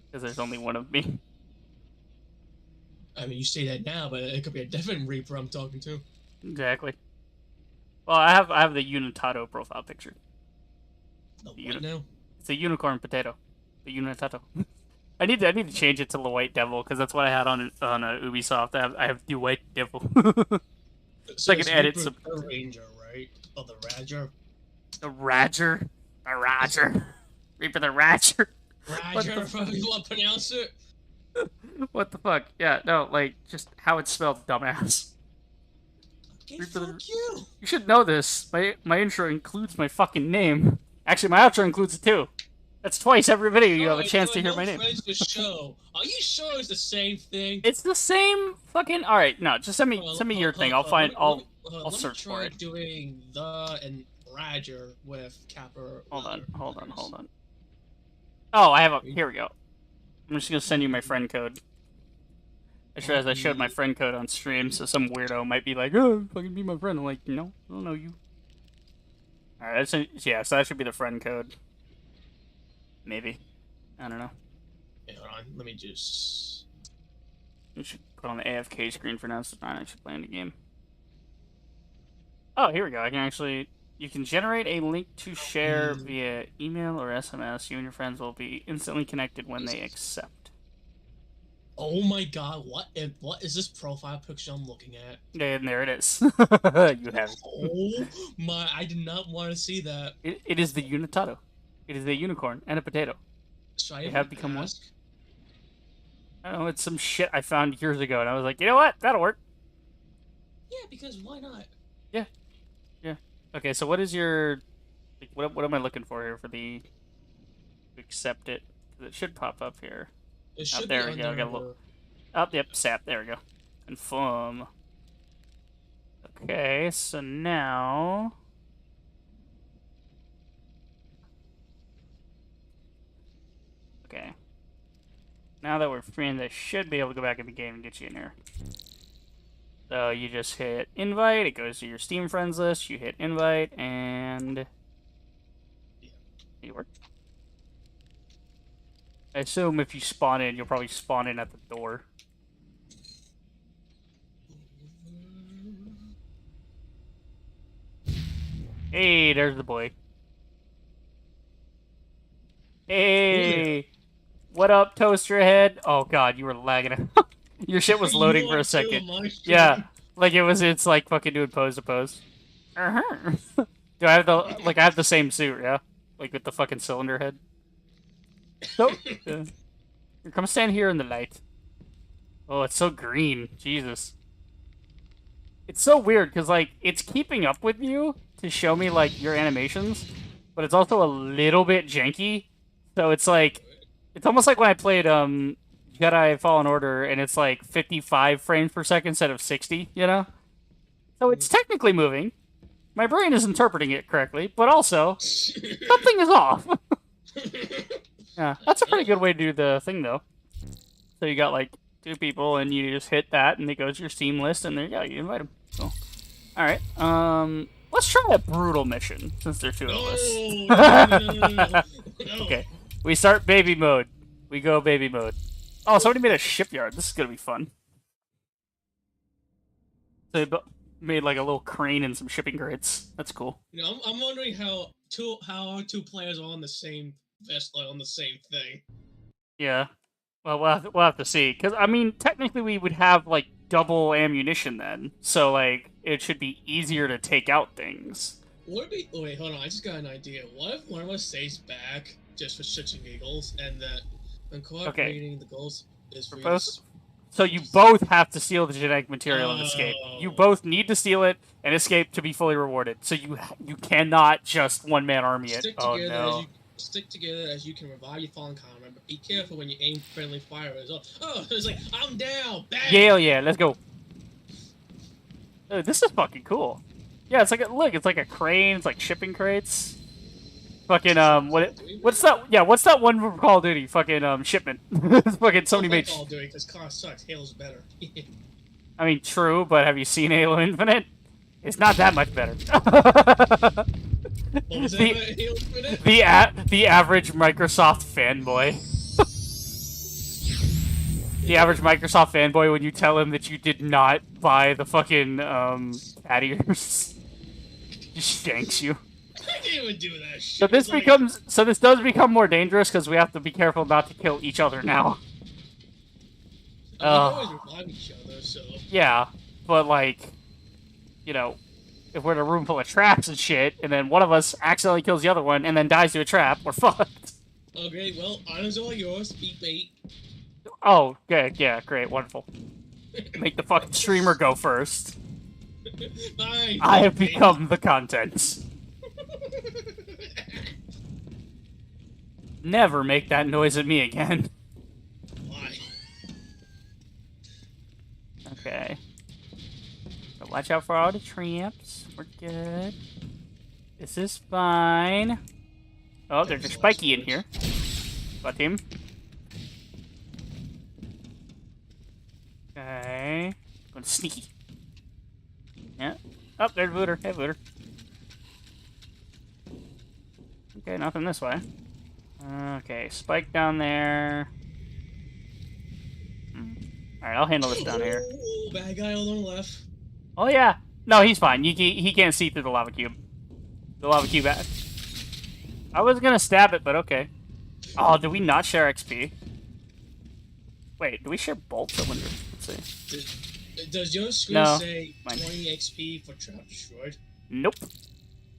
A: because there's only one of me.
D: I mean, you say that now, but it could be a different Reaper I'm talking to.
A: Exactly. Well, I have the Unitado profile picture.
D: What now?
A: It's a unicorn potato. The Unitato. I need to change it to the White Devil because that's what I had on Ubisoft. I have the White Devil.
D: So
A: I can edit
D: Reaper
A: some.
D: the Ranger, right? Oh, the Ranger.
A: The Roger. The Roger. Reaper the Roger.
D: Ranger, if you want to pronounce it.
A: What the fuck? Yeah, no, like, just how it's spelled, dumbass.
D: Okay,
A: Reaper the-
D: fuck you.
A: You should know this. My intro includes my fucking name. Actually, my outro includes it too. That's twice every video you have a chance to hear my name.
D: The show. Are you sure it's the same thing?
A: It's the same fucking. All right, no, just send me your thing. I'll find. I'll search for it.
D: Doing the and Roger with Capper.
A: Hold on. Oh, I have a. Here we go. I'm just gonna send you my friend code. I showed my friend code on stream, so some weirdo might be like, "Oh, fucking be my friend." I'm like, no, I don't know you. All right, so that should be the friend code. Maybe. I don't know.
D: Yeah, hold on. Let me just.
A: You should put on the AFK screen for now, so I'm actually playing the game. Oh, here we go. I can actually. You can generate a link to share via email or SMS. You and your friends will be instantly connected when they accept.
D: Oh my god, what is this profile picture I'm looking at?
A: And there it is. You have it.
D: Oh my, I did not want to see that.
A: It is the Unitato. It is a unicorn and a potato.
D: So
A: They have become one. I don't know, it's some shit I found years ago, and I was like, you know what? That'll work.
D: Yeah, because why not?
A: Yeah. Okay, so what is your... What am I looking for here for the... Accept it? 'Cause it should pop up here.
D: It should
A: there
D: be
A: we go, I got a
D: under
A: little... Oh, yep, SAP, there we go. Confirm. Okay, so now... Okay. Now that we're friends, I should be able to go back in the game and get you in here. So you just hit invite, it goes to your Steam friends list, you hit invite, and... It worked. I assume if you spawn in, you'll probably spawn in at the door. Hey, there's the boy. Hey! What up, Toaster Head? Oh god, you were lagging. Your shit was loading for a second. Yeah, like it's like fucking doing pose to pose. Do I have I have the same suit, yeah? Like with the fucking cylinder head. So, here, come stand here in the light. Oh, it's so green. Jesus. It's so weird, because, like, it's keeping up with you to show me, like, your animations, but it's also a little bit janky. So it's like, it's almost like when I played, Jedi Fallen Order, and it's like 55 frames per second instead of 60, you know? So it's technically moving. My brain is interpreting it correctly, but also, something is off. Yeah, that's a pretty good way to do the thing, though. So you got, like, 2 people, and you just hit that, and it goes to your Steam list, and there you go, you invite them. So, alright, let's try a brutal mission, since there are 2 of us.
D: No.
A: Okay, we start baby mode. We go baby mode. Oh, somebody made a shipyard. This is gonna be fun. They made, like, a little crane and some shipping crates. That's cool.
D: You know, I'm wondering how our 2 players are on the same vessel, on the same thing.
A: Yeah. Well, we'll have to see. Because, I mean, technically we would have, like, double ammunition then. So, like, it should be easier to take out things.
D: Would it be... Oh, wait, hold on. I just got an idea. What if one of us stays back just for shits and giggles, and that when cooperating the goals is for
A: both? So you both have to steal the genetic material and escape. You both need to steal it and escape to be fully rewarded. So you cannot just one-man army it. Oh, no.
D: Stick together as you can revive your fallen comrade, but be careful when you aim friendly fire as well. Oh, it's like, I'm down! Bang!
A: Yeah, let's go. Oh, this is fucking cool. Yeah, it's like look, it's like a crane, it's like shipping crates. Fucking, what's that? Yeah, what's that one from Call of Duty? Fucking, Shipment. It's fucking somebody made...
D: Call of Duty, because car sucks, Halo's better.
A: I mean, true, but have you seen Halo Infinite? It's not that much better.
D: What was that about Halo Infinite?
A: The average Microsoft fanboy. The average Microsoft fanboy, when you tell him that you did not buy the fucking, cat ears, just shanks you.
D: I didn't even do that shit.
A: So this this does become more dangerous because we have to be careful not to kill each other now.
D: We always revive each other, so.
A: Yeah, but like, you know, if we're in a room full of traps and shit, and then one of us accidentally kills the other one and then dies to a trap, we're fucked.
D: Okay, well, honors all yours. Beat bait.
A: Oh, good, yeah, great, wonderful. Make the fucking streamer go first.
D: Fine.
A: I have become the content. Never make that noise at me again.
D: Why?
A: Okay. So watch out for all the traps. We're good. This is fine. Oh, there's a spiky in here. Got him. Okay. Going sneaky. Yeah. Oh, there's Vooter. Hey, Vooter. Okay, nothing this way. Okay, spike down there. Alright, I'll handle this down here.
D: Ooh, bad guy on the left.
A: Oh, yeah. No, he's fine. He can't see through the lava cube. The lava cube. I was gonna stab it, but okay. Oh, did we not share XP? Wait, do we share bolt? I wonder. Let's see.
D: Does your screen
A: No,
D: say
A: mine.
D: 20 XP for trap destroyed?
A: Nope.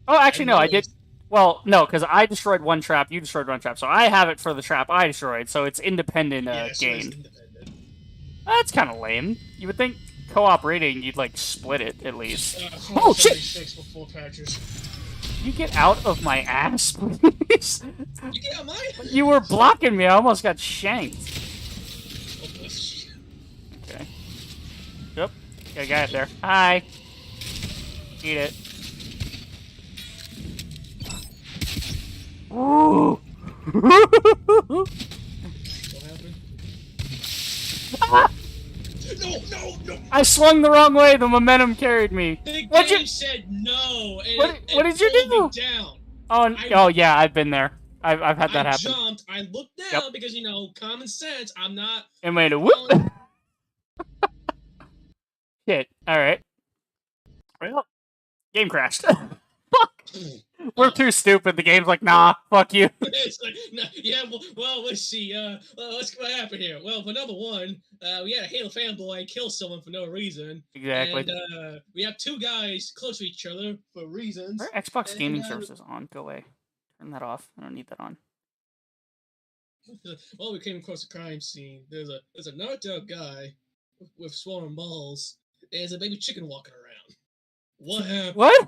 A: Oh, actually, no, I did. Well, no, because I destroyed one trap, you destroyed one trap, so I have it for the trap I destroyed, so it's independent
D: Yeah, so it's
A: gain.
D: independent.
A: That's kind of lame. You would think co-operating, you'd like split it at least.
D: Oh
A: shit!
D: 76 for 4 patches.
A: You get out of my ass, please.
D: You get out my.
A: You were blocking me. I almost got shanked.
D: Oh, shit.
A: Okay. Yep. Got a guy up there. Hi. Eat it. Ooh.
D: What happened?
A: Ah!
D: No!
A: I swung the wrong way. The momentum carried me.
D: The
A: What'd
D: game
A: you?
D: said no. And
A: What did you
D: pulled
A: do?
D: me down.
A: Oh yeah, I've been there. I've had that
D: I
A: happen.
D: jumped. I looked down because common sense. I'm not.
A: And made a whoop. Shit. All right. Well, game crashed. Fuck. We're too stupid. The game's like, nah, fuck you.
D: It's like, no, yeah, well, let's see. What happened here? Well, for number one, we had a Halo fanboy kill someone for no reason.
A: Exactly.
D: And we have 2 guys close to each other for reasons.
A: Our Xbox
D: And,
A: gaming services on. Go away. Turn that off. I don't need that on.
D: Well, we came across a crime scene. There's a knocked out guy with swollen balls. And there's a baby chicken walking around. What happened?
A: What?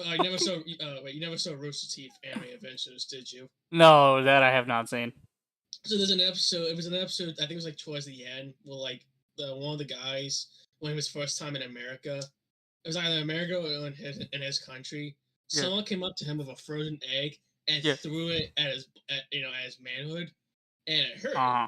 D: You never saw. Wait, you never saw Rooster Teeth Anime Adventures, did you?
A: No, that I have not seen.
D: So there's an episode. It was an episode. I think it was like towards the end, where like one of the guys, when it was first time in America, it was either America or in his country.
A: Yeah.
D: Someone came up to him with a frozen egg and threw it at his manhood, and it hurt. him.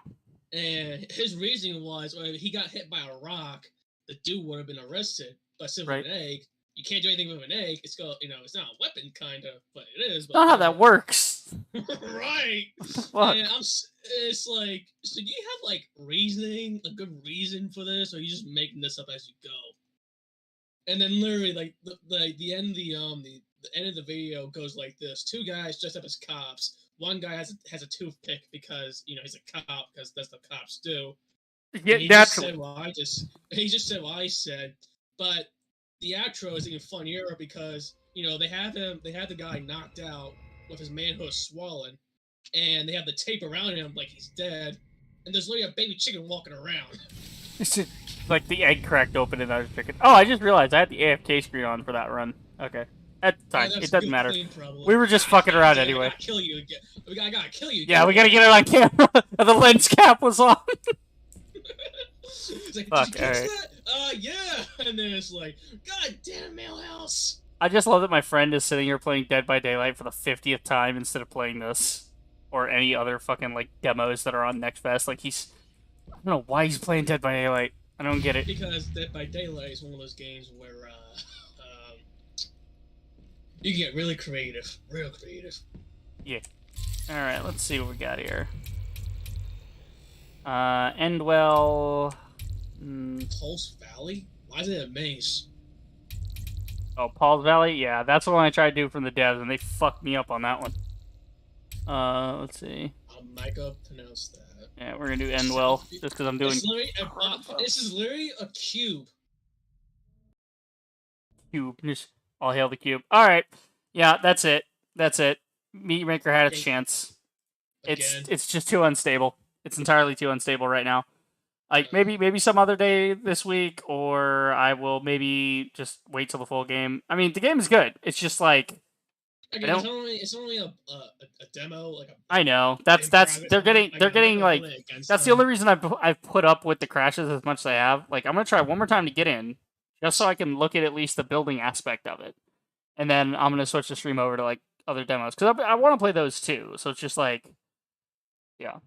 D: And his reasoning was, well, if he got hit by a rock, the dude would have been arrested. But since with an egg, you can't do anything with an egg. It's got, it's not a weapon, kind of, but it is. But
A: Not how that works.
D: Right.
A: Fuck.
D: And it's like, so do you have like reasoning, a good reason for this, or are you just making this up as you go? And then literally, like the end of the end of the video goes like this: 2 guys dressed up as cops. One guy has a toothpick because he's a cop, because that's what cops do.
A: Yeah,
D: he
A: naturally.
D: He just said what I said, but the outro is even funnier because they have the guy knocked out with his manhood swollen, and they have the tape around him like he's dead, and there's literally a baby chicken walking around.
A: Like the egg cracked open and I was chicken. Oh, I just realized I had the AFK screen on for that run. Okay. At the time, it doesn't matter. We were just fucking around anyway.
D: I gotta kill you again. I gotta kill you again.
A: Yeah, we gotta get it on camera. The lens cap was on.
D: It's like,
A: Fuck,
D: did you catch
A: alright.
D: that? Yeah. And then it's like, God damn, Millhouse.
A: I just love that my friend is sitting here playing Dead by Daylight for the 50th time instead of playing this. Or any other fucking, like, demos that are on Next Fest. Like, I don't know why he's playing Dead by Daylight. I don't get it.
D: Because Dead by Daylight is one of those games where, you get really creative. Real creative.
A: Yeah. Alright, let's see what we got here. Endwell.
D: Pulse Valley? Why is it a maze?
A: Oh, Paul's Valley? Yeah, that's the one I tried to do from the devs, and they fucked me up on that one. Let's see.
D: I'm not gonna pronounce that.
A: Yeah, we're gonna do Endwell, just because I'm doing
D: This is literally a cube.
A: cube. Just all hail the cube. All right, yeah, that's it. That's it. Meat Maker had its chance.
D: Again.
A: It's just too unstable. It's entirely too unstable right now. Like maybe some other day this week, or I will maybe just wait till the full game. I mean, the game is good. It's just like
D: Again, it's only a demo, like a.
A: I know that's they're getting like that's the only reason I've put up with the crashes as much as I have. Like I'm gonna try one more time to get in, just so I can look at least the building aspect of it, and then I'm gonna switch the stream over to like other demos because I want to play those too. So it's just like, yeah.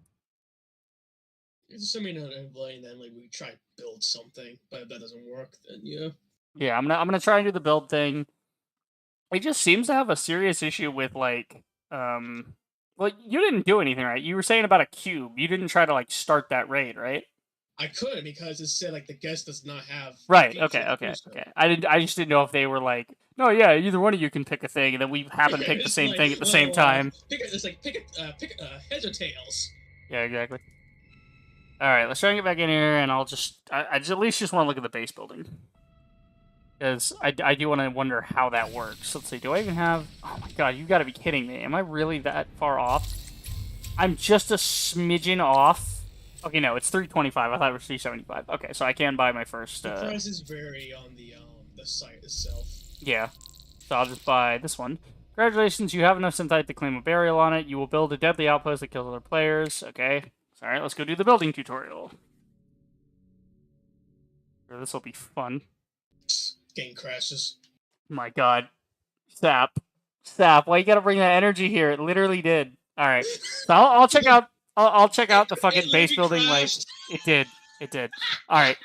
D: It's assuming that and then like we try to build something, but if that doesn't work, then yeah.
A: Yeah, I'm gonna try and do the build thing. It just seems to have a serious issue with like well, you didn't do anything, right? You were saying about a cube. You didn't try to like start that raid, right?
D: I could because it said like the guest does not have.
A: Right. Okay. I just didn't know if they were like, no, yeah, either one of you can pick a thing, and then we happen to pick the same thing at the same time.
D: Pick heads or tails.
A: Yeah, exactly. All right, let's try and get back in here, and I just at least just want to look at the base building. Because I do want to wonder how that works. Let's see, do I even have... Oh my god, you gotta be kidding me. Am I really that far off? I'm just a smidgen off. Okay, no, it's 325. I thought it was 375. Okay, so I can buy my first...
D: The prices vary on the site itself.
A: Yeah, so I'll just buy this one. Congratulations, you have enough synthite to claim a burial on it. You will build a deadly outpost that kills other players. Okay. Alright, let's go do the building tutorial. This will be fun.
D: Game crashes.
A: My god. Sap, why you gotta bring that energy here? It literally did. Alright. So I'll check out I'll check out the fucking base building
D: crashed.
A: like it did. Alright.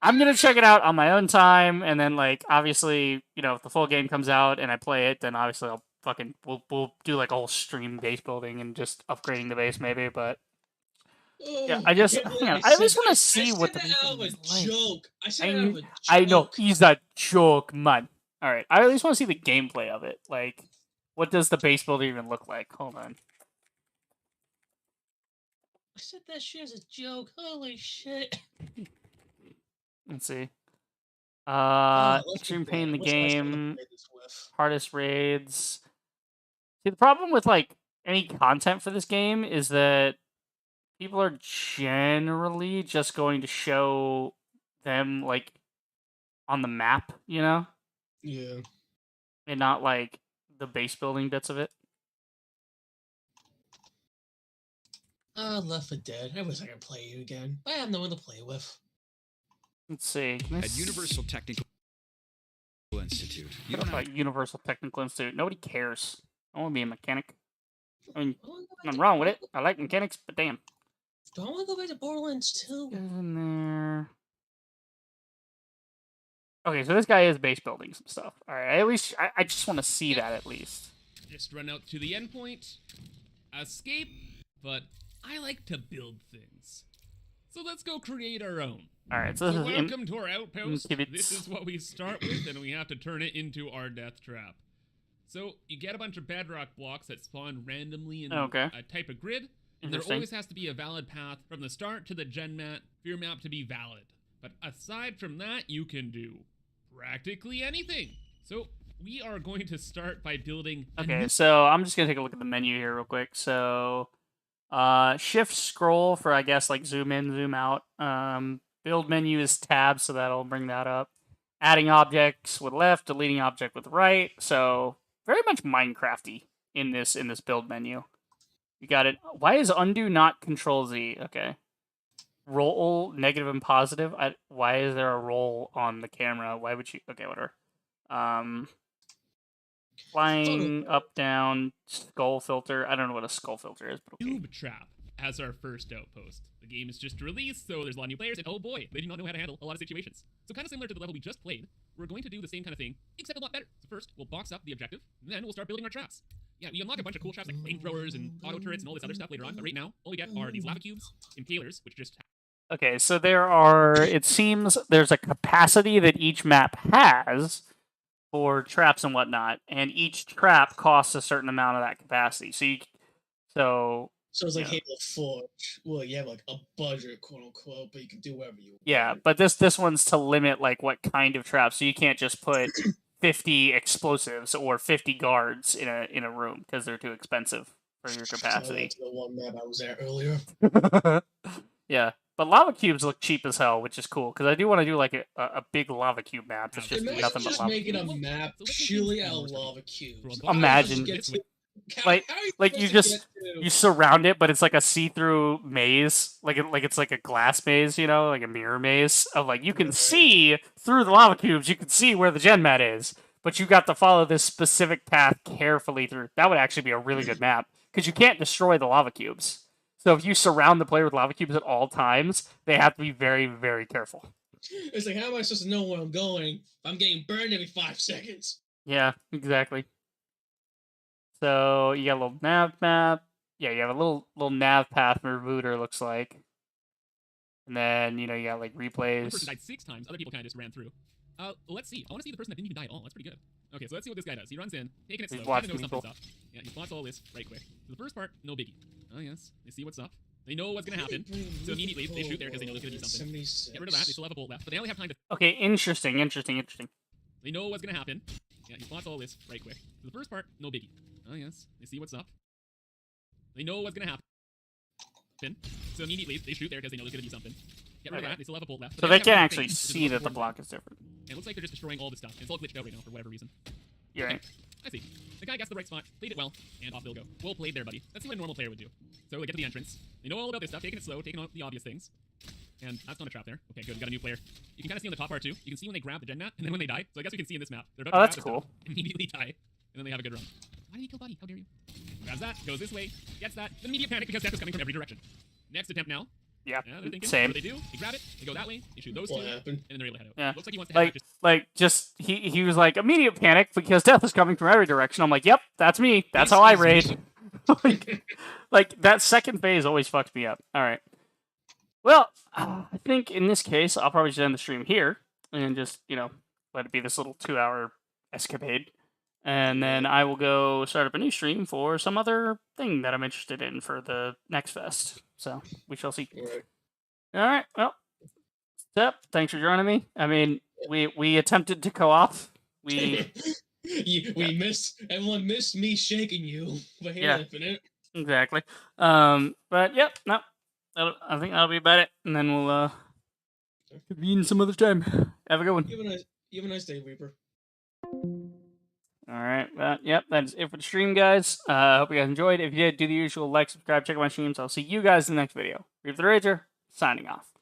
A: I'm gonna check it out on my own time, and then like obviously, you know, if the full game comes out and I play it, then obviously I'll fucking we'll do like a whole stream base building and just upgrading the base maybe, but yeah, I just I at least want to see what the
D: joke.
A: I know he's a joke, man. All right, I at least want to see the gameplay of it. Like, what does the base builder even look like? Hold on.
D: I said that shit as a joke. Holy shit.
A: Let's see.
D: Let's
A: Extreme
D: go
A: pain in the
D: What's nice to
A: game.
D: play this with?
A: Hardest raids. See, the problem with like any content for this game is that people are generally just going to show them like on the map, you know,
D: Yeah.
A: and not like the base building bits of it.
D: Left 4 Dead. I wish I could play you again. I have no one to play with.
A: Let's see.
F: At Universal Technical Institute, you
A: What
F: don't have
A: about Universal Technical Institute? Nobody cares. I want to be a mechanic. I mean,
D: I wanna go back
A: nothing
D: to-
A: wrong with it. I like mechanics, but damn.
D: Do I want to go back to Borderlands 2?
A: In there. Okay, so this guy is base building some stuff. All right, at least I just want to see that at least.
G: Just run out to the endpoint, escape, but I like to build things. So let's go create our own.
A: All right, so this
G: So
A: is
G: welcome to our outpost.
A: Inhibits.
G: This is what we start with, and we have to turn it into our death trap. So you get a bunch of bedrock blocks that spawn randomly in
A: Okay.
G: a type of grid. And there
A: Interesting.
G: always has to be a valid path from the start to the gen mat for your map to be valid. But aside from that, you can do practically anything. So we are going to start by building a
A: Okay, so I'm just gonna take a look at the menu here real quick. So, shift scroll for I guess like zoom in, zoom out. Build menu is tab, so that'll bring that up. Adding objects with left, deleting object with right. So very much Minecrafty in this build menu. You got it. Why is undo not Control Z? Okay. Roll negative and positive. Why is there a roll on the camera? Why would you? Okay, whatever. Flying up, down, skull filter. I don't know what a skull filter is, but okay.
G: noob trap as our first outpost. The game is just released, so there's a lot of new players, and oh boy, they do not know how to handle a lot of situations. So kind of similar to the level we just played, we're going to do the same kind of thing, except a lot better. So first, we'll box up the objective, and then we'll start building our traps. Yeah, we unlock a bunch of cool traps like flamethrowers and auto turrets and all this other stuff later on, but right now, all we get are these lava cubes, impalers, which just
A: Okay, so there are, it seems there's a capacity that each map has for traps and whatnot, and each trap costs a certain amount of that capacity. So
D: it's like
A: yeah.
D: Halo Forge. Well, you have like a budget, quote unquote, but you can do whatever you want.
A: Yeah, but this one's to limit like what kind of trap. So you can't just put 50 explosives or 50 guards in a room because they're too expensive for your capacity.
D: So the one map I was at earlier.
A: Yeah, but lava cubes look cheap as hell, which is cool because I do want to do like a big lava cube map. That's just
D: Imagine
A: nothing but
D: just
A: lava
D: making
A: cubes.
D: a map purely out of lava cubes.
A: Imagine. You surround it, but it's like a see-through maze, like it's like a glass maze, you know, like a mirror maze of like you can see through the lava cubes, you can see where the gen mat is, but you got to follow this specific path carefully through. That would actually be a really good map because you can't destroy the lava cubes. So if you surround the player with lava cubes at all times, they have to be very, very careful.
D: It's like, how am I supposed to know where I'm going if I'm getting burned every 5 seconds?
A: Yeah, exactly. So you got a little nav map. Yeah, you have a little nav path for Voodoo, looks like. And then, you got like
G: One
A: replays.
G: person died 6 times. Other people kind of just ran through. Let's see. I want to see the person that didn't even die at all. That's pretty good. Okay, so let's see what this guy does. He runs in, taking it slow, kind of knows something's up. Yeah, he spots all this right quick. So the first part, no biggie. Oh yes, they see what's up. They know what's gonna happen. So immediately they shoot there because they know there's gonna be something. Get rid of that. They still have a bolt left, but they only have time to.
A: Okay, interesting.
G: They know what's gonna happen. Yeah, he spots all this right quick. So the first part, no biggie. Oh yes, they see what's up. They know what's gonna happen. So immediately they shoot there because they know there's gonna be something. Get rid of that. They still have a bolt left.
A: So they can't actually see that the block is different.
G: And it looks like they're just destroying all this stuff. And it's all glitched out right now for whatever reason.
A: You're right.
G: I see. The guy guessed the right spot, played it well, and off they'll go. Well played there, buddy. Let's see what a normal player would do. So they get to the entrance. They know all about this stuff, taking it slow, taking on the obvious things. And that's not a trap there. Okay, good. We got a new player. You can kind of see on the top part too. You can see when they grab the gen mat, and then when they die. So I guess we can see in this map. They're about to
A: that's
G: grab
A: cool.
G: Stuff, immediately die, and then they have a good run. Why did he kill Buddy? How dare you? Grabs that, goes this way, gets that. Then immediate panic because death is coming from every direction. Next attempt now.
A: Yeah,
G: they're thinking,
A: same.
G: What do? They grab it, they go that way, they shoot those two, and then they're able to head out.
A: Yeah.
G: Looks like he wants to head back.
A: He was like immediate panic because death is coming from every direction. I'm like, yep, that's me. That's how I raid. like that second phase always fucks me up. All right. Well, I think in this case I'll probably just end the stream here and just let it be this little 2-hour escapade. And then I will go start up a new stream for some other thing that I'm interested in for the next fest. So we shall see. All right. Well, Step, thanks for joining me. I mean, we attempted to co-op. We
D: missed. Everyone missed me shaking you. But Halo Infinite.
A: Exactly. But yep. No. I think that'll be about it, and then we'll convene some other time. Have a good one.
D: You have a nice day, Reaper.
A: All right. Yep, that's it for the stream, guys. Hope you guys enjoyed. If you did, do the usual like, subscribe, check out my streams. I'll see you guys in the next video. Reaper the Rager, signing off.